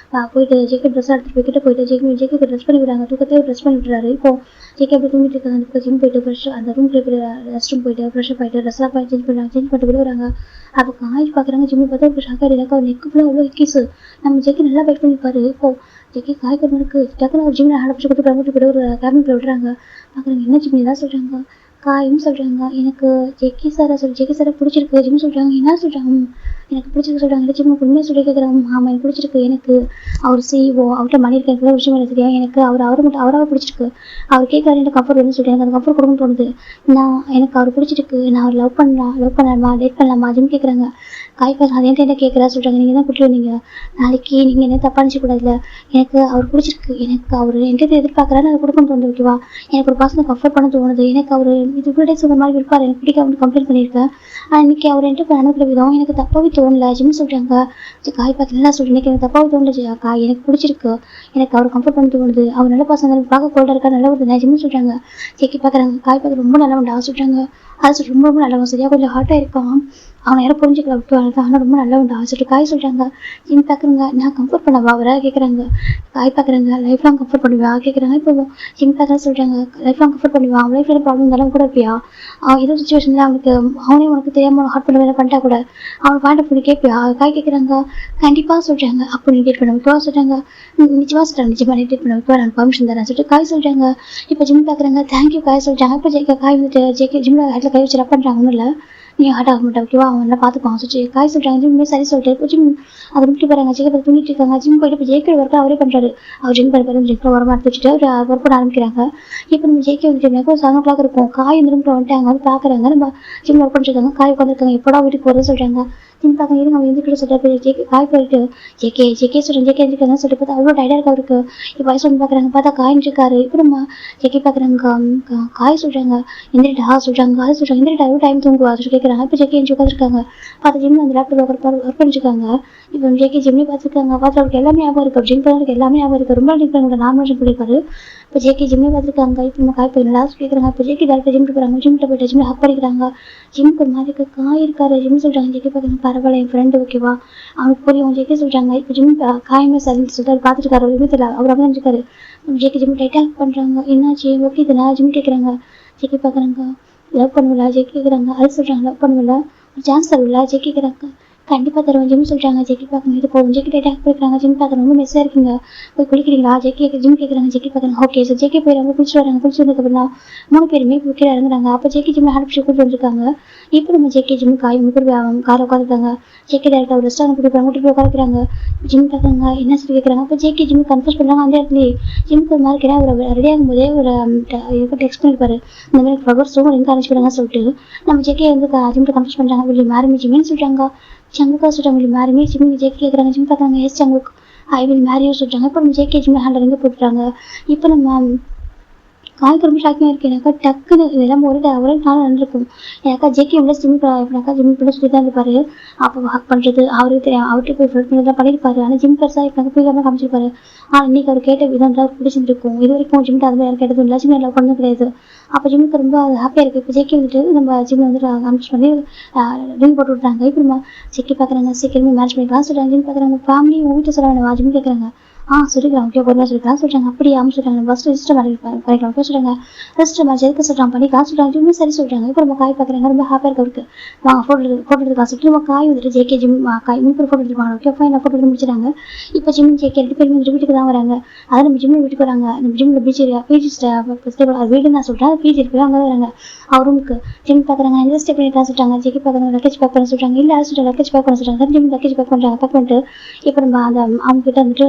போயிட்டு ஜேக்கே ட்ரெஸ் எடுத்துட்டு போயிட்டு ஜேக்கே ட்ரெஸ் பண்ணி விடுறாங்க. தூக்கத்தையே ட்ரெஸ் பண்ணி விட்டுறாரு. இப்போ ஜேக்கே அப்படி தூங்கிட்டு இருக்காங்க. இப்போ ஜிம் போயிட்டு ஃப்ரெஷ் அந்த ரூம்ல போய் ரெஸ்ட் ரூம் போயிட்டு ஃப்ரெஷ்ஷாக போயிட்டு ட்ரெஸ்லாம் போய் சேஞ்ச் பண்ணிட்டு விடுவாங்க. அப்போ காய்ச்சி பார்க்குறாங்க. ஜிம்மி பார்த்தா இப்போ ஷாக்காக எனக்கு அவர் நெக்கு ஃபுல்லாக அவ்வளோ கீஸு நம்ம ஜேக்கே நல்லா வெயிட் பண்ணிப்பாரு. இப்போ ஜேக்கே காய்க்கு டக்குன்னு ஒரு ஜிம்மில் ஹேண்ட் பிடிச்சி கொடுத்துட்டு போய்ட்டு ஒரு கேபின்ல விடுறாங்க. பார்க்குறாங்க என்ன ஜிம்மி தான் சொல்கிறாங்க. காயும் சொல்கிறாங்க. எனக்கு ஜேக்கே சாரை பிடிச்சிருக்கு ஜிம் சொல்கிறாங்க. என்ன சொல்கிறாங்க எனக்கு பிடிச்சிருக்கு சொல்கிறாங்க. ஜிம் உண்மையாக சொல்லி கேட்குறாங்க. ஆமாம் எனக்கு பிடிச்சிருக்கு. எனக்கு அவர் CEO அவர்கிட்ட மணி இருக்கிற விஷயம் எனக்கு தெரியும். எனக்கு அவரை மட்டும் அவராக பிடிச்சிருக்கு. அவர் கேட்குறாரு எனக்கு கம்ஃபர்ட் வேணும்னு சொல்லிட்டு எனக்கு அந்த கம்ஃபர்ட் கொடுக்கணும்னு தோணுது. எனக்கு அவர் பிடிச்சிருக்கு. நான் அவர் லவ் பண்ணலாமா டேட் பண்ணலாமா ஜிம் கேட்குறாங்க. காய்ப்பாங்க அது என்கிட்ட என்ன கேட்குறா சொல்கிறாங்க. நீங்கள் தான் கூட்டிட்டு வந்தீங்க. நாளைக்கு நீங்கள் என்ன தப்பாக நினச்சக்கூடாதுல. எனக்கு அவர் பிடிச்சிருக்கு. எனக்கு அவர் என்கிட்ட எதிர்பார்க்குறாரு அதை கொடுக்கணும்னு தோணுது. ஓகேவா? எனக்கு ஒரு பர்சனை கம்ஃபர்ட் பண்ண தோணுது. எனக்கு அவர் இது கூட சொல்கிற மாதிரி இருப்பார். எனக்கு பிடிக்காம கம்ப்ளைண்ட் பண்ணியிருக்கேன். ஆனால் இன்றைக்கி அவர் என்கிட்ட நடந்துக்கிற விதம் எனக்கு தப்பாகவே தோணல ஜிம் சொல்கிறாங்க. காய் பார்க்கல சொல்லிட்டு இன்றைக்கி எனக்கு தப்பாகவே தோணுச்சு. எனக்கு பிடிச்சிருக்கு. எனக்கு அவர் கம்ஃபர்ட் பண்ண தோணுது. அவர் நல்ல பசங்க பார்க்க கோல்டாக இருக்கா நல்ல ஒரு ஜிம்னு சொல்கிறாங்க. செக்கி பார்க்குறாங்க. காய் பார்க்க ரொம்ப நல்லவன்டா சொல்கிறாங்க. அது ரொம்ப ரொம்ப நல்லவன். சரியா கொஞ்சம் ஹார்ட்டாக இருக்கான். அவனை யாரும் புரிஞ்சுக்கல விட்டு ஆனால் ரொம்ப நல்லவன்டா சொல்லிட்டு காய் சொல்கிறாங்க. ஜிம் பார்க்குறங்க. நான் கம்ஃபர்ட் பண்ணவா அவரை கேட்குறாங்க. காய் பார்க்குறாங்க. லைஃப் லாங் கம்ஃபர்ட் பண்ணுவா கேட்குறாங்க. இப்போ ஜிம் பார்க்குறேன் சொல்கிறாங்க. லைஃப் லாங் கம்ஃபர்ட் பண்ணுவா. அவன் லைஃப்பில் ப்ராப்ளம் இருந்தாலும் கூட இருப்பியா? ஏதோ சுச்சுவேஷனில் அவனுக்கு அவனே உனக்கு தெரியாமல் ஹார்ட் பண்ண வேலை பண்ணிட்டா கூட அவனை பாயிண்ட் பண்ணி கேட்பியா? காய் கேட்குறாங்க. கண்டிப்பாக சொல்கிறாங்க. அப்போ நீ டேட் பண்ண வைக்கவா சொல்கிறாங்க. நிச்சயமாக சொல்கிறாங்க. நிச்சயமாக டேட் பண்ண வைக்கவா நான் பர்மிஷன் தரேன் சொல்லிட்டு காய் சொல்கிறாங்க. இப்போ ஜிம் பார்க்குறாங்க. தேங்க்யூ காய் சொல்கிறாங்க. இப்போ காய் வந்துட்டு ஜிம்மில் ஹேட்டில் கை வச்சு ரப் பண்ணுறாங்க. ஒன்றும் இல்லை நீ ஹார்ட் ஆக மாட்டா ஓகேவா? அவன் நல்லா பார்த்துப்பான் சொல்லிட்டு காய் சொல்கிறாங்க. ஜிம்மே சரி சொல்லிட்டு இப்போ ஜிம் அதை விட்டு போகிறாங்க. ஜெயிக்க தூங்கிட்டு இருக்காங்க. ஜிம் போயிட்டு இப்போ ஜெயிக்கிற ஒர்க்கு அவரே பண்ணுறாரு. அவர் ஜிம் பண்ண ஜெயிக்கிற உரமாக எடுத்து வச்சுட்டு அவர் ஒர்க் பண்ண ஆரம்பிக்கிறாங்க. இப்போ நம்ம ஜெயிக்க வந்துட்டு ஒரு 7 o'clock இருக்கும். காய் இந்த ரூமில் வந்துட்டு அங்கே வந்து பார்க்குறாங்க. நம்ம ஜிம் ஒர்க் பண்ணிருக்காங்க. காய் உட்காந்துருக்காங்க. எப்போடா வீட்டுக்கு போகிறது சொல்கிறாங்க. ஜிம் பார்க்க இருங்க அவன் எந்திரிக்கிட்டு சொல்லிட்டு காய் போயிட்டு ஜேகே சொல்கிறேன். ஜேகே எந்திரிக்காங்கன்னு சொல்லிட்டு பார்த்தா அவ்வளோ டைடாக இருக்கா அவருக்கு. இப்போ வயசு வந்து பார்க்குறாங்க. பார்த்தா காயின் இருக்காரு. இப்போ நம்ம ஜேகே பார்க்குறாங்க. காய் சொல்கிறாங்க. எந்திரிட்டா சொல்கிறாங்க. அது சொல்கிறாங்க. எந்திரிட்டா எவ்வளோ டைம் தூங்குவா சொல்லி கேட்குறாங்க. இப்போ ஜேகே எஞ்சி உட்காந்துருக்காங்க. பார்த்தா ஜிம்மில் அந்த லேப்டாப் ஒர்க் பண்ணிருக்காங்க. இப்போ ஜேகே ஜிம்லேயே பார்த்துருக்காங்க. பார்த்தா அவருக்கு எல்லாமே ஞாபகம் இருக்குது. ஜிம் பண்ணருக்கு எல்லாமே ஞாபகம் இருக்குது. ரொம்ப டிஃப்ரெண்ட் நார்மல் ஜிம் பண்ணியிருக்காரு. இப்போ ஜேகே ஜிம்லேயே பார்த்துருக்காங்க. இப்போ நம்ம காய் போய் லாஸ்ட் கேட்குறாங்க. இப்போ ஜேகே டேரக்டாக ஜிம்க்கு போகிறாங்க. ஜிம்கிட்ட போய்ட்டு ஜிம்மில் ஹக் பண்ணிக்கிறாங்க. ஜிம்க்கு ஒரு மாதிரி காய் இருக்காரு. ஜிம் சொல்கிறாங்க. ஜேகே பார்க்குறாங்க. பரவாயில்ல என் ஃப்ரெண்டு ஓகேவா அவனுக்கு புரியும். ஜேகே சொல்கிறாங்க. இப்போ ஜிம் காயமே சரின்னு சொல்லிட்டு பார்த்துருக்காரு. ஒரு விதத்தில் அவர் அப்படி இருக்காரு. ஜேகே ஜிம் டைட்டாக பண்ணுறாங்க. என்னாச்சு ஓகே இதுனா ஜிம் கேட்குறாங்க. ஜேகே பார்க்குறாங்க. லவ் பண்ணுவில்ல ஜேகே கேட்குறாங்க. அது சொல்கிறாங்க. லவ் பண்ணுவில்ல ஒரு சான்ஸ் தருவில்ல ஜேகே கேட்குறாங்க. கண்டிப்பாக தருவேன் ஜிம் சொல்கிறாங்க. ஜேகே பார்க்கணும் இது போகும். ஜேகே டைட்டாக பண்ணிக்கிறாங்க. ஜிம் பார்க்க ரொம்ப மெஸ்ஸாக இருக்குங்க. போய் குளிக்கிறீங்களா ஜேகே ஜிம் கேட்குறாங்க. ஜேகே பார்க்குறாங்க. ஓகே சார் ஜேகே போயிடுறாங்க. குளிச்சுட்டு வராங்க. குளிச்சு வந்ததுக்கப்புறம் தான் 3 பேருமே கீழே இறங்குறாங்க. அப்போ ஜேகே ஜிம்மில் ஹேண்ட் பிடிச்சி கூட்டு வந்துருக்காங்க. இப்போ நம்ம ஜேகே ஜிம் காய் காரை உட்காந்துருக்காங்க. ஜேகே டேரக்டாக ஒரு ரெஸ்டாரண்ட் கூட்டிட்டு போய் உட்காந்துக்கிறாங்க. ஜிம் பார்க்குறாங்க. என்ன சொல்லி கேட்குறாங்க. அப்போ ஜேகே ஜிம் கன்ஃபர்ஸ் பண்ணுறாங்க. அந்த இடத்துலேயே ஜிம்க்கு ஒரு மாதிரி கேட்டால் அவர் ரெடி ஆகும்போதே ஒரு டெக்ஸ்ட் பண்ணியிருப்பாரு. இந்த மாதிரி ஃப்ளவர்ஸும் ரிங் அரேஞ்ச் பண்ணுறாங்க சொல்லிட்டு நம்ம ஜேகே வந்து ஜிம்க்கு கன்ஃபர்ஸ் பண்ணுறாங்க. வெளியே மேரி ஜிம்னு சொல்கிறாங்க. சங்குக்கா சொல்கிறாங்க. வெளியே மேரி ஜிம் ஜேகே கேட்குறாங்க. ஜிம் பார்க்குறாங்க. எஸ் சங்குக் ஐ வில் மேரியும் சொல்கிறாங்க. இப்போ நம்ம ஜேகே ஜிம் ஹேண்டில் ரிங்க போட்டுறாங்க. இப்போ நம்ம காய்க்கு ரொம்ப ஷாக்கிங்காக இருக்குது. எனக்கா டக்குன்னு இதெல்லாம் ஒரே நாள் நடந்திருக்கும். எனக்கா ஜேகே உள்ள இப்படினாக்கா ஜிம் பண்ண சொல்லி தான் இருப்பார். அப்போ ஹக் பண்ணுறது அவருக்கு தெரியும். அவர்கிட்ட போய் ஃப்ரெண்ட் பண்ணி தான் பண்ணியிருப்பாரு. ஆனால் ஜிம் பெருசாக இப்படி போய் காமிச்சிருப்பாரு. ஆனால் இன்றைக்கி அவர் கேட்ட விதம் தான் பிடிச்சிருக்கும். இது வரைக்கும் ஜிம்மில் அது மாதிரி யாரும் கேட்டதும் இல்லை. ஜிம் எல்லாம் கொண்டு கிடையாது. அப்போ ஜிம்முக்கு ரொம்ப ஹாப்பியாக இருக்குது. இப்போ ஜேகே வந்துட்டு நம்ம ஜிம்மில் வந்துட்டு காமிச்சு பண்ணி ரிங் போட்டு விட்றாங்க. இப்போ நம்ம ஜேகே பார்க்குறாங்க. சீக்கிரமே மேட்ச் பண்ணிக்கலாம் சொல்கிறாங்க. ஜிம் பார்க்குறாங்க. ஃபேமிலி உங்கள் வீட்டில் சொல்ல வேணும் ஜிம் கேட்குறாங்க. சொல்லிக்கலாம் ஓகே பொறுமையாக சொல்லிக்கலாம் சொல்கிறாங்க. அப்படியே சொல்கிறாங்க. ஃபஸ்ட்டு ரெஜிஸ்டர் மாதிரி பண்ணிக்கலாம் ஓகே சொல்கிறாங்க. ரெஜிஸ்டர் மாதிரி எதுக்கு சொல்கிறாங்க பண்ணிக்கலாம் சொல்கிறாங்க. ஜிம்மே சரி சொல்கிறாங்க. இப்போ நம்ம காய் பார்க்குறாங்க. ரொம்ப ஹாப்பியாக இருக்க இருக்கு. வாங்க ஃபோட்டோ எடுக்கலாம் சொல்லிட்டு நம்ம காய் வந்துட்டு ஜேகே ஜிம் காய் 3 பேர் ஃபோட்டோ எடுத்துருவாங்க. ஓகே ஃபைன் ஃபோட்டோ எடுத்து முடிச்சிட்டாங்க. இப்போ ஜிம் ஜேகே 2 பேரும் வந்துட்டு வீட்டுக்கு தான் வராங்க. அதாவது நம்ம ஜிம்மில் வீட்டுக்கு வராங்க. நம்ம ஜிம்மில் பிஜி ஸ்டேபிள் அது வீடுன்னு நான் சொல்கிறேன். பிஜி இருக்குது அங்கே தான் வராங்க. அவர் ரூமுக்கு ஜிம் பார்க்குறாங்க. எந்த ஸ்டெப் பண்ணிக்கலாம் சொல்கிறாங்க. ஜேகே பார்க்குறாங்க. லக்கேஜ் பேக் பண்ண சொல்கிறாங்க. இல்லை சொல்லிட்டு லக்கேஜ் பேக் பண்ண சொல்கிறாங்க. ஜிம் லக்கேஜ் பேக் பண்ணுறாங்க. பேக் பண்ணிட்டு இப்போ நம்ம அந்த அவங்க கிட்ட வந்துட்டு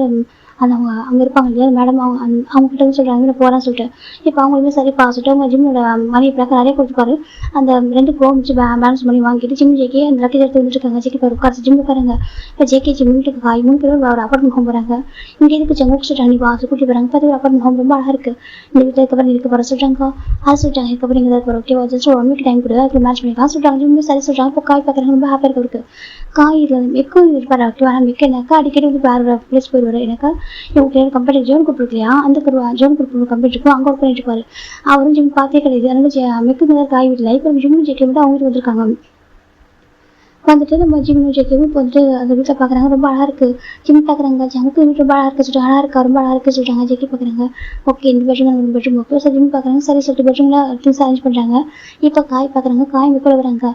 அந்த அவங்க அங்கே இருப்பாங்க இல்லையா மேடம் அவங்க கிட்ட வந்து சொல்கிறாங்க நான் போகிறேன்னு சொல்லிட்டு. இப்போ அவங்களுமே சரிப்பா சொல்லிட்டு அவங்க ஜிம்மோட மணி பிளாக் நிறைய கொடுத்துருப்பாரு. அந்த 2 ப்ரோ வச்சு பேலன்ஸ் பண்ணி வாங்கிட்டு ஜிம் ஜேகே அந்த லக்கேஜ் எடுத்து வந்துருக்காங்க. ஜேகே பேர் உட்காந்து ஜிம் உட்காருங்க. இப்போ ஜேகே ஜிம்முக்கு காய் 3 பேர் ஒரு அப்பார்ட்மெண்ட் ஹோம் போகிறாங்க. இங்கே இதுக்கு ஜம்முக்கு சொல்கிறாங்க. நீ வாசல் கூட்டி போகிறாங்க. பார்த்து ஒரு அப்பார்ட்மெண்ட் ஹோம் ரொம்ப அழகாக இருக்குது. இந்த வீட்டில் இதுக்கப்புறம் இருக்க போகிற சொல்கிறாங்க. அது சொல்லிட்டாங்க. இதுக்கப்புறம் இங்கே தான் ஓகேவா ஜஸ்ட் 1 வீக் டைம் கொடுங்க. அதுக்கு மேட்ச் பண்ணிக்கலாம் சொல்கிறாங்க. ஜிம்மே சரி சொல்கிறாங்க. இப்போ காய் பார்க்குறாங்க. ரொம்ப ஹாப்பியாக இருக்குது. காய் இதில் மெக்கும் இருப்பார் ஓகேவா. ஆனால் மெக்க எனக்கா அடிக்கடி வந்து வேறு பிளேஸ் போயிடுவார். எனக்கா இவங்க கம்பெனி ஜோன் குரூப் இருக்கு இல்லையா அந்த ஜோன் குரூப் கம்பெனி இருக்கும். அங்கே ஒர்க் பண்ணிட்டு இருப்பாரு. அவரும் ஜிம் பார்த்தே கிடையாது. அதனால மெக்கு தான் காய் வீட்டில் இப்போ ஜிம் ஜேகே மட்டும் அவங்க வீட்டுக்கு வந்திருக்காங்க. வந்துட்டு நம்ம ஜிம் ஜேகேவும் இப்போ வந்துட்டு அந்த வீட்டில் பார்க்குறாங்க. ரொம்ப அழகாக இருக்குது. ஜிம் பார்க்குறாங்க. ஜமுக்கு வீட்டு ரொம்ப அழகாக இருக்குது சொல்லிட்டு அழகாக இருக்கா ரொம்ப அழகாக இருக்குது சொல்கிறாங்க. ஜேகே பார்க்குறாங்க. ஓகே இந்த பெட்ரூம் ஒரு பெட்ரூம் ஓகே சார். ஜிம் பார்க்குறாங்க. சரி சொல்லிட்டு பெட்ரூமில் திங்ஸ் அரேஞ்ச் பண்ணுறாங்க. இப்போ காய் பார்க்குறாங்க. காய் மெக்கில் வராங்க.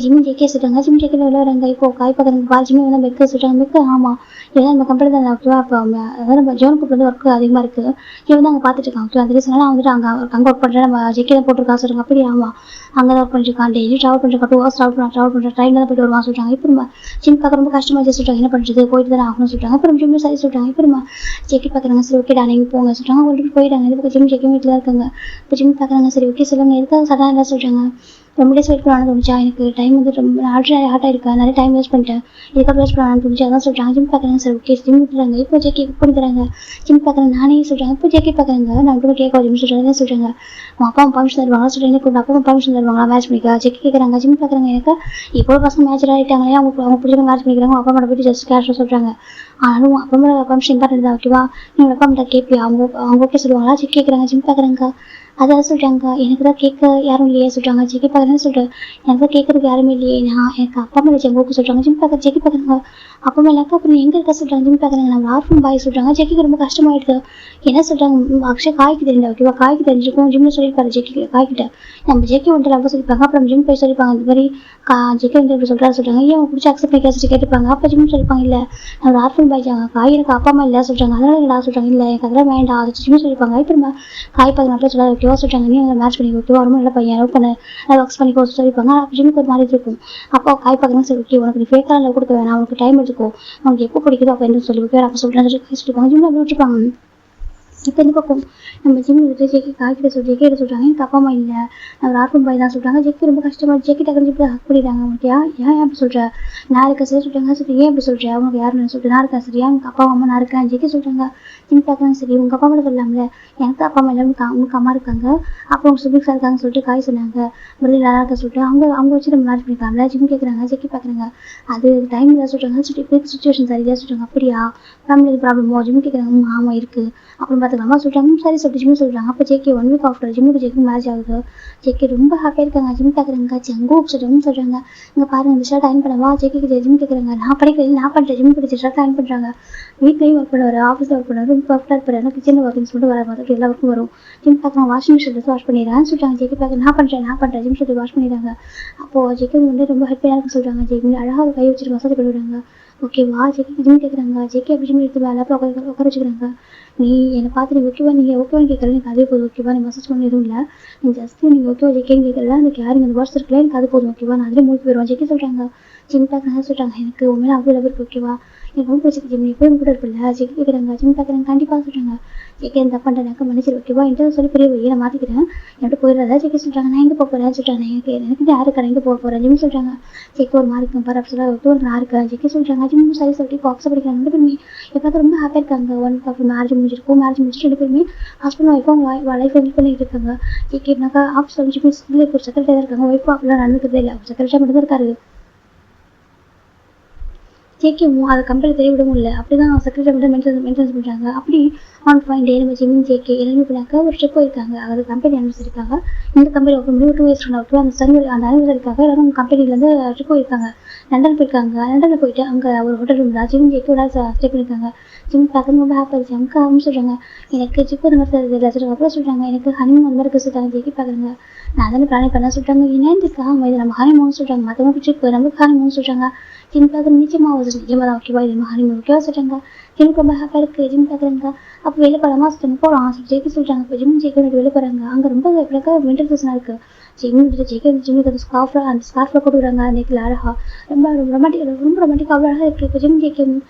ஜிம் ஜேகே சொல்கிறாங்க. ஜிம் ஜேகே உள்ள வராங்க. இப்போ காய் பார்க்குறாங்க. பால் ஜிம் வந்து மெக்க சொல்கிறாங்க. மெக்க ஆமாம் இதெல்லாம் நம்ம கம்பெனி தான் ஓகேவா. இப்போ அதாவது நம்ம ஜோன் குரூப் வந்து ஒர்க்கு அதிகமாக இருக்குது. இவன் தான் அங்கே பார்த்துட்டு இருக்காங்க ஓகே. அந்த ரீசனால வந்துட்டு அங்கே ஒர்க் பண்ணுறேன். நம்ம ஜேகே தான் போட்டிருக்கா சொல்கிறாங்க. அப்படி ஆமாம் அங்கே தான் ஒர்க் பண்ணிருக்கான். டெய்லி ட்ராவல் பண்ணிருக்கா 2 hours ட்ராவல் பண்ணுற ட்ரெயினில் தான் போய்ட்டு வருவான் சொல்றாங்க. இப்போ ஜிம் பார்க்க ரொம்ப கஷ்டமாச்சு சொல்றாங்க. என்ன பண்றது, போயிட்டு தானே ஆகணும்னு சொல்றாங்க. அப்புறம் ஜிம் சரி சொல்றாங்க. இப்போ ஜெக்கி பார்க்குறாங்க. சரி ஓகேடா நீங்க போங்க சொல்றாங்க. அவங்க போயிட்டாங்க. இது பக்கம் ஜிம் ஜெக்கி வீட்டில் இருக்காங்க. இப்போ ஜிம் பார்க்குறாங்க. சரி ஓகே சொல்லுங்க, எதுக்காக சடனாக என்ன சொல்றாங்க. ரொம்ப டேஸ் வெயிட் பண்ண தோணுச்சா, எனக்கு டைம் வந்து ரொம்ப ஹார்ட் ஆயிருக்கா, நிறைய டைம் வேஸ்ட் பண்ணிட்டேன், இதுக்காக வேஸ்ட் பண்ணான்னு தோணுச்சு, அதான் சொல்றாங்க. ஜிம் பார்க்குறாங்க. சரி ஓகே ஜிம் விட்டுறாங்க. இப்போ ஜெக்கி குக் பண்ணி தராங்க. ஜிம் பார்க்குறாங்க. நானே சொல்றாங்க. இப்போ ஜெக்கி பார்க்குறாங்க. நான் கூட கேட்க ஜிம் சொல்றாங்க. சொல்றாங்க உன் அப்பா பர்மிஷன் தருவாங்களா சொல்றேன். எனக்கு அப்பா பர்மிஷன் தருவாங்களா மேட்ச் பண்ணிக்க. ஜெக்கி கேட்குறாங்க. ஜிம் பார்க்குறாங்க. எனக்கு இப்போ பசங்க மேட்ச் ஆகிட்டாங்களே, அவங்க பிடிச்சவங்க மேட்ச் பண்ணிக்கிறாங்க. அப்பா அம்மா போயிட்டு ஜஸ்ட் கேஷ் சொல்றாங்க. ஆனாலும் அப்பா அம்மா பர்மிஷன் இம்பார்ட்டன்ட் தான் ஓகேவா, நீங்க அப்பா அம்மா கேட்பியா, அவங்க ஓகே சொல்லுவாங்களா. ஜெக்கி கேட்குறாங்க. ஜிம் பார்க்குறாங்க. அதான் சொல்றாங்க. எனக்கு தான் கேட்க யாரும் இல்லையே சொல்றாங்க. ஜெக்கி பார்க்குறேன்னு சொல்றேன். எனக்கு தான் கேட்கறதுக்கு யாருமே இல்லையே, எனக்கு அப்பா அம்மா வச்சு ஓகே சொல்றாங்க. ஜிம் பார்க்க ஜெக்கி பார்க்குறாங்க. அப்பா அம்மா இல்லைக்கா அப்புறம் எங்க இருக்கா சொல்றாங்க. ஜிம் பார்க்குறாங்க. நம்ம ஆர்ஃபன் பாய் சொல்றாங்க. ஜெக்கிக்கு ரொம்ப கஷ்டமாயிடுது. என்ன சொல்றாங்க, அக்ஷய் காய்க்கு தெரியல ஓகேவா, காய்க்கு தெரிஞ்சிருக்கும். ஜிம்னு சொல்லியிருப்பாரு ஜெக்கி காய்கிட்ட. நம்ம ஜெக்கி வந்துட்டு ரொம்ப சொல்லிப்பாங்க. அப்புறம் ஜிம் போய் சொல்லிப்பாங்க இந்த மாதிரி ஜெக்கி வந்து இப்படி சொல்றாரு சொல்றாங்க. ஏன் பிடிச்சி அக்செப்ட் பண்ணி கேட்டுப்பாங்க. அப்போ ஜிம் சொல்லிப்பாங்க இல்ல நம்ம ஆர்ஃபன் பாய் காய் எனக்கு அப்பா அம்மா இல்லை சொல்றாங்க. அதனால என்னடா சொல்றாங்க. இல்லை எனக்கு அதெல்லாம் வேண்டாம் அதை ஜிம் சொல்லிப்பாங்க. இப்போ நம்ம காய் பார்க்க நல்லா சொல்லாது ஓகேவா சொல்றாங்க. நீ வந்து மேட்ச் பண்ணி ஓகேவா, ரொம்ப நல்ல பையன் லவ் பண்ண ஒர்க்ஸ் பண்ணி சொல்லிப்பாங்க. ஜிம்முக்கு ஒரு மாதிரி இருக்கும். அப்போ காய் பார்க்கணும் சரி ஓகே உனக்கு நீ ஃபேக்காக லவ் கொடுக்க வேணாம், உனக்கு டைம் எடுத்துக்கோ, உனக்கு எப்போ பிடிக்குதோ அப்போ என்ன சொல்லி ஓகே அப்போ சொல்றேன் சொல்லிப்பாங்க. ஜிம்ல அப்படி விட்டுருப்பாங்க. இப்போ இந்த பக்கம் நம்ம ஜிம் விட்டு ஜெக்கி காய்கிட்ட ஜெக்கி எடுத்து சொல்றாங்க. எனக்கு அப்பா அம்மா இல்லை, நான் ஆர்ஃபன் பாய் தான் சொல்றாங்க. ஜெக்கி ரொம்ப கஷ்டமா ஜெக்கி டக்குனு இப்படி ஹக் பண்ணிடுறாங்க. உனக்கு ஏன் அப்படி சொல்ற, நான் இருக்கேன் சரி சொல்றாங்க. சரி ஏன் இப்படி சொல்றேன், அவங்களுக்கு யாருன்னு சொல்லிட்டு நான் இருக்கேன் சரியா, எனக்கு அப்பா அம்மா நான் இருக்கேன் ஜெக்கி சொல்றாங்க. ஜிம் பார்க்கலாம். சரி உங்க அப்பா அம்மா சொல்லலாம்ல, எனக்கு அப்பா அம்மா இல்லை உங்களுக்கு அம்மா இருக்காங்க, அப்போ உங்க சுபிக்ஸா இருக்காங்கன்னு சொல்லிட்டு காய் சொன்னாங்க. மறுபடியும் நல்லா இருக்க சொல்லிட்டு அவங்க வச்சு நம்ம மேட்ச் பண்ணிக்கலாம்ல. ஜிம் கேட்குறாங்க. ஜெக்கி பார்க்குறாங்க. அது டைம் இல்லை சொல்றாங்க. சொல்லிட்டு சுச்சுவேஷன் சரியா சொல்றாங்க. அப்படியா ஃபேமிலி ப்ராப்ளமோ ஜிம் கேட்குறாங்க. ஆமா இருக்கு அப்புறம் பார்த்துக்கலாமா சொல்றாங்க. சரி சொல்லிட்டு ஜிம் சொல்றாங்க. அப்போ ஜெக்கி 1 வீக் ஆஃப்டர் ஜிம்முக்கு ஜெக்கி மேட்ச் ஆகுது. ஜெக்கி ரொம்ப ஹாப்பியாக இருக்காங்க. ஜிம் பார்க்குறாங்க. ஜங்கோ சொல்றாங்கன்னு சொல்றாங்க. இங்கே பாருங்க இந்த ஷர்ட் அயன் பண்ணவா ஜெக்கி ஜிம் கேட்குறாங்க. நான் படிக்கிறேன் நான் பண்ணுறேன் ஜிம் பிடிச்ச ஷர்ட் அயன் பண்ணுறாங்க. வீட்லேயும் ஒர்க் பண்ணுவார், ஆஃபீஸில் ஒர்க் பண்ணுவார், ரொம்ப பர்ஃபெக்டாக இருப்பார். ஆனால் கிச்சனில் ஒர்க்கிங்ஸ் மட்டும் வர மாதிரி எல்லா ஒர்க்கும் வரும். ஜிம் பார்க்குறாங்க. வாஷிங் மிஷின் எடுத்து வாஷ் பண்ணிடுறான்னு சொல்றாங்க. ஜெக்கி பார்க்க நான் பண்ணுறேன் ஜிம் சொல்லி வாஷ் பண்ணிடுறாங்க. அப்போது ஜெக்கி வந்து ரொம்ப ஹாப்பியாக இருக்கு சொல்றாங்க. ஜெக்கி அழகாக கை வச்சுட்டு மசாஜ் பண்ணிவிடுறாங்க. ஓகேவா ஜெக்கி ஜிம் கேட்குறாங்க. ஜெக்கி அப்படி ஜிம் எடுத்து மேலே உட்கார வச்சுக்கிறாங்க. நீ என்னை பார்த்து நீ ஓகேவா, நீங்கள் ஓகேவான்னு கேட்குறது எனக்கு அதே போதும் ஓகேவா, நீ மசாஜ் பண்ண எதுவும் இல்லை, நீ ஜஸ்ட் நீங்கள் ஓகேவா ஜெக்கின்னு கேட்குறதா அந்த கேரிங் அந்த வாட்ஸ் இருக்குல்ல எனக்கு அது போதும் ஓகேவா, நான் அதிலே மூழ்கி போயிடுவேன். ஜெக்கி சொல்கிறாங்க. ஜிம் பார்க்குறாங்க சொல்கிறாங்க. எனக்கு உண்மையில அவ்வளோ லவ் இருக்கு ஓகேவா, எனக்கு ரொம்ப பிடிச்சிருக்கு ஜிம், நீ போய் கூட இருப்பில்ல. ஜெக்கி கேட்குறாங்க. ஜிம் பார்க்குறாங்க. கண்டிப்பாக சொல்கிறாங்க. ஜெக்கி என்ன பண்ணுறேன் மன்னிச்சிரு ஓகேவா, என்கிட்ட சொல்லி பெரிய வையை நான் மாற்றிக்கிறேன், என்கிட்ட போயிடுறதா. ஜெக்கி சொல்கிறாங்க. நான் எங்கே போக போகிறேன்னு சொல்கிறாங்க. எனக்கு யாருக்கு எங்கே போக போகிறேன் ஜிம் சொல்கிறாங்க. ஜெக்கி ஒரு மாதிரி இருக்கும் பாரு அப்படி சொல்ல ஓகே நான் இருக்கேன். ஜெக்கி சொல்கிறாங்க. ஜிம் சரி சொல்லிட்டு இப்போ அக்செப்ட் பண்ணிக்கிறாங்க. ரெண்டு பேருமே எப்போ ரொம்ப ஹாப்பியாக இருக்காங்க. 1 வீக் ஆஃப் மேரேஜ் முடிச்சுட்டு ரெண்டு பேருமே ஹஸ்பண்ட் ஒய்ஃபும் அவங்க லைஃப் ஹெல்ப் பண்ணிட்டு இருக்காங்க. ஜெக்கினாக்கா ஆஃபீஸ் முடிச்சு ஒரு செக்ரட்டரி தான் இருக்காங்க. ஒய்ஃபு அப்படிலாம் நடந்துக்கிறதே இல்லை, செக்ரட்டரியாக மட்டும் தான் இருக்காரு. ஜேகேவும் அதை கம்பெனி தெரிய விடவும் இல்லை. அப்படி தான் செக்ரட்டரி மட்டும் மெயின்டெனன்ஸ் பண்ணுறாங்க. அப்படி ஆன் ஃபைன் டே நம்ம ஜிம் ஜேகே எல்லாமே பண்ணாக்க ஒரு ட்ரிப் போயிருக்காங்க. அதாவது கம்பெனி அனிவர்சரிக்காக இந்த கம்பெனி ஓப்பன் பண்ணி 2 இயர்ஸ் ஆகுது. அந்த அனிவர்சரிக்காக எல்லாரும் கம்பெனிலேருந்து ட்ரிப் போயிருக்காங்க. லண்டன் போயிருக்காங்க. லண்டனில் போயிட்டு அங்கே ஒரு ஹோட்டல் ரூம் தான் ஜிம் ஜேக்கோட ஸ்டே பண்ணியிருக்காங்க. ஜிம் பார்க்க ரொம்ப ஹாப்பியாக இருந்துச்சு. அவங்க சொல்கிறாங்க எனக்கு ஜிப்பு அந்த மாதிரி தருது சொல்கிறாங்க. அப்புறம் சொல்கிறாங்க எனக்கு ஹனிமூன் அந்த மாதிரி இருக்க சொல்கிறாங்க. ஜேக்கி பார்க்குறாங்க. நான் அதெல்லாம் பிளான் பண்ண சொல்கிறாங்க. என்னதுக்கா இது நம்ம ஹனிமூன் சொல்கிறாங்க. மற்றவங்க ட்ரிப் நம்மளுக்கு ஹனிமூன் சொல்கிறாங்க. ஜிம் பார்க்குற நிச்சயமாக தான் ஓகேவா இது ஹனிமூன் ஓகேவா சொல்கிறாங்க. ஜிம் ரொம்ப ஹாப்பியாக இருக்குது. ஜிம் பார்க்குறாங்க. அப்போ வெளில போகலாமா சொல்கிறாங்க. போகலாம் ஜேக்கி சொல்கிறாங்க. இப்போ ஜிம் ஜேக்கி வெளில போகிறாங்க. அங்கே ரொம்ப எப்படிக்கா வின்டர் சீசனாக இருக்குது. ஜிம்முக்கு அந்த ஸ்கார்ஃபில் கொடுக்குறாங்க. நெக்கில் அழகாக ரொம்ப ரொமாட்டிக் அவ்வளோ அழகாக இருக்குது. இப்போ ஜிம் ஜேக்கி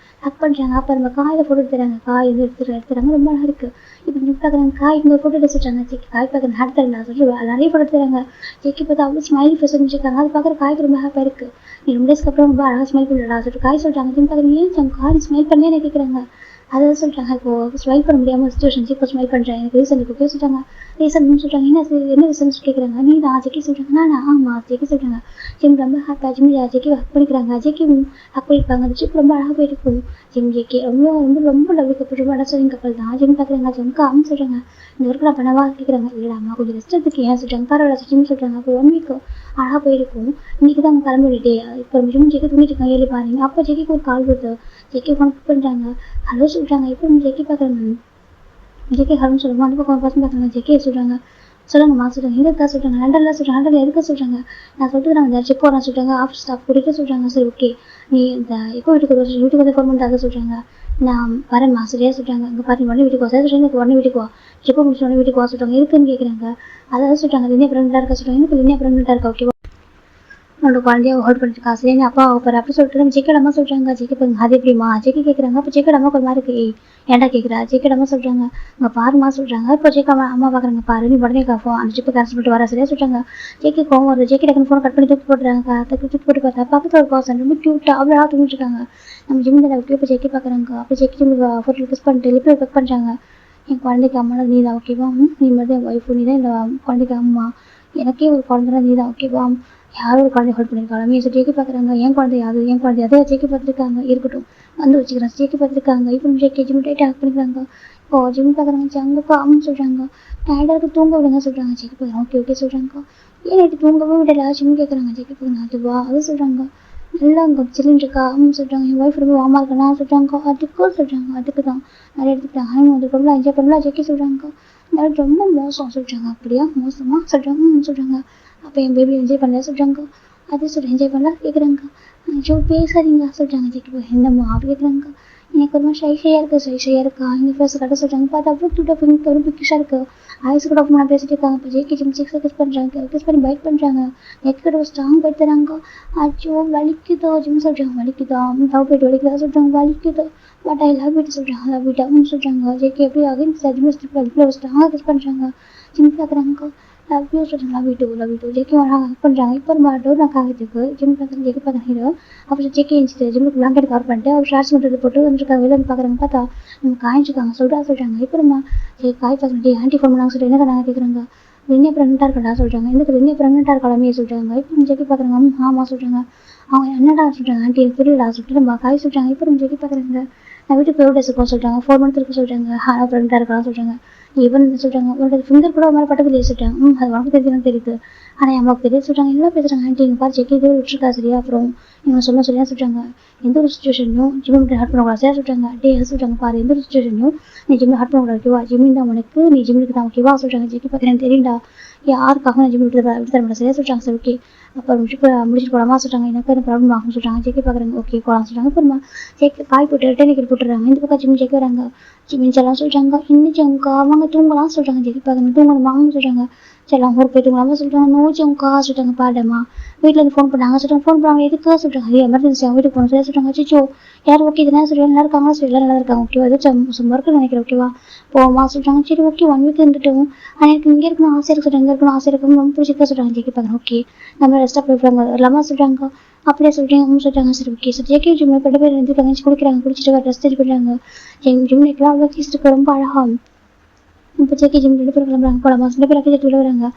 ஹக் பண்ணுறாங்க. அப்போ நம்ம காயில் ஃபோட்டோ எடுத்துறாங்க. காய் வந்து எடுத்துறாங்க. ரொம்ப அழகாக இருக்குது. இப்போ ஜிம் பார்க்குறாங்க. காய் இங்கே ஃபோட்டோ எடுத்து வச்சுட்டாங்க. ஜேக்கி காய் பார்க்குற ஹேட் தரலாம் சொல்லிட்டு நிறைய ஃபோட்டோ எடுத்துறாங்க. ஜேக்கி பார்த்து அவ்வளோ ஸ்மைலி ஃபேஸ் வச்சுருக்காங்க. அது பார்க்குற காய்க்கு ரொம்ப ஹாப்பியாக இருக்குது. நீ 2 டேஸ்க்கு அப்புறம் ரொம்ப அழகாக ஸ்மைல் பண்ணுறா சொல்லிட்டு காய் சொல்கிறாங்க. ஜிம் பார்க்குறீங்க ஏன் காய் ஸ்மைல் பண்ணே என்ன கேட்குறாங்க. அதான் சொல்கிறாங்க. இப்போது ஸ்மைல் பண்ண முடியாமல் சுச்சுவேஷன் இப்போ ஸ்மைல் பண்ணுறேன் எனக்கு ரீசன் இப்போ சொல்கிறாங்க. ரீசன் சொல்கிறாங்க. என்ன ரீசன் கேட்குறாங்க. நீ தான் ஜெக்கி சொல்கிறாங்க. நான் ஆமாம் ஜெக்கி சொல்கிறாங்க. ஜிம் ரொம்ப ஹாப்பியாக ஜிம் ஜெக்கி ஹக் பண்ணிக்கிறாங்க. ஜெக்கி ஹக் பண்ணியிருப்பாங்க. அந்த ட்ரிப் ரொம்ப அழகாக போயிருக்கும். ஜிம் ஜெக்கி ரொம்ப லவ் கப்பல் ரொம்ப அடசரிங் கப்பல் தான். ஜிம் பார்க்குறாங்க. ஜம்க்கா அவங்க சொல்கிறாங்க. இந்த ஒர்க்கு நான் பண்ணவா கேட்குறாங்க. இல்லைடாமா கொஞ்சம் ரெஸ்ட் எடுத்துக்கு ஏன் சொல்கிறாங்க. பரவாயில்ல ஜிம் சொல்கிறாங்க. அப்போ 1 வீக் அழகாக போயிருக்கும். இன்றைக்கி தான் அவங்க கிளம்பி டே இப்போ ஜிம் ஜெக்கி தூங்கிட்டு இருக்காங்க. ஏழு பாருங்க. அப்போ ஜெக்கிக்கு ஒரு கால் வருது. ஜெக்கி ஃபோன் புக் பண்ணுறாங்க. ஹலோ சொல்கிறாங்க. இப்போ ஜெக்கி பார்க்குறாங்க. ஜெக்கி ஹலோன்னு சொல்லுவோம். அந்த பக்கம் பசங்க பார்க்குறாங்க. ஜெக்கி சொல்கிறாங்க. சொல்லுங்கம்மா சொல்கிறாங்க. எங்கே இருக்கா சொல்கிறாங்க. லண்டனில் சொல்கிறாங்க. லண்டனில் எதுக்க சொல்கிறாங்க. நான் சொல்லிட்டு நான் இந்த ட்ரிப் போகிறேன் சொல்கிறாங்க. ஆஃபீஸ் ஸ்டாஃப் கூட்டிகிட்டு சொல்கிறாங்க. சரி ஓகே நீ இந்த எப்போ வீட்டுக்கு வந்து ஃபோன் பண்ணிட்டு சொல்கிறாங்க. நான் வரேன்மா சரியா சொல்கிறாங்க. அங்கே பாருங்க உடனே வீட்டுக்கு வா சார் சொல்கிறாங்க. எனக்கு உடனே வீட்டுக்கு வா ட்ரிப்பை முடிச்சு உடனே வீட்டுக்கு வா சொல்கிறாங்க. இருக்குன்னு கேட்குறாங்க. அதாவது சொல்கிறாங்க. லினியா ப்ரெக்னெண்ட்டாக இருக்கா சொல்கிறாங்க. எனக்கு லினியா ப்ரெக்னெண்ட்டாக இருக்கா ஓகேவா. அவனோட குழந்தைய ஹோல்ட் பண்ணிட்டு இருக்கா. சரி அப்பா அவர் அப்படி சொல்லிட்டு நம்ம ஜெயிக்கோட அம்மா சொல்றாங்க, ஜெயிக்க அது எப்படிமா ஜெயிக்க கேட்குறாங்க. அப்போ ஜெயிக்கோட அம்மா ஒரு மாதிரி இருக்கு. ஏன்டா கேட்குறா? ஜெயிக்கோட அம்மா சொல்றாங்க, அங்கே பாருமா சொல்றாங்க. இப்போ ஜெயிக்க அம்மா பார்க்குறாங்க, பாரு நீ உடனே காஃபோம் அந்த ஜிப்பு கேன்சல் பண்ணிட்டு வர சரியா சொல்றாங்க. ஜெயிக்க கோவம் வருது. ஜெயிக்க டக்குனு ஃபோன் கட் பண்ணி தூக்கி போட்டுறாங்க. தூக்கி போட்டு பார்த்தா பக்கத்தில் ஒரு பர்சன் ரொம்ப க்யூட்டாக அவ்வளோ தூங்கிட்டு இருக்காங்க. நம்ம ஜிம்மில் விட்டு இப்போ ஜெயிக்க பார்க்குறாங்க. அப்போ ஜெயிக்க ஜிம்மில் ஃபோட்டோ கிஸ் பண்ணிட்டு லிப்பில் கட் பண்ணுறாங்க. என் குழந்தைக்கு அம்மா நீ தான் ஓகேவா? நீ மட்டும் என் ஒய்ஃபு, நீ தான் இந்த குழந்தைக்கு அம்மா, எனக்கே ஒரு குழந்தைனா நீ தான் ஓகேவா? யாரும் ஒரு குழந்தைய ஹோல்ட் பண்ணியிருக்காங்க. மீன் ஜெயிக்க பார்க்குறாங்க. என் குழந்தையாது என் குழந்தைய அதை ஜெயிக்க பார்த்துருக்காங்க. இருக்கட்டும் வந்து வச்சுக்கிறேன். ஜெயிக்க பார்த்துருக்காங்க. இப்போ ஜெயிக்க ஜிம் டைட் ஆக் பண்ணிக்கிறாங்க. இப்போ ஜிம் பார்க்குறாங்க. அங்கக்கா அம்மா சொல்கிறாங்க, டயர்டாக தூங்க விடுங்க சொல்கிறாங்க. ஜெயிக்க பார்க்குறாங்க. ஓகே ஓகே சொல்கிறாங்க. ஏன் நைட்டு தூங்கவே விடல ஜிம் கேட்குறாங்க. ஜெயிக்க பார்க்குறாங்க. அதுவா அது சொல்கிறாங்க. நல்லா அங்கே சிலிண்டர் இருக்கா அம்மா சொல்கிறாங்க. என் ஒய்ஃப் ரொம்ப வாமா இருக்கா சொல்கிறாங்க. அதுக்கு சொல்கிறாங்க. அதுக்கு தான் நிறைய எடுத்துக்கிட்டாங்க. அதுக்கு ரொம்ப என்ஜாய் பண்ணலாம் ஜெயிக்க சொல்கிறாங்க. அது ரொம்ப மோசம் சொல்கிறாங்க. அப்படியா மோசமாக சொல்கிறாங்க சொல்கிறாங்க. அப்போ என் பேபி என்ஜாய் பண்ணல சொல்கிறாங்க. அது சொல்கிறேன் என்ஜாய் பண்ணலாம் கேட்குறாங்க. ஐயோ பேசாதீங்க சொல்கிறாங்க. ஜெயிக்க என்னம்மா அப்படி கேட்குறாங்க. எனக்கு ஒரு மாதிரி ஷையாக இருக்கா இந்த ஃபேஸ் கட்ட சொல்கிறாங்க. பார்த்து அவ்வளோ க்யூட்டாக ஒரு பிக்கிஷாக இருக்குது. ஐஸ் கூட நான் பேசிட்டு இருக்காங்க. இப்போ ஜெயிக்க ஜிம் சிக்ஸை கிஸ் பண்ணுறாங்க. கிஸ் பண்ணி பைட் பண்ணுறாங்க. நெக் கிட்ட ஒரு ஸ்ட்ராங் பைட் தராங்க. அச்சோ வலிக்குதோ ஜிம் சொல்கிறாங்க. வலிக்குதா லவ் பைட் வலிக்குதா சொல்கிறாங்க. வலிக்குதோ பட் ஐ லவ் இட் சொல்கிறாங்க. லவ் இட் அப்படின்னு சொல்கிறாங்க. ஜெயிக்க எப்படி ஆகும் ஜிம் ஸ்ட்ராங்காக கிஸ் பண்ணுறாங்க. ஜிம் பார்க்குறாங்க. லவ் யூ சொல்கிறாங்க. லவ் யூ டூ ஜெயிக்க ஹக் பண்ணுறாங்க. இப்போ நம்ம டோர் நான் காகிறதுக்கு ஜிம் பார்க்குறாங்க. ஜெயிக்க பார்க்குற ஹீரோ அப்புறம் ஜெயிக்க எழுந்துட்டு ஜிம்முக்கு பிளாங்கெட் கவர் பண்ணிட்டு அவர் ஷார்ட்ஸ் மட்டும் போட்டு வந்துருக்காங்க. வெளில வந்து பார்க்குறாங்க. பார்த்தா நம்ம காய்ச்சிருக்காங்க. சொல்கிறாங்க. இப்போ நம்ம காய் பார்க்குறேன் ஆன்டி ஃபோன் பண்ணாங்க சொல்லிட்டு என்ன கண்ணாங்க கேட்குறாங்க. ரெண்டே ப்ரெக்னெண்ட்டாக இருக்கடா சொல்கிறாங்க. எனக்கு ரெண்டே ப்ரெக்னெண்ட்டாக இருக்காளமே சொல்கிறாங்க. இப்போ ஜெயிக்க பார்க்குறாங்க. ஆமாம் சொல்கிறாங்க. அவங்க என்னடா சொல்கிறாங்க. ஆன்டி எனக்கு புரியலடா சொல்லிட்டு நம்ம காய் சொல்கிறாங்க. இப்போ நம்ம ஜெயிக்க பார்க்குறாங்க. நான் வீட்டுக்கு 4 days இருக்கும் சொல்கிறாங்க. 4 months இருக்க சொல்கிறாங்க. ப்ரெக்னெண்ட்டாக இருக்கலாம் சொல்கிறாங்க. இவன் சொல்கிறாங்க உன்னோட ஃபிங்கர் கூட ஒரு மாதிரி பட்டதுலேயே சொல்கிறாங்க. அது உனக்கு தெரியுதுன்னு தெரியுது. ஆனால் அம்மாவுக்கு தெரியாது சொல்கிறாங்க. என்ன பேசுகிறாங்க ஆன்ட்டி இங்கே பாரு செக் இதே விட்டுருக்கா சரியா? அப்புறம் இவங்க சொல்லியா சொல்கிறாங்க. எந்த ஒரு சுச்சுவேஷனையும் ஜிம்மில் ஹார்ட் பண்ணக்கூடாது சரியா சொல்கிறாங்க. சொல்கிறாங்க பாரு எந்த ஒரு சுச்சுவேஷனையும் நீ ஜிம்மில் ஹார்ட் பண்ணக்கூடாது ஓகேவா? ஜிம்மின் தான் உனக்கு நீ ஜிம்முக்கு தான் ஓகேவா சொல்கிறாங்க. ஜெயிக்க பார்க்குறேன் தெரியும்டா யாருக்காக நான் ஜிம் விட்டு தர மாட்டேன் சரியா சொல்கிறாங்க. சரி ஓகே அப்புறம் முடிச்சுட்டு போகலாமா சொல்கிறாங்க. எனக்கு என்ன ப்ராப்ளம் ஆகும்னு சொல்கிறாங்க. ஜெயிக்க பார்க்குறாங்க. ஓகே போகலாம் சொல்கிறாங்க. அப்புறமா ஜெயிக்க காய் போட்டு ரிட்டர்ன் டிக்கெட் போட்டுறாங்க. இந்த பக்கம் ஜிம் ஜெயிக்க வராங்க. ஜிம்மின் செல்லாம் சொல்கிறாங்க. இன்னும் ஜங்கா அவங்க தூங்கலாம் சொல்கிறாங்க. ஜெயிக்க பார்க்குறாங்க. தூங்கணுமான்னு சொல்கிறாங்க. செல்லாம் ஊருக்கு போய் தூங்கலாமா சொல்கிறாங்க. நோ ஜங்கா சொல்கிறாங்க. பாடமா வீட்டிலேருந்து ஃபோன் பண்ணாங்க சொல்கிறாங்க. ஃபோன் பண்ணாங்க எதுக்காக சொல்கிறாங்க. அது எமர்ஜென்சி அவங்க வீட்டுக்கு போகணும் சரியா சொல்கிறாங்க. அச்சோ யார் ஓகே இதுனா சொல்லி நல்லா இருக்காங்களா சொல்லி நல்லா இருக்காங்க ஓகேவா? ஏதோ சும்மா இருக்குன்னு நினைக்கிறேன் ஓகேவா? போமா சொல்கிறாங்க. சரி ஓகே 1 week இருந்துட்டும் ஆனால் எனக்கு இங்கே இருக்கணும் ஆசை இருக்கு சொல்கிறாங்க. இங்கே இருக்கணும் ஆசை இருக்கும் ரொம்ப பிடிச்சிருக்கா சொல்கிறாங்க. ஜெயிக்க பார்க்குறேன். ஓகே நம்ம ரெஸ்ட்டாக போய்டுறாங்க வரலாமா சொல்கிறாங்க. அப்படியே சொல்கிறீங்க சொல்கிறாங்க. சரி ஓகே சார் ஜேகே ஜிம்மில் 2 பேர் இருந்துருக்காங்க. குடிக்கிறாங்க. குடிச்சிட்டு ட்ரெஸ் ரெடி பண்ணுறாங்க. ஜிம்மிக்கெலாம் அவ்வளோ ஃபீஸ் இருக்குது ரொம்ப அழகா. இப்போ ஜேகே ஜிம் 2 பேர் கிளம்புறாங்க. போகலாமா 2 பேர் அக்கே விட வராங்க.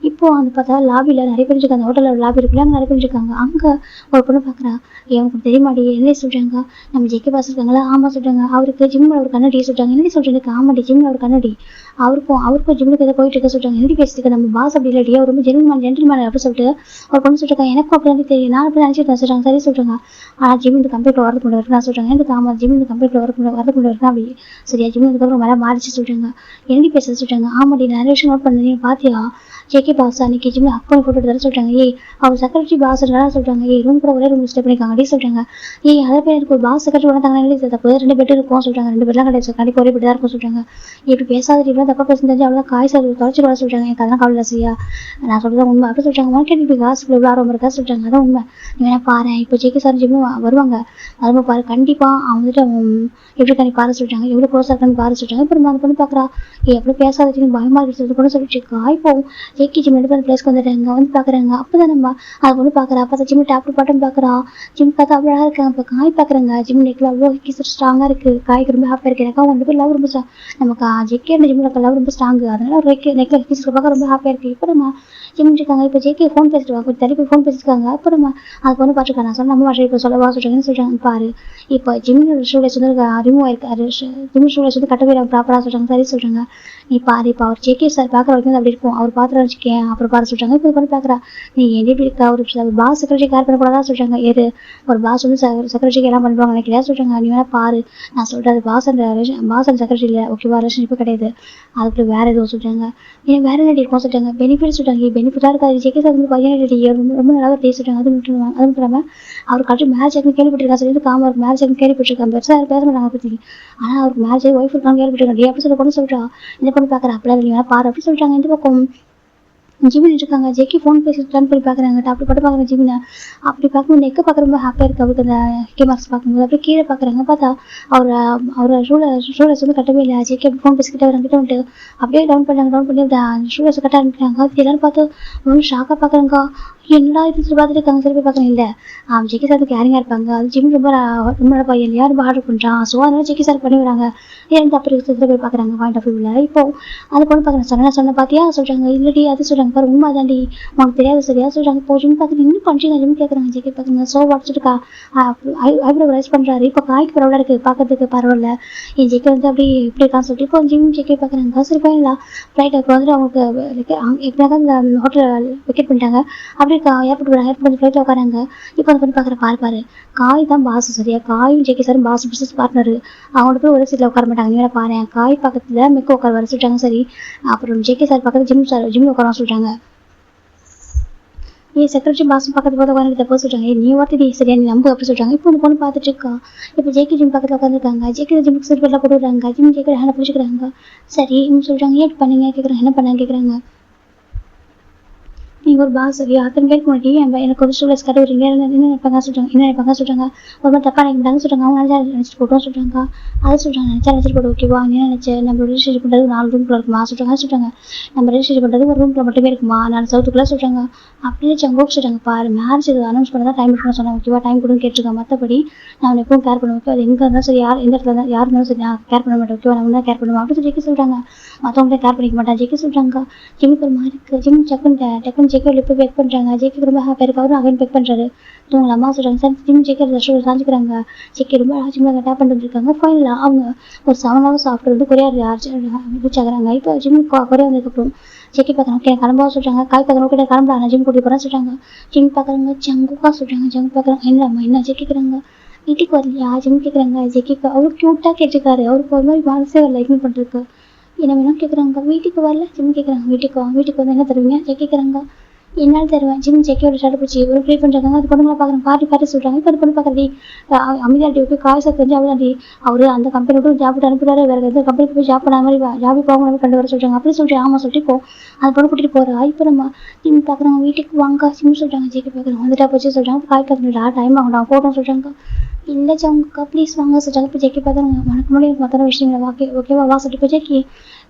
இப்போ அந்த பார்த்தா லாபியில் நிறைய பேர் இருக்காங்க. ஹோட்டலில் லாபி இருக்குல்ல அங்கே நிறைய பேர் இருக்காங்க. அங்கே ஒரு பொண்ணு பார்க்குறா. எனக்கு தெரியுமாடி என்ன சொல்கிறாங்க. நம்ம ஜெயிக்க பாஸ் இருக்காங்களா? ஆமாம் சொல்கிறாங்க. அவருக்கு ஜிம்மில் ஒரு கண்ணடி சொல்கிறாங்க. என்னடி சொல்கிறீங்க? ஆமாடி ஜிம்மில் ஒரு கண்ணடி அவருக்கும் ஜிம்முக்கு எதை போயிட்டு இருக்க சொல்கிறாங்க. என்னடி பேசிட்டு நம்ம பாஸ் அப்படி இல்லாட்டியா ரொம்ப ஜென்டில்மேன் அப்படின்னு சொல்லிட்டு ஒரு பொண்ணு சொல்லிட்டு எனக்கும் அப்படி தெரியும் நான் அப்படி நினச்சிட்டு சொல்கிறாங்க. சரி சொல்கிறாங்க. ஆனால் ஜிம் இந்த கம்ப்யூட்டர் வரது கொண்டு வருது சொல்கிறாங்க. எனக்கு ஆமாம் ஜிம் இந்த கம்ப்யூட்டர் வரது கொண்டு வருது அப்படி சரியா ஜிம் இதுக்கப்புறம் மேலே மாறிச்சு சொல்கிறாங்க. என்னடி பேச சொல்கிறாங்க. ஆமாடி நிறைய விஷயம் நோட் பண்ணி பார்த்தியா ஜேகே பாஸ் அன்னைக்கு ஜிம்மில் ஹக் பண்ணி போட்டு தர சொல்கிறாங்க. அவர் செக்ரட்டரி பாஸ் நல்லா சொல்கிறாங்க. ரூம் கூட ஒரே ரூம் ஸ்டே பண்ணியிருக்காங்க அப்படி சொல்கிறாங்க. அதை பேர் எனக்கு ஒரு பாஸ் செக்ரட்டரி ஒன்றா தாங்க தப்பு 2 பெட் இருக்கும் சொல்கிறாங்க. 2 பெட்லாம் கிடையாது கண்டிப்பாக ஒரே பெட் தான் இருக்கும் சொல்கிறாங்க. இப்படி பேசாத இப்படி தப்பா பேச தெரிஞ்சு அவ்வளோ காய் சார் தொலைச்சி வர சொல்கிறாங்க. எனக்கு அதெல்லாம் கவலை சரியா நான் சொல்கிறது உண்மை அப்படி சொல்கிறாங்க. மார்க்கெட் இப்படி காசுக்குள்ள இவ்வளோ ஆர்வம் இருக்கா சொல்கிறாங்க. அதான் உண்மை. நீ வேணா பாரு இப்போ ஜேகே சார் ஜிம்மு வருவாங்க. வரும்போது பாரு கண்டிப்பாக அவன் வந்துட்டு எப்படி கண்ணி பாரு சொல்கிறாங்க. எவ்வளோ க்ளோஸாக இருக்கான்னு பாரு சொல்கிறாங்க. அப்புறம் அந்த பொண்ணு பார்க்குறா. எப்படி பேசாத பயமாக இருக்கிறது பொண்ணு சொல்லிட்டு இருக்கா. இப்போ ஜேகே ஜிம் 2 பேர் பிளேஸ்க்கு வந்துடுறாங்க. வந்து பார்க்குறாங்க. அப்போ தான் நம்ம அதை பொண்ணு பார்க்குறா. பார்த்தா ஜிம் டாப் பாட்டம் பார்க்குறா. ஜிம் பார்த்தா அவ்வளோ அழகாக இருக்காங்க. இப்போ காய் பார்க்குறாங்க. ஜிம் நெக்கில் அவ்வளோ ஸ்ட்ராங்காக இருக்குது. காய்க்கு ரொம்ப ஹாப்பியாக இருக்குது. எனக்கு அவங்க 2 பேர் லவ் ரொம்ப நமக்கு ஜேகே ஜிம்மில் லவ் ரொம்ப ஸ்ட்ராங்கு. அதனால ஒரு நெக்கில் பீஸ் பார்க்க ரொம்ப ஹாப்பியாக இருக்குது. இப்போ நம்ம ஜிம் இருக்காங்க. இப்போ ஜேகே ஃபோன் பேசிட்டு வாங்க கொஞ்சம் தள்ளி போய் ஃபோன் பேசியிருக்காங்க. அப்போ நம்ம அது பொண்ணு பார்த்துருக்காங்க. நான் சொன்ன நம்ம வாஷை இப்போ சொல்லவா சொல்கிறாங்கன்னு சொல்கிறாங்க. பாரு இப்போ ஜிம்மில் ஷூலேஸ் வந்து ரிமூவ் ஆயிருக்காரு. ஜிம் ஷூலேஸ் வந்து கட்டவே ப்ராப்பராக சொல்கிறாங்க. சரி சொல்கிறாங்க. நீ பாரு இப்போ அவர் ஜேகே சார் பார்க்குற வரைக்கும் அப்படி இருக்கும். அவர் பார்த்துட்டு வச்சுக்கேன் அப்புறம் பாரு சொல்கிறாங்க. இப்போ பண்ணி பார்க்குறா. நீ எப்படி இருக்கா ஒரு பாஸ் செக்ரட்டரி கேர் பண்ணக்கூடாதான் சொல்கிறாங்க. ஒரு பாஸ் வந்து செக்ரட்டரிக்கு எல்லாம் பண்ணுவாங்க நினைக்கிறா சொல்கிறாங்க. நீ வேணா பாரு நான் சொல்கிறது பாஸ் அண்ட் செக்ரட்டரி இல்லை ஓகேவா ரிலேஷன்ஷிப்பு கிடையாது. அதுக்குள்ள வேறு எதுவும் சொல்கிறாங்க. ஏன் வேறு என்ன இருக்கும் சொல்கிறாங்க. பெனிஃபிட் சொல்கிறாங்க. பெனிஃபிட்டாக இருக்காது. ஜேகே சார் வந்து பையன் ரொம்ப நல்லா டே சொல்கிறாங்க. அது மட்டும் இல்லாமல் அவர் கட்சி மேரேஜ் ஆகி கேள்விப்பட்டிருக்கா சொல்லி காம அவருக்கு மேரேஜ் ஆகி கேள்விப்பட்டிருக்காங்க. பெருசாக பேச மாட்டாங்க பற்றி. ஆனால் அவருக்கு மேரேஜ் ஆகி ஒய்ஃப் இருக்காங்க கேள்விப்பட்டிருக்காங்க. அப்படி சொல்ல பொண்ணு சொல்கிறா. இந்த பொண்ணு பார்க்குற அப்படிலாம் இல்லையா பாரு அப்படி சொல்கிறாங்க. இந்த பக்கம் ஜிமின் இருக்காங்க. ஜெக்கி ஃபோன் பேசி டர்ன் பண்ணி பார்க்குறாங்க. அப்படி பட்டு பார்க்குறாங்க ஜிமினை. அப்படி பார்க்கும்போது நெக்கை பார்க்க ரொம்ப ஹாப்பியாக இருக்குது அவருக்கு. அந்த கே மார்க்ஸ் பார்க்கும்போது அப்படியே கீழே பார்க்குறாங்க. பார்த்தா அவர் ஷூலஸ் வந்து கட்டவே இல்லை. ஜெக்கி அப்படி ஃபோன் பேசிக்கிட்டே கிட்ட வந்துட்டு அப்படியே டவுன் பண்ணி ஷூலஸ் கட்ட ஆரம்பிக்கிறாங்க. அது எல்லாரும் பார்த்து ரொம்ப ஷாக்காக பார்க்குறாங்க. என்னடா இது பார்த்துட்டு இருக்காங்க. சரி போய் பார்க்குறேன். இல்லை ஜெக்கி சார் கேரிங்காக இருப்பாங்க. அது ஜிமின் ரொம்ப பையன் யாரும் ஆர்டர் பண்ணுறான். ஸோ அதனால ஜெக்கி சார் பண்ணி விடுறாங்க. ஏன் அப்படி போய் பார்க்குறாங்க பாயிண்ட் ஆஃப் வியூவில். இப்போ அது பொண்ணு பார்க்குறேன் சொன்ன பார்த்தியா சொல்கிறாங்க. இல்லடி அது சொல்கிறாங்க பாரு உண்மை தாண்டி உனக்கு தெரியாது சரியா சொல்கிறாங்க. இப்போ ஜிம் பார்த்துட்டு இன்னும் பண்ணுறீங்க ஜிம் கேட்குறாங்க. ஜெக்கி பார்க்குறாங்க. ஸோ உடச்சிருக்கா ஐப்ரோ ரைஸ் பண்ணுறாரு. இப்போ காய்க்கு பரவாயில்ல இருக்குது பார்க்கறதுக்கு பரவாயில்ல. என் ஜெக்கி வந்து அப்படி இப்படி இருக்கான்னு சொல்லிட்டு இப்போ ஜிம் ஜெக்கி பார்க்குறாங்க. சரி போயிடலாம் ஃப்ளைட் இப்போ வந்துட்டு அவங்களுக்கு எப்படினாக்கா இந்த ஹோட்டலில் விக்கெட் பண்ணிட்டாங்க. அப்படி ஏர்போர்ட் போகிறாங்க. ஏர்போர்ட் வந்து ஃப்ளைட்டில் உட்காராங்க. இப்போ அந்த பண்ணி பார்க்குற பாரு காய் தான் பாஸ் சரியா. காயும் ஜெக்கி சாரும் பாஸ் பிஸ்னஸ் பார்ட்னர். அவங்களோட போய் ஒரே சீட்டில் உட்கார மாட்டாங்க. நீங்களா பாரு காய் பக்கத்தில் மிக்க உட்கார வர சொல்லிட்டாங்க. சரி அப்புறம் ஜெக்கி சார் பக்கத்தில் ஜிம் உட்கார சொல்லிட்டாங்க. செக்ரட்டரி பாஸ் பக்கத்து உட்காந்து போக சொல்றாங்க. நீ வார்த்தை சரியா நீ நம்பு அப்படி சொல்றாங்க. இப்போ பொண்ணு பார்த்துட்டு இருக்கா. இப்போ ஜெக்கி ஜிம் பக்கத்தில் உட்காந்துருக்காங்க. ஜெக்கி ஜிம்முக்கு சிறுபெல்லாம் போட்டு விடுறாங்க. ஜிம் ஜெக்கி ஹேண்டை பிடிச்சிக்கிறாங்க. சரி சொல்றாங்க. ஏன் பண்ணீங்க கேட்குறாங்க. என்ன பண்ணாங்க கேட்குறாங்க. நீங்கள் ஒரு பாஸ் சரியா அத்தனை பேருக்கு முன்னாடி எனக்கு ஒரு ஸ்டூடெண்ட்ஸ் கட்டுறீங்க என்ன நினைப்பாங்க சொல்கிறாங்க. ஒரு மாதிரி தப்பாக நினைக்கிறாங்க சொல்கிறாங்க. அவங்க நினச்சிட்டு போட்டோம் சொல்கிறாங்க. அதை சொல்கிறாங்க. நினச்சிட்டு போட்டு ஓகேவா நீ நினச்ச நம்ம ரிஜிஸ்ட்ரேஷன் பண்ணுறது 4 ரூம்குள்ளே இருக்குமா சொல்கிறாங்க. நம்ம ரிஜிஸ்ட்ரேஷன் பண்ணுறது ஒரு ரூமில் மட்டுமே இருக்குமா 4 சவுத்துக்குள்ளே சொல்கிறாங்க. அப்படின்னு சங்கோக்கு சொல்கிறாங்க. பாரு மேரேஜ் அனௌன்ஸ் பண்ண தான் டைம் பண்ண சொன்னாங்க. ஓகேவா டைம் கொடுன்னு கேட்டிருக்காங்க. மற்றபடி நான் எப்பவும் கேர் பண்ணுவேன். அது எங்கே இருந்தாலும் சரி எந்த இடத்துல தான் யார் இருந்தாலும் சரி நான் கேர் பண்ண மாட்டேன். ஓகேவா நான் தான் கேர் பண்ணுவேன் அப்படின்னு ஜெக்கி சொல்கிறாங்க. மற்றவங்களே கேர் பண்ணிக்க மாட்டேன் ஜெக்கி சொல்கிறாங்க. ஜிம்முக்கு ஒரு மாதிரி இருக்குது. ஜிம் டக்குன்னு ஜெக்கி இப்போ பேக் பண்ணுறாங்க. ஜெக்கி ரொம்ப ஹாப்பியாக இருக்கு. அவரும் அகைன் பேக் பண்ணுறாரு. தூங்கல அம்மா சொல்கிறாங்க. சார் ஜிம் ஜெக்கி ரெஸ்டாரண்ட் சாஞ்சிக்கிறாங்க. ஜெக்கி ரொம்ப ஜிம்மில் டேப் பண்ணிட்டு இருக்காங்க. ஃபைனலாக அவங்க ஒரு 7 hours ஆஃப்டர் வந்து கொரியார் ரீச் ஆகுறாங்க. இப்போ ஜிம் கொரியா வந்ததுக்கப்புறம் ஜெக்கி பார்க்குறாங்க. ஓகே கிளம்பா சொல்கிறாங்க. காய் பார்க்குறோம் ஓகே கிளம்பலாம் நான் ஜிம் கூட்டிட்டு போகிறேன்னு சொல்கிறாங்க. ஜிம் பார்க்குறாங்க. ஜங்குக்கா சொல்கிறாங்க. ஜங்கு பார்க்குறாங்க. என்னம்மா என்ன ஜெக்கிக்கிறாங்க. வீட்டுக்கு வரலையா ஜிம் கேட்குறாங்க. ஜெக்கிக்கு அவரு க்யூட்டாக கேட்டிருக்காரு. அவருக்கு ஒரு மாதிரி மனசே வரல இக்னோர் பண்ணுறதுக்கு. என்ன வேணும் கேட்குறாங்க. வீட்டுக்கு வரல ஜிம் கேட்குறாங்க. வீட்டுக்கு வந்து என்ன தருவீங்க கேட்குறாங்க. என்னால் தருவேன் ஜிம் ஜெக்கியோட ஷர்ட் பிடிச்சி ஒரு ப்ரே பண்ணுறாங்க. அது பொண்ணுங்களை பார்க்குறாங்க. பாட்டி சொல்கிறாங்க. இப்போ அது பொண்ணு பார்க்குறடி அமிதாட்டி ஓகே காய்ச்சா தெரிஞ்சு அவதாண்டி அவர் அந்த கம்பெனி விட்டு ஜாப் விட்டு அனுப்பிடாரு. வேறு எந்த கம்பெனிக்கு போய் ஜாப் பண்ண மாதிரி ஜாபுக்கு போகணும் கண்டு வர சொல்கிறாங்க. அப்படி சொல்லிட்டு ஆமாம் சொல்லிட்டு இப்போ அந்த பொண்ணு கூட்டிகிட்டு போகிறா. இப்போ நம்ம ஜிம் பார்க்குறாங்க. வீட்டுக்கு வாங்க ஜிம் சொல்கிறாங்க. ஜெக்கி பார்க்குறாங்க. வந்துட்டா போச்சு சொல்கிறாங்க. காய் பார்க்குறா டைம் ஆகணும் போட்டோம் சொல்கிறாங்க. இல்லை ஜங்குக்கா ப்ளீஸ் வாங்க சொல்கிறாங்க. இப்போ ஜெக்கி பார்க்குறாங்க. வணக்க முடியும் மற்ற விஷயங்களை ஓகேவா வா சொல்லிட்டு இப்போ ஜெக்கி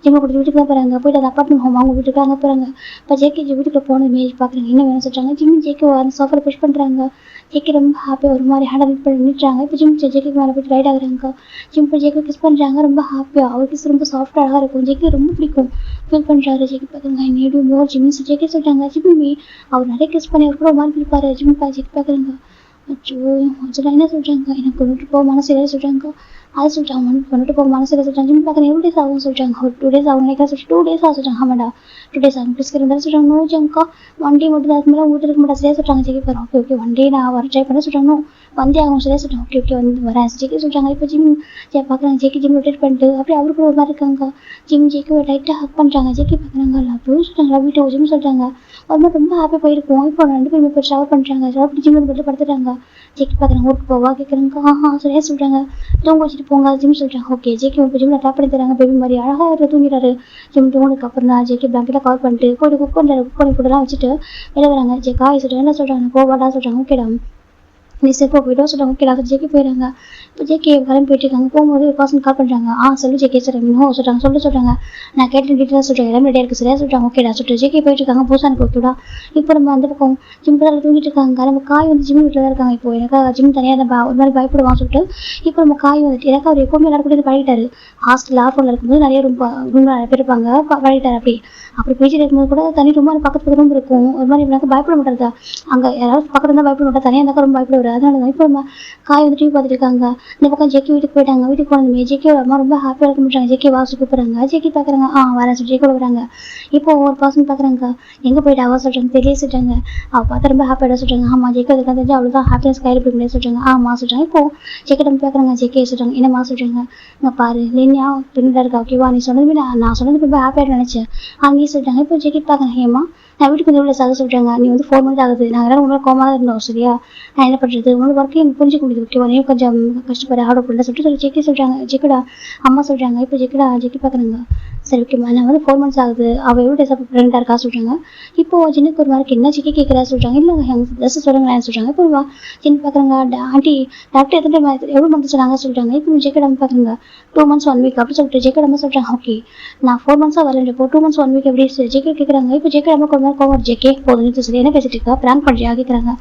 ஜிம்மை கொடுத்து வீட்டுக்கு தான் போகிறாங்க. போய்ட்டு அந்த அப்பார்ட்மெண்ட் ஹோம் அவங்க வீட்டுக்கு அங்கே போகிறாங்க. இப்போ ஜெக்கி வீட்டுக்குள்ள போன இமேஜ் பார்க்குறாங்க. என்ன வேணும் சொல்கிறாங்க. ஜிம் ஜெக்கி அந்த சோஃபாவில் புஷ் பண்ணுறாங்க. ஜெக்கி ரொம்ப ஹாப்பியாக ஒரு மாதிரி ஹேண்டை பண்ணி நின்றுறாங்க. இப்போ ஜிம் ஜெக்கி மேலே போய்ட்டு ரைட் ஆகுறாங்க. ஜிம் இப்போ ஜெக்கி கிஸ் பண்ணுறாங்க. ரொம்ப ஹாப்பியாக அவர் கிஸ் ரொம்ப சாஃப்டாக அழகாக இருக்கும். ஜெக்கி ரொம்ப பிடிக்கும் ஃபீல் பண்ணுறாரு. ஜெக்கி பார்க்குறாங்க. நேடு மோர் ஜிம் ஜெக்கி சொல்கிறாங்க. ஜிம்மி அவர் நிறைய கிஸ் பண்ணி அவர் கூட ஒரு மாதிரி பிடிப்பாரு. ஜிம் ஜெக்கி பார்க்குறாங்க. அச்சோ சொல்கிறாங்க. என்ன சொல்கிறாங்க. எனக்கு கொண்டுட்டு போக மனசு இல்லை சொல்கிறாங்க. அதை சொல்லிட்டாங்க. கொண்டுட்டு போக மனசு இல்லை சொல்கிறாங்க. ஜிம் பார்க்குறேன். எவ்வளோ டேஸ் ஆகும் சொல்கிறாங்க. ஒரு 2 days ஆகும் நினைக்கிறேன் சொல்லிட்டு 2 days ஆகும் சொல்கிறாங்க. ஆமாடா 2 days ஆகும் ப்ளீஸ் இருந்தாலும் சொல்கிறாங்க. நோ ஜங்கா 1 day மட்டும் தான் அதுக்கு மேலே வீட்டு இருக்க மாட்டா சரியா சொல்கிறாங்க. ஜெக்கி போகிறோம். ஓகே 1 day நான் வர ட்ரை பண்ண சொல்கிறாங்க. வந்தே ஆகும் சரியா சொல்கிறாங்க. ஓகே வந்து வரேன் ஜெக்கி சொல்கிறாங்க. இப்போ ஜிம் பார்க்குறாங்க. ஜெக்கி ஜிம் ரொட்டேட் பண்ணிட்டு அப்படியே அவருக்கு ஒரு மாதிரி இருக்காங்க. ஜிம் ஜெக்கி லைட்டாக ஹக் பண்ணுறாங்க. ஜெக்கி பார்க்குறாங்க. லவ் சொல்கிறாங்க. வீட்டு ஜிம் சொல்கிறாங்க. ஒரு மாதிரி ரொம்ப ஹாப்பியாக போயிருக்கும். இப்போ 2 பேருமே போய் ஷவர் பண்ணுறாங்க. ஷவர் பண்ணி ஜிம் போட்டு படுத்துட்டாங்க. ஜெக்கி பார்க்குறாங்க. ஊருக்கு போவா கேட்குறாங்க. சரியா சொல்கிறாங்க. தூங்க வச்சுட்டு போங்க ஜிம் சொல்கிறாங்க. ஓகே ஜெக்கி இப்போ ஜிம்மில் டேப் பண்ணி தராங்க. பேபி மாதிரி அழகாக தூங்கிட்டாரு. ஜிம் தூங்கினதுக்கு அப்புறம் தான் ஜெக்கி பிளாங்கெட்டாக கவர் பண்ணிட்டு கோடி குக் பண்ணி கூடலாம் வச்சுட்டு வெளியே வராங்க. ஜெக்காய் சொல்கிறாங்க. என்ன சொல்கிறாங்க. போவாடா சொல்கிறாங்க. ஓகேடா நீ செப்போ போய்ட்டோம் சொல்கிறாங்க. ஓகே டாக்டர் ஜெக்கி போயிடறாங்க. இப்போ ஜெக்கி கிளம்பி போயிட்டு இருக்காங்க. போகும்போது ஒரு பர்சன் கால் பண்ணுறாங்க. சொல்லு ஜெக்கி சொல்கிறாங்க. சொல்கிறாங்க சொல்கிறாங்க. நான் கேட்டு டீட்டெயிலாக சொல்கிறேன். எல்லாமே ரெடியாக இருக்குது சரியா சொல்கிறாங்க. ஓகேடா சொல்லிட்டு ஜெக்கி போயிட்டு இருக்காங்க. பூசானுக்கு ஓகேடா. இப்போ நம்ம அந்த பக்கம் ஜிம் தான் தூங்கிட்டு இருக்காங்க. நம்ம காய் வந்து ஜிம் வீட்டில் தான் இருக்காங்க. இப்போ எனக்கு ஜிம் தனியாக ஒரு மாதிரி பயப்படுவான்னு சொல்லிட்டு இப்போ நம்ம காய் வந்துட்டு எனக்கு அவர் எப்போவுமே எல்லாரும் கூட பழகிட்டாரு. ஹாஸ்டல் ஆர்ஃபோனில் இருக்கும்போது நிறைய ரூம் நிறைய பேர் இருப்பாங்க. பழகிட்டார். அப்படி பேசிட்டு இருக்கும்போது கூட தனி ரூம் பக்கத்து ரூம் இருக்கும். ஒரு மாதிரி எனக்கு பயப்பட மாட்டாரு. அங்கே யாராவது பக்கத்தில் இருந்தால் பயப்பட மாட்டா. தனியாக இருந்தால் ரொம்ப பயப்படுவார். அதனால தான் இப்போ நம்ம காய் வந்து டிவி பார்த்துட்டு இருக்காங்க. இந்த பக்கம் ஜெக்கி வீட்டுக்கு போயிட்டாங்க. வீட்டுக்கு போனதுமே ஜெக்கியோட அம்மா ரொம்ப ஹாப்பியாக இருக்க முடியாங்க. ஜெக்கி வாசல் கூப்பிட்றாங்க. ஜெக்கி பார்க்குறாங்க. வரேன் சொல்லி ஜெக்கி வராங்க. இப்போ ஒவ்வொரு பர்சன் பார்க்குறாங்க. எங்கே போயிட்டு அவள் சொல்கிறாங்க. தெரிய சொல்கிறாங்க. அவள் பார்த்து ரொம்ப ஹாப்பியாக சொல்கிறாங்க. ஆமாம் ஜெக்கி அதுக்கு தெரிஞ்சு அவ்வளோதான் ஹாப்பினஸ் கையில் போய் முடியாது சொல்கிறாங்க. சொல்கிறாங்க. இப்போ ஜெக்கிட்ட பார்க்குறாங்க. ஜெக்கி சொல்கிறாங்க. என்னம்மா சொல்கிறாங்க. இங்கே பாரு லினியா பின்னாடி இருக்கா. ஓகேவா நீ சொன்னதுமே நான் சொன்னது ரொம்ப ஹாப்பியாக நினச்சேன். நீ சொல்கிறாங்க. இப்போ ஜெக்கி பார்க்குறேன். ஏமா நான் வீட்டுக்கு வந்து எவ்வளோ சாக சொல்கிறாங்க. நீ வந்து 4 months ஆகுது. நாங்கள் எல்லாரும் உங்களை கோமாக தான் இருந்தோம் சரியா. நான் என்ன பண்ணுறது உங்களோட ஒர்க்கு எனக்கு புரிஞ்சுக்க முடியுது. ஓகேவா நீ கொஞ்சம் கஷ்டப்பட ஆர்டர் பண்ணல சொல்லிட்டு ஜெக்கி சொல்கிறாங்க. ஜெக்கிடா அம்மா சொல்கிறாங்க. இப்போ ஜெக்கி பார்க்குறாங்க. சரி ஓகேம்மா நான் வந்து 4 months ஆகுது, அவள் எவ்வளோ டேஸ் அப்போ ப்ரெக்னெண்ட்டாக இருக்கா சொல்கிறாங்க. இப்போ ஜின்னுக்கு ஒரு மாதிரி என்ன ஜிக்கி கேட்குறா சொல்கிறாங்க. இல்லை எங்கள் ஜஸ்ட் சொல்லுங்களேன் சொல்கிறாங்க. இப்போ ஜின்னு பார்க்குறாங்க, ஆண்டி டாக்டர் எத்தனை எவ்வளோ மந்த் சொன்னாங்க சொல்கிறாங்க. இப்போ ஜெக்கட் அம்மா பார்க்குறாங்க 2 months 1 week அப்படி சொல்லிட்டு ஜெக்கட் அம்மா சொல்கிறாங்க. ஓகே நான் 4 months வரேன், இப்போ 2 months 1 week எப்படி ஜெக்கட் கேட்குறாங்க. இப்போ ஜெக்கட் அம்மா கொஞ்ச நேரம் கோவம் ஜெக்கே போதும் சொல்லி என்ன பேசிட்டு இருக்கா, ப்ராங்க் பண்ணுறியா கேட்குறாங்க.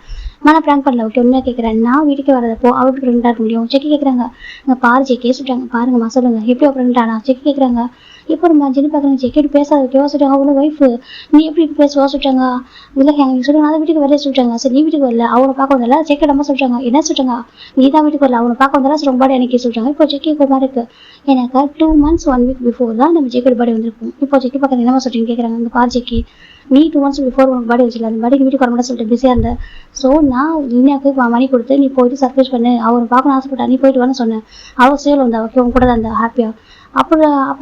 நான் ப்ராங்க் பண்ணல, ஓகே உண்மையாக கேட்குறேன். நான் வீட்டுக்கு வரதப்போ அவள் எப்படி ப்ரெக்னெண்ட்டாக இருக்க முடியும் ஜெக்கி கேட்குறாங்க. இங்கே பாரு ஜெக்கே சொல்கிறாங்க. பாருங்கம்மா சொல்லுங்கள் எப்படி ப்ரெக்னெண்ட் ஆனா ஜெக்கி கேட்குறாங்க. இப்போ நம்ம ஜெனி பார்க்குறாங்க ஜெக்கெட் பேசாத வைக்கவா சொல்லிட்டாங்க. அவளோட ஒய்ஃபு நீ எப்படி பேசுவா சொல்லிட்டாங்க. இல்லை எங்களுக்கு சொல்லுங்க நான் வீட்டுக்கு வரல சொல்லிட்டாங்க. சரி நீ வீட்டுக்கு வரல அவனை பார்க்க வந்தால ஜெக்கெட் அம்மா சொல்லிட்டாங்க. என்ன சொல்லிட்டாங்க, நீ தான் வீட்டுக்கு வரல அவனை பார்க்க வந்தாலும் ரொம்ப எனக்கு சொல்லிட்டாங்க. இப்போ ஜெக்கி மாதிரி இருக்கு எனக்கு 2 months 1 week பிஃபோர் தான் நம்ம ஜெக்கெட் பர்த்டே வந்திருக்கும். இப்போ ஜெக்கி பார்க்குறது என்னமா சொல்லிட்டு கேட்குறாங்க. இந்த பார் ஜெக்கி நீ 2 months பிஃபோர் உனக்கு பர்த்டே வச்சுல அந்த பர்த்டே வீட்டுக்கு வர மாட்டேன் சொல்லிட்டு பிஸியாக இருந்தேன். ஸோ நான் இனியாவுக்கு மணி கொடுத்து நீ போயிட்டு சர்ப்ரைஸ் பண்ணு, அவனை பார்க்கணும் ஆசைப்பட்டா நீ போயிட்டு வரேன்னு சொன்னேன். அவள் சேல் வந்தா ஓகே உங்க கூட தான் இருந்தா ஹாப்பியாக. அப்போ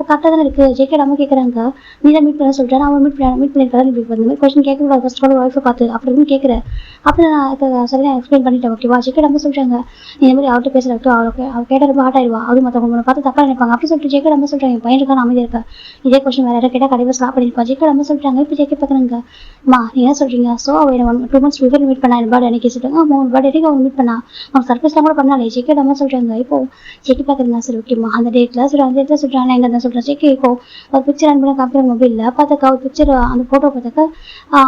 கரெக்டாக தானே இருக்குது. ஜெக்கெட் அம்மா கேட்குறாங்க நீ தான் மீட் பண்ண சொல்லிட்டேன். அவன் மீட் பண்ணியிருக்காரு. நீ இந்த மாதிரி கொஸ்டின் கேட்கக்கூடாது ஃபர்ஸ்ட் ஆஃப் ஆல் ஒய்ஃபை பார்த்து அப்படின்னு கேட்குறேன். அப்போ நான் சரியாக எக்ஸ்பிளைன் பண்ணிட்டேன். ஓகேவா ஜெக்கெட் அம்மா சொல்லிட்டாங்க நீ இந்த மாதிரி அவர்கிட்ட பேசுகிறக்கு அவள் கேட்டால் ரொம்ப ஹார்ட் ஆயிடுவா, அது மற்றவங்க பார்த்து தப்பாக நினைப்பாங்க அப்படி சொல்லிட்டு ஜெக்கெட் அம்மா சொல்லிட்டாங்க. என் பையன் இருக்கான்னு அமைதியாக இருக்கா, இதே கொஸ்டின் வேறு யாரும் கேட்டால் கண்டிப்பாக ஸ்டாப் பண்ணியிருப்பா. ஜெக்கெட் அம்மா சொல்லிட்டாங்க. இப்போ ஜெக்கெட் பார்க்குறாங்க மா நீ என்ன சொல்கிறீங்க. ஸோ அவன் 2 months பிஃபோர் மீட் பண்ணா என் பர்த்டே அன்னைக்கு சொல்லிட்டாங்க. அவன் பர்த்டேக்கு அவன் மீட் பண்ணா அவன் சர்ப்ரைஸ்லாம் கூட பண்ணாலே ஜெக்கெட் அம்மா சொல்கிறாங்க. இப்போ ஜெக்கி பார்க்குறீங்க சரி ஓகேம்மா அந்த டேட்டில் சரி அந்த டேட்டில் சொல்கிறாங்க எங்கே தான் சொல்கிறேன் ஜெக்கி. இப்போ ஒரு பிக்சர் அனுப்பின கம்ப்யூட்டர் மொபைலில் பார்த்தாக்கா ஒரு பிக்சர் அந்த ஃபோட்டோ பார்த்தாக்கா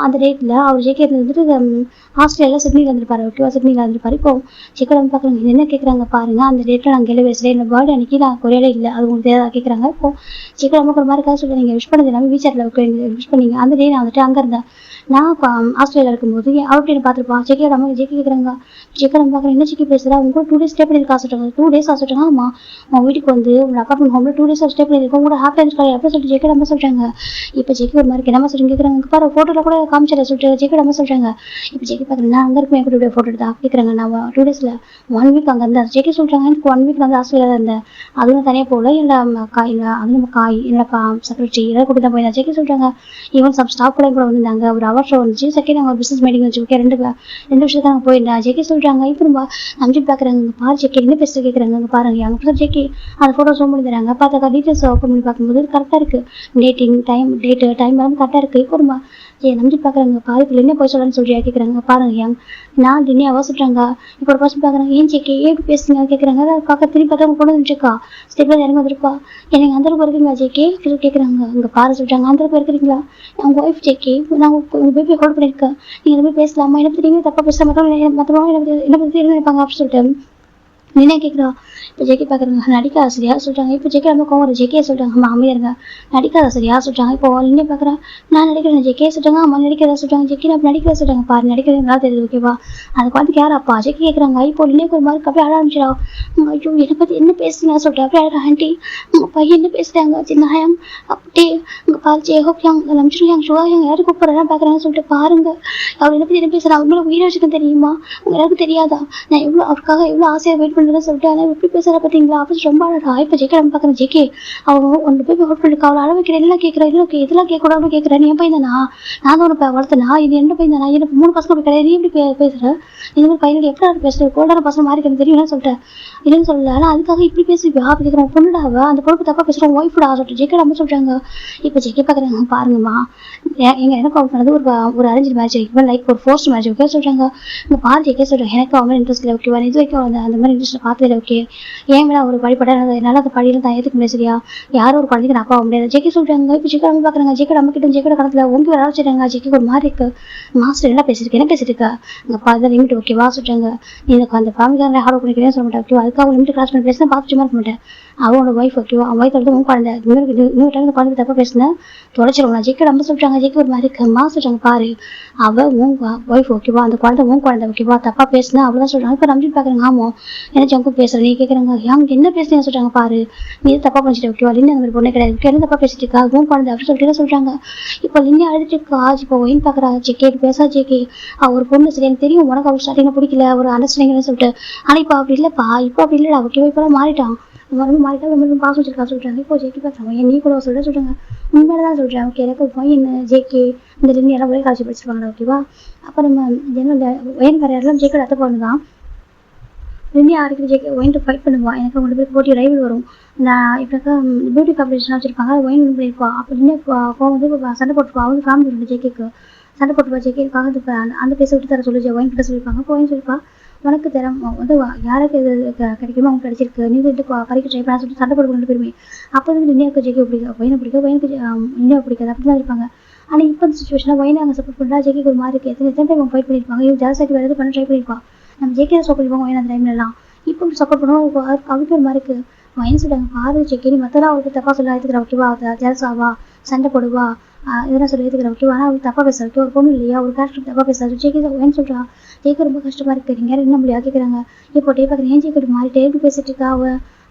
அந்த டேட்டில் அவர் ஜெக்கி வந்துட்டு ஆஸ்திரேலியாவில் சிட்னியில் இருந்திருப்பாரு. ஓகேவா சிட்னியில் இருந்திருப்பாரு. இப்போ ஜெக்கெட் வந்து பார்க்குறாங்க என்ன கேட்குறாங்க பாருங்க அந்த டேட்டில் நான் கேள்வி பேசுகிறேன் என்னோட பர்த்டே அன்னைக்கு நான் கொரியாலே இல்லை அது உங்களுக்கு தேவை கேட்குறாங்க. இப்போ ஜெக்கெட் நமக்கு ஒரு மாதிரி சொல்லி நீங்கள் விஷ் பண்ணது எல்லாமே வீச்சாட்டில் விஷ் பண்ணீங்க அந்த டே நான் வந்துட்டு அங்கே இருந்தேன். நான் ஆஸ்திரேலியா இருக்கும்போது அவர்கிட்ட என்ன பார்த்துருப்பான் ஜெக்கி நம்ம ஜெக்கி கேட்குறாங்க. ஜெக்கி நம்ம பார்க்குறேன் என்ன ஜெக்கி பேசுகிறா உங்க கூட 2 days ஸ்டே பண்ணியிருக்கா சொல்லிட்டாங்க. 2 days சொல்லிட்டாங்க. ஆமாம் உங்கள் வீட்டுக்கு வந்து உங்கள் அப்பார்ட்மெண்ட் ஹோமில் 2 days ஸ்டே பண்ணியிருக்கோம் கூட ஹாப்பியாக இருக்கா எப்படி சொல்லிட்டு ஜெக்கி நம்ம சொல்கிறாங்க. இப்போ ஜெக்கி ஒரு மாதிரி என்ன சொல்லி கேட்குறாங்க பாரு ஃபோட்டோவில் கூட காமிச்சிட சொல்லிட்டு ஜெக்கி நம்ம சொல்கிறாங்க. இப்போ ஜெக்கி பார்க்குறேன் நான் அங்கே இருக்கும் என் கூட ஃபோட்டோ எடுத்தா கேட்குறாங்க. நான் 2 days 1 week அங்கே இருந்தேன். ஜெக்கி சொல்கிறாங்க எனக்கு 1 week வந்து ஆஸ்திரேலியா இருந்தேன் அதுவும் தனியாக போகல என்னோட காய் அது நம்ம காய் என்னோட செக்ரட்டரி எல்லாம் கூட்டி தான் போயிருந்தேன். ஜெக்கி சொல்கிறாங்க ஈவன் சப் ஸ்டாஃப் கூட வந்திருந்தாங்க ஒரு அவர் ஷோ வந்துச்சு. செகண்ட் நாங்கள் பிஸ்னஸ் மீட்டிங் வச்சு ஓகே 2 விஷயத்துக்கு நாங்கள் போயிருந்தேன். ஜெக்கி சொல்கிறாங்க. இப்போ நம்ம நம்பிட்டு பார்க்குறாங்க பாரு ஜெக்கி என்ன பேசுகிற கேட்குறாங்க. அங்கே பாருங்க அங்கே ஜெக்கி அந்த ஃபோட்டோ ஷோ பண்ணி தராங்க. பார்த்தாக்கா டீட்டெயில்ஸ் ஓப்பன் பண்ணி பார்க்கும்போது கரெக்டாக இருக்குது டேட்டிங் டேட்டு டைம் எல்லாம் கரெக்டாக இருக்குது. இப்போ நம்ம நம்பிட்டு பார்க்குறாங்க பாரு இப்போ என்ன போய் சொல்லலான்னு சொல்லியா கேட்குறாங்க. பாருங்க நான் டின்னே அவ சொல்கிறாங்க. இப்போ ஒரு பர்சன் பார்க்குறாங்க ஏன் ஜெக்கி எப்படி பேசுங்க கேட்குறாங்க. அதாவது பார்க்க திரும்பி பார்த்தா அவங்க கொண்டு வந்துருக்கா ஸ்டெப்பில் இறங்கி வந்துருப்பா எனக்கு அந்த அளவுக்கு இருக்குங்களா ஜெக்கி கேட்குறாங்க. அங்கே பாரு சொல்கிறாங்க அந்த அளவுக்கு இருக்கிறீங்களா உங்கள் ஒய்ஃப் ஜெக்கி நான் உங்கள் பேபி ஹோல்ட் பண்ணியிருக்கேன் நீங்கள் எதுவுமே பேசலாமா என்ன பற்றி நீங்கள் தப்பாக பேச மற்றவங்க என்ன பற்றி என்ன நினைப்பாங்க அப்படின்னு சொல்லிட்டு என்ன கேட்குறா. இப்போ ஜெக்கி பார்க்குறாங்க நடிக்காத சரியா சொல்லிட்டாங்க. இப்போ ஜெக்கி நம்ம கோவம் ஜெக்கியை சொல்லிட்டாங்க அம்மா அமைதியாக இருங்க நடிக்காத சரியா சொல்லிட்டாங்க. இப்போ இன்னும் பார்க்குறேன் நான் நடிக்கிறேன் ஜெக்கியை சொல்லிட்டாங்க. அம்மா நடிக்கிறதா சொல்லிட்டாங்க. ஜெக்கி நான் நடிக்கிறதா சொல்லிட்டாங்க. பாரு நடிக்கிறதுனால தெரியுது ஓகேவா அதுக்கு வந்து யாராப்பா ஜெக்கி கேட்குறாங்க. இப்போ இன்னும் ஒரு மாதிரி அப்படியே அழ ஆரம்பிச்சிடா. ஐயோ என்னை பற்றி என்ன பேசுறீங்க சொல்லிட்டு அப்படியே அழகா ஆண்டி உங்கள் பையன் என்ன பேசுகிறாங்க சின்னாயம் அப்படியே உங்கள் பாரு ஜெயஹோக்கியாங் லம்ச்சிருயாங் ஷுவாயாங் யாரும் கூப்பிட்றேன் பார்க்குறாங்கன்னு சொல்லிட்டு பாருங்க அவர் என்ன பற்றி என்ன பேசுகிறா அவங்கள உயிரை வச்சுக்கன்னு தெரியுமா உங்க எல்லாருக்கும் தெரியாதா நான் எவ்வளோ அவருக்காக எவ்வளோ ஆசையாக வெயிட் பண்ணுறேன்னு சொல்லிட்டு ஆனால் எப்படி பேசுகிறா பார்த்தீங்களா அப்படி ரொம்ப அழகா. இப்போ ஜெக்கி நம்ம பார்க்குறேன் ஜெக்கி அவங்க ஒன்று போய் ஹோட் பண்ணிருக்கா அவளை அழ வைக்கிறேன் எல்லாம் கேட்குறேன் இதெல்லாம் கேட்கக்கூடாதுன்னு கேட்குறேன். நீ என் பையன் தானா நான் தான் உனக்கு வளர்த்தனா இது என்ன பையன் தானா எனக்கு 3 பசங்க கிடையாது நீ எப்படி பேசுகிறேன் இந்த மாதிரி பையனோட எப்படி பேசுகிறேன் கோல்டான பசங்க மாதிரி எனக்கு தெரியும் சொல்லிட்டேன் இல்லைன்னு சொல்லல ஆனால் அதுக்காக இப்படி பேசுவியா அப்படி கேட்குறேன் பொண்ணுடாவ அந்த பொண்ணு தப்பாக பேசுகிறோம் ஒய்ஃபுடா சொல்லிட்டு ஜெக்கி நம்ம சொல்கிறாங்க. இப்போ ஜெக்கி பார்க்குறாங்க பாருங்கம்மா எனக்கு அவங்க பண்ணது ஒரு அரேஞ்ச் மேரேஜ் இப்போ லைக் ஒரு ஃபோர்ஸ்ட் மேரேஜ் ஓகே சொல்கிறாங்க. இங்கே பாரு ஜெக்கே சொல்கிறேன் எனக்கு அவங்க இன்ட்ரெஸ்ட் இல்லை ஓகேவா இது வைக்க அந்த மாதிரி இன்ட்ரெஸ்ட் பார்த்ததில்ல ஓகே ஏன் வேணா ஒரு படிப்பட என்னால் அந்த படியெல்லாம் தான் ஏற்றுக்க முடியாது சரியா யாரும் ஒரு குழந்தைக்கு நான் அப்பா முடியாது ஜெக்கி சொல்கிறாங்க. இப்போ ஜெக்கி நம்ம பார்க்குறாங்க ஜெக்கி நம்ம கிட்ட ஜெக்கோட கடத்தில் உங்க வர வச்சுருக்காங்க ஜெக்கி ஒரு மாதிரி இருக்கு மாஸ்டர் என்ன பேசியிருக்கேன் என்ன பேசியிருக்கா அங்கே பார்த்து லிமிட் ஓகேவா சொல்கிறாங்க. நீ எனக்கு அந்த ஃபேமிலிக்காரங்க ஹார்ட் பண்ணிக்கிறேன்னு சொல்ல மாட்டேன் ஓகேவா அதுக்காக லிமிட் கிராஸ் பண்ணி பேசினா பார்த்து சும்மா இருக்க மாட்டேன் அவனோட ஒய்ஃப் ஓகேவா அவன் ஒய்ஃப் வந்து உன் குழந்தை இன்னொரு டைம் இந்த குழந்தைக்கு தப்பாக பேசினேன் தொலைச்சிருவாங்க. ஜெக்கி நம்ம சொல்கிறாங்க ஜெக்கி ஒரு மாதிரி இருக்கு மா சொல்கிறாங்க பாரு அவள் உன் ஒய்ஃப் ஓகேவா அந்த குழந்தை உன் குழந்தை ஓகேவா தப்பாக பேசினா அவ்வளோதான் சொல்கிறாங்க. இப்போ நம்பிட்டு பார்க்குறாங்க ஆமாம் என்ன ஜங்கு பேசுகிறேன் நீ கேட்குறாங்க அவங்க என்ன பேசுறீங்க சொல்கிறாங்க பாரு நீ தப்பாக பண்ணிட்டு ஓகேவா லின்னு அந்த மாதிரி பொண்ணே கிடையாது ஓகே என்ன தப்பாக பேசிட்டு இருக்கா உன் குழந்தை அப்படி சொல்லிட்டு சொல்கிறாங்க. இப்போ லின்னு அழுதுட்டு இருக்கா இப்போ ஒயின் பார்க்குறா ஜெக்கி பேசா ஜெக்கி ஒரு பொண்ணு சரி எனக்கு தெரியும் உனக்கு அவர் ஸ்டார்டிங்கில் பிடிக்கல ஒரு அண்டர்ஸ்டாண்டிங்னு சொல்லிட்டு ஆனால் இப்போ அப்படி இல்லைப்பா இப்போ அப்படி இல்லைடா ஓகேவா இப்போலாம் மாறிட்டான் மறுபடியும் மாறிட்டா ரொம்ப பாசம் வச்சிருக்கா சொல்கிறாங்க. இப்போ ஜெக்கி பார்க்குறாங்க நீ கூட சொல்கிறாங்க உண்மையில தான் சொல்கிறேன் ஓகே எனக்கு பையன் ஜெக்கி இந்த லின்னு எல்லாம் ஒரே காட்சி படிச்சிருப்பாங்களா ஓகேவா. அப்போ நம்ம என்னோட ஒயன் வேறு யாரெல்லாம் ஜெக்கோட அத்தை பொண்ணு தான் லினியா அடிக்கடி ஜேகே ஒயின் ஃபைட் பண்ணுவாள். எனக்கு அவங்க பேருக்கு போட்டி ரைவல் வரும். நான் இப்படிக்கா பியூட்டி காம்படிஷன் வச்சிருப்பாங்க. ஒயின் வின் பண்ணியிருப்பா. அப்போ லினியா வந்து சண்டை போட்டுருப்பா. அவங்க ஃபேமிலி உண்டு ஜேகேக்கு சண்டை போட்டுருப்பா. ஜேகேக்காக அந்த பேச விட்டு தர சொல்லி ஒயின் கிட்ட சொல்லியிருப்பாங்க. அப்போ ஒயின் சொல்லிப்பா உனக்கு தரம் வந்து யாருக்கு எது கிடைக்குமோ அவங்க கிடைச்சிருக்கு. நீ வந்து பறிக்க ட்ரை பண்ண சொல்லிட்டு சண்டை போட்டு 2 பேருமே. அப்போ வந்து லினியாவுக்கு ஜேகே பிடிக்கும், ஒயினை பிடிக்கும், ஒயினுக்கு லினியா பிடிக்காது. அப்படி தான் இருப்பாங்க. ஆனால் இப்போ இந்த சுச்சுவேஷனில் ஒயினை அங்கே சப்போர்ட் பண்ணுறா. ஜேகேக்கு ஒரு மாதிரி இருக்குது. எத்தனை டைம் அவங்க ஃபைட் பண்ணியிருப்பாங்க. இவங்க ஜலசாட்டி வேறு எது பண்ண ட்ரை பண்ணியிருப்பா. நம்ம ஜேகே தான் சப்போர்ட் பண்ணிருப்பாங்க ஒயின் அந்த டைம்லலாம். இப்போ சப்போர்ட் பண்ணுவோம். அவருக்கு ஒரு மாதிரி இருக்குது. ஒயின் சொல்லிட்டாங்க பாரு ஜேகே நீ மற்றலாம் அவருக்கு தப்பாக சொல்ல எடுத்துக்கிற ஓகேவா, ஜலசாவா சண்டை போடுவா இதெல்லாம் சொல்லி எடுத்துக்கிற ஓகேவா. ஆனால் அவருக்கு தப்பாக பேச ஓகே ஒரு பொண்ணு இல்லையா, ஒரு கேரக்டர் தப்பாக பேசாது. ஜேகே ஒயின் சொல்கிறா ஜேகே ரொம்ப கஷ்டமாக இருக்குது. நீங்கள் என்ன முடியா கேட்குறாங்க. இப்போ டே பார்க்குறேன் ஏன் ஜேகே மாறிட்டே எப்படி பேசிட்டு இருக்கா.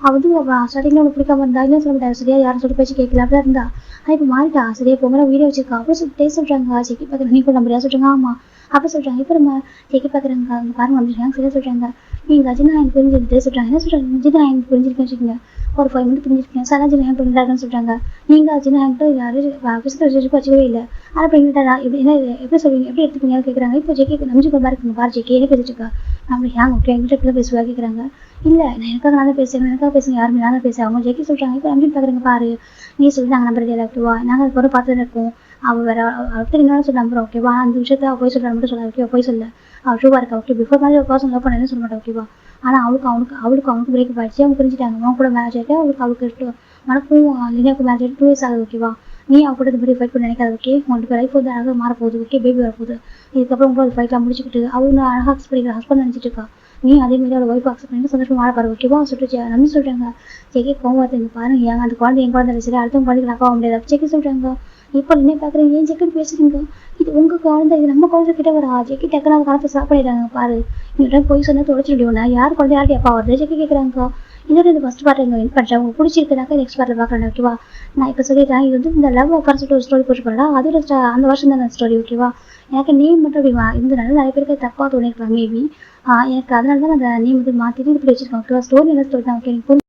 அவள் வந்து ஸ்டார்டிங்கில் உனக்கு பிடிக்காம இருந்தா இல்லை சொல்ல முடியாது சரியா, யாரும் சொல்லி பேச்சு கேட்கல அப்படிதான் இருந்தா. ஆனால் இப்போ மாறிட்டா சரியா போகிற வீடியோ வச்சிருக்கா அப்படி சொல்லிட்டு சொல்கிறாங்க. ஜேகே பார்க்குறேன் நீ கூட நம்பரியா சொல்கிறாங்க. ஆமாம் அப்போ சொல்கிறாங்க. இப்போ நம்ம ஜேகே பார்க்குறாங்க அங்கே பாருங்க வந்துருக்காங்க சரியா சொல்கிறாங்க. நீங்கள் அஜினா எனக்கு புரிஞ்சுக்கிட்டு சொல்கிறாங்க. என்ன சொல்கிறாங்க அஜினா எனக்கு புரிஞ்சிருக்கேன்னு வச்சுக்கோங்க. ஒரு 5 மினிட் புரிஞ்சிருக்கேன் சார். அஜினா எனக்கு புரிஞ்சுட்டாருன்னு சொல்கிறாங்க. நீங்கள் அஜினா என்கிட்ட யாரும் விசிட் வச்சுக்கவே இல்லை. ஆனால் புரிஞ்சுட்டாரா இப்படி என்ன எப்படி சொல்லுவீங்க எப்படி எடுத்துப்பீங்கன்னு கேட்குறாங்க. இப்போ ஜேகே நம்பிச்சு ஒரு மாதிரி இருக்குங்க. பாரு ஜேகே என்ன பேசிட்டு இருக்கா நம்மளுக்கு ஹேங் ஓகே எங்கிட்ட எப்படி பேசுவா கேட்குறாங்க. இல்லை நான் எனக்காக நான் தான் பேசுகிறேன், எனக்காக பேசுங்க யாருமே நான் தான் பேசுகிறேன். அவங்க ஜேகே சொல்கிறாங்க. இப்போ நம்பி பார்க்குறேங்க பாரு நீ சொல்லி நாங்கள் நம்பர் ஓகேவா, நாங்கள் அது பிறகு பார்த்துட்டு இருக்கோம். அவள் வேற அவர்கிட்ட என்ன சொல்ல நம்புறோம் ஓகேவா. அந்த விஷயத்தை அவள் போய் சொல்கிறாங்க மட்டும் சொல்ல ஓகேவா, போய் சொல்ல அவள் ஷூவாக இருக்கா ஓகே. பிஃபோர் மாதிரி ஒரு பர்சன் லவ் பண்ணேன்னு சொல்ல மாட்டேன் ஓகேவா. ஆனால் அவனுக்கு பிரேக்கப் ஆயிடுச்சு. அவங்க புரிஞ்சுட்டாங்க. அவன் கூட மேரேஜ் ஆகிட்டு அவளுக்கு உனக்கும் லினியாவுக்கு மேரேஜ் ஆகிட்டு 2 years ஆகுது ஓகேவா. நீ அவ கூட இந்த மாதிரி ஃபைட் பண்ண நினைக்காது ஓகே. உங்களுக்கு லைஃப் வந்து அழகாக மாறப்போகுது ஓகே. பேபி வரப்போகுது. இதுக்கப்புறம் உங்களுக்கு ஃபைட்லாம் முடிச்சுக்கிட்டு அவள் அழகாக அக்செப்ட் பண்ணிக்கிற ஹஸ்பண்ட் நினச்சிட்டு இருக்கா. நீ அதே மாதிரி அவள் ஒய்ஃப் அக்செப்ட் பண்ணி சந்தோஷம் வாழ பாரு ஓகேவா சொல்லிட்டு நம்பி சொல்கிறாங்க. ஜேகே கோவத்தை இங்கே பாருங்க ஏங்க அந்த குழந்தை என் குழந்தை சரி அடுத்த குழந்தைக்கு அக்காவ முடியாது ஜேகே சொல்கிறாங்க. இப்போ என்ன பார்க்குறீங்க ஏன் ஜேக்கெட் பேசுறீங்க, இது உங்கள் குழந்தை இது நம்ம குழந்தை கிட்ட வரா. ஜேக்கி டக்குனு அவங்க காலத்தை ஸ்டாப் பண்ணிடுறாங்க. பாரு இவங்க போய் சொன்னால் தொலைச்சிட முடியும்னா யார் குழந்தை யார்ட்டு எப்பா வருது ஜேக்கி கேட்குறாங்க. இதோட இந்த ஃபஸ்ட் பார்ட் எங்கள் வெயிட் பண்ணுறேன். உங்களுக்கு பிடிச்சிருக்குனாக்கா நெக்ஸ்ட் பார்ட்டில் பார்க்குறேன் ஓகேவா. நான் இப்போ சொல்லிடுறேன். இது வந்து இந்த லவ் அஃபேர் சொல்லிட்டு ஒரு ஸ்டோரி போட்டு போடலாம். அதோட அந்த வருஷம் தான் அந்த ஸ்டோரி ஓகேவா. எனக்கு நேம் மட்டும் அப்படி இருந்தனால நிறைய பேருக்கு தப்பாக தோணிருக்கலாம் மேபி. எனக்கு அதனால தான் அந்த நேம் வந்து மாற்றிட்டு இப்படி வச்சிருக்கேன் ஓகேவா. ஸ்டோரி என்ன ஸ்டோரி தான் ஓகே.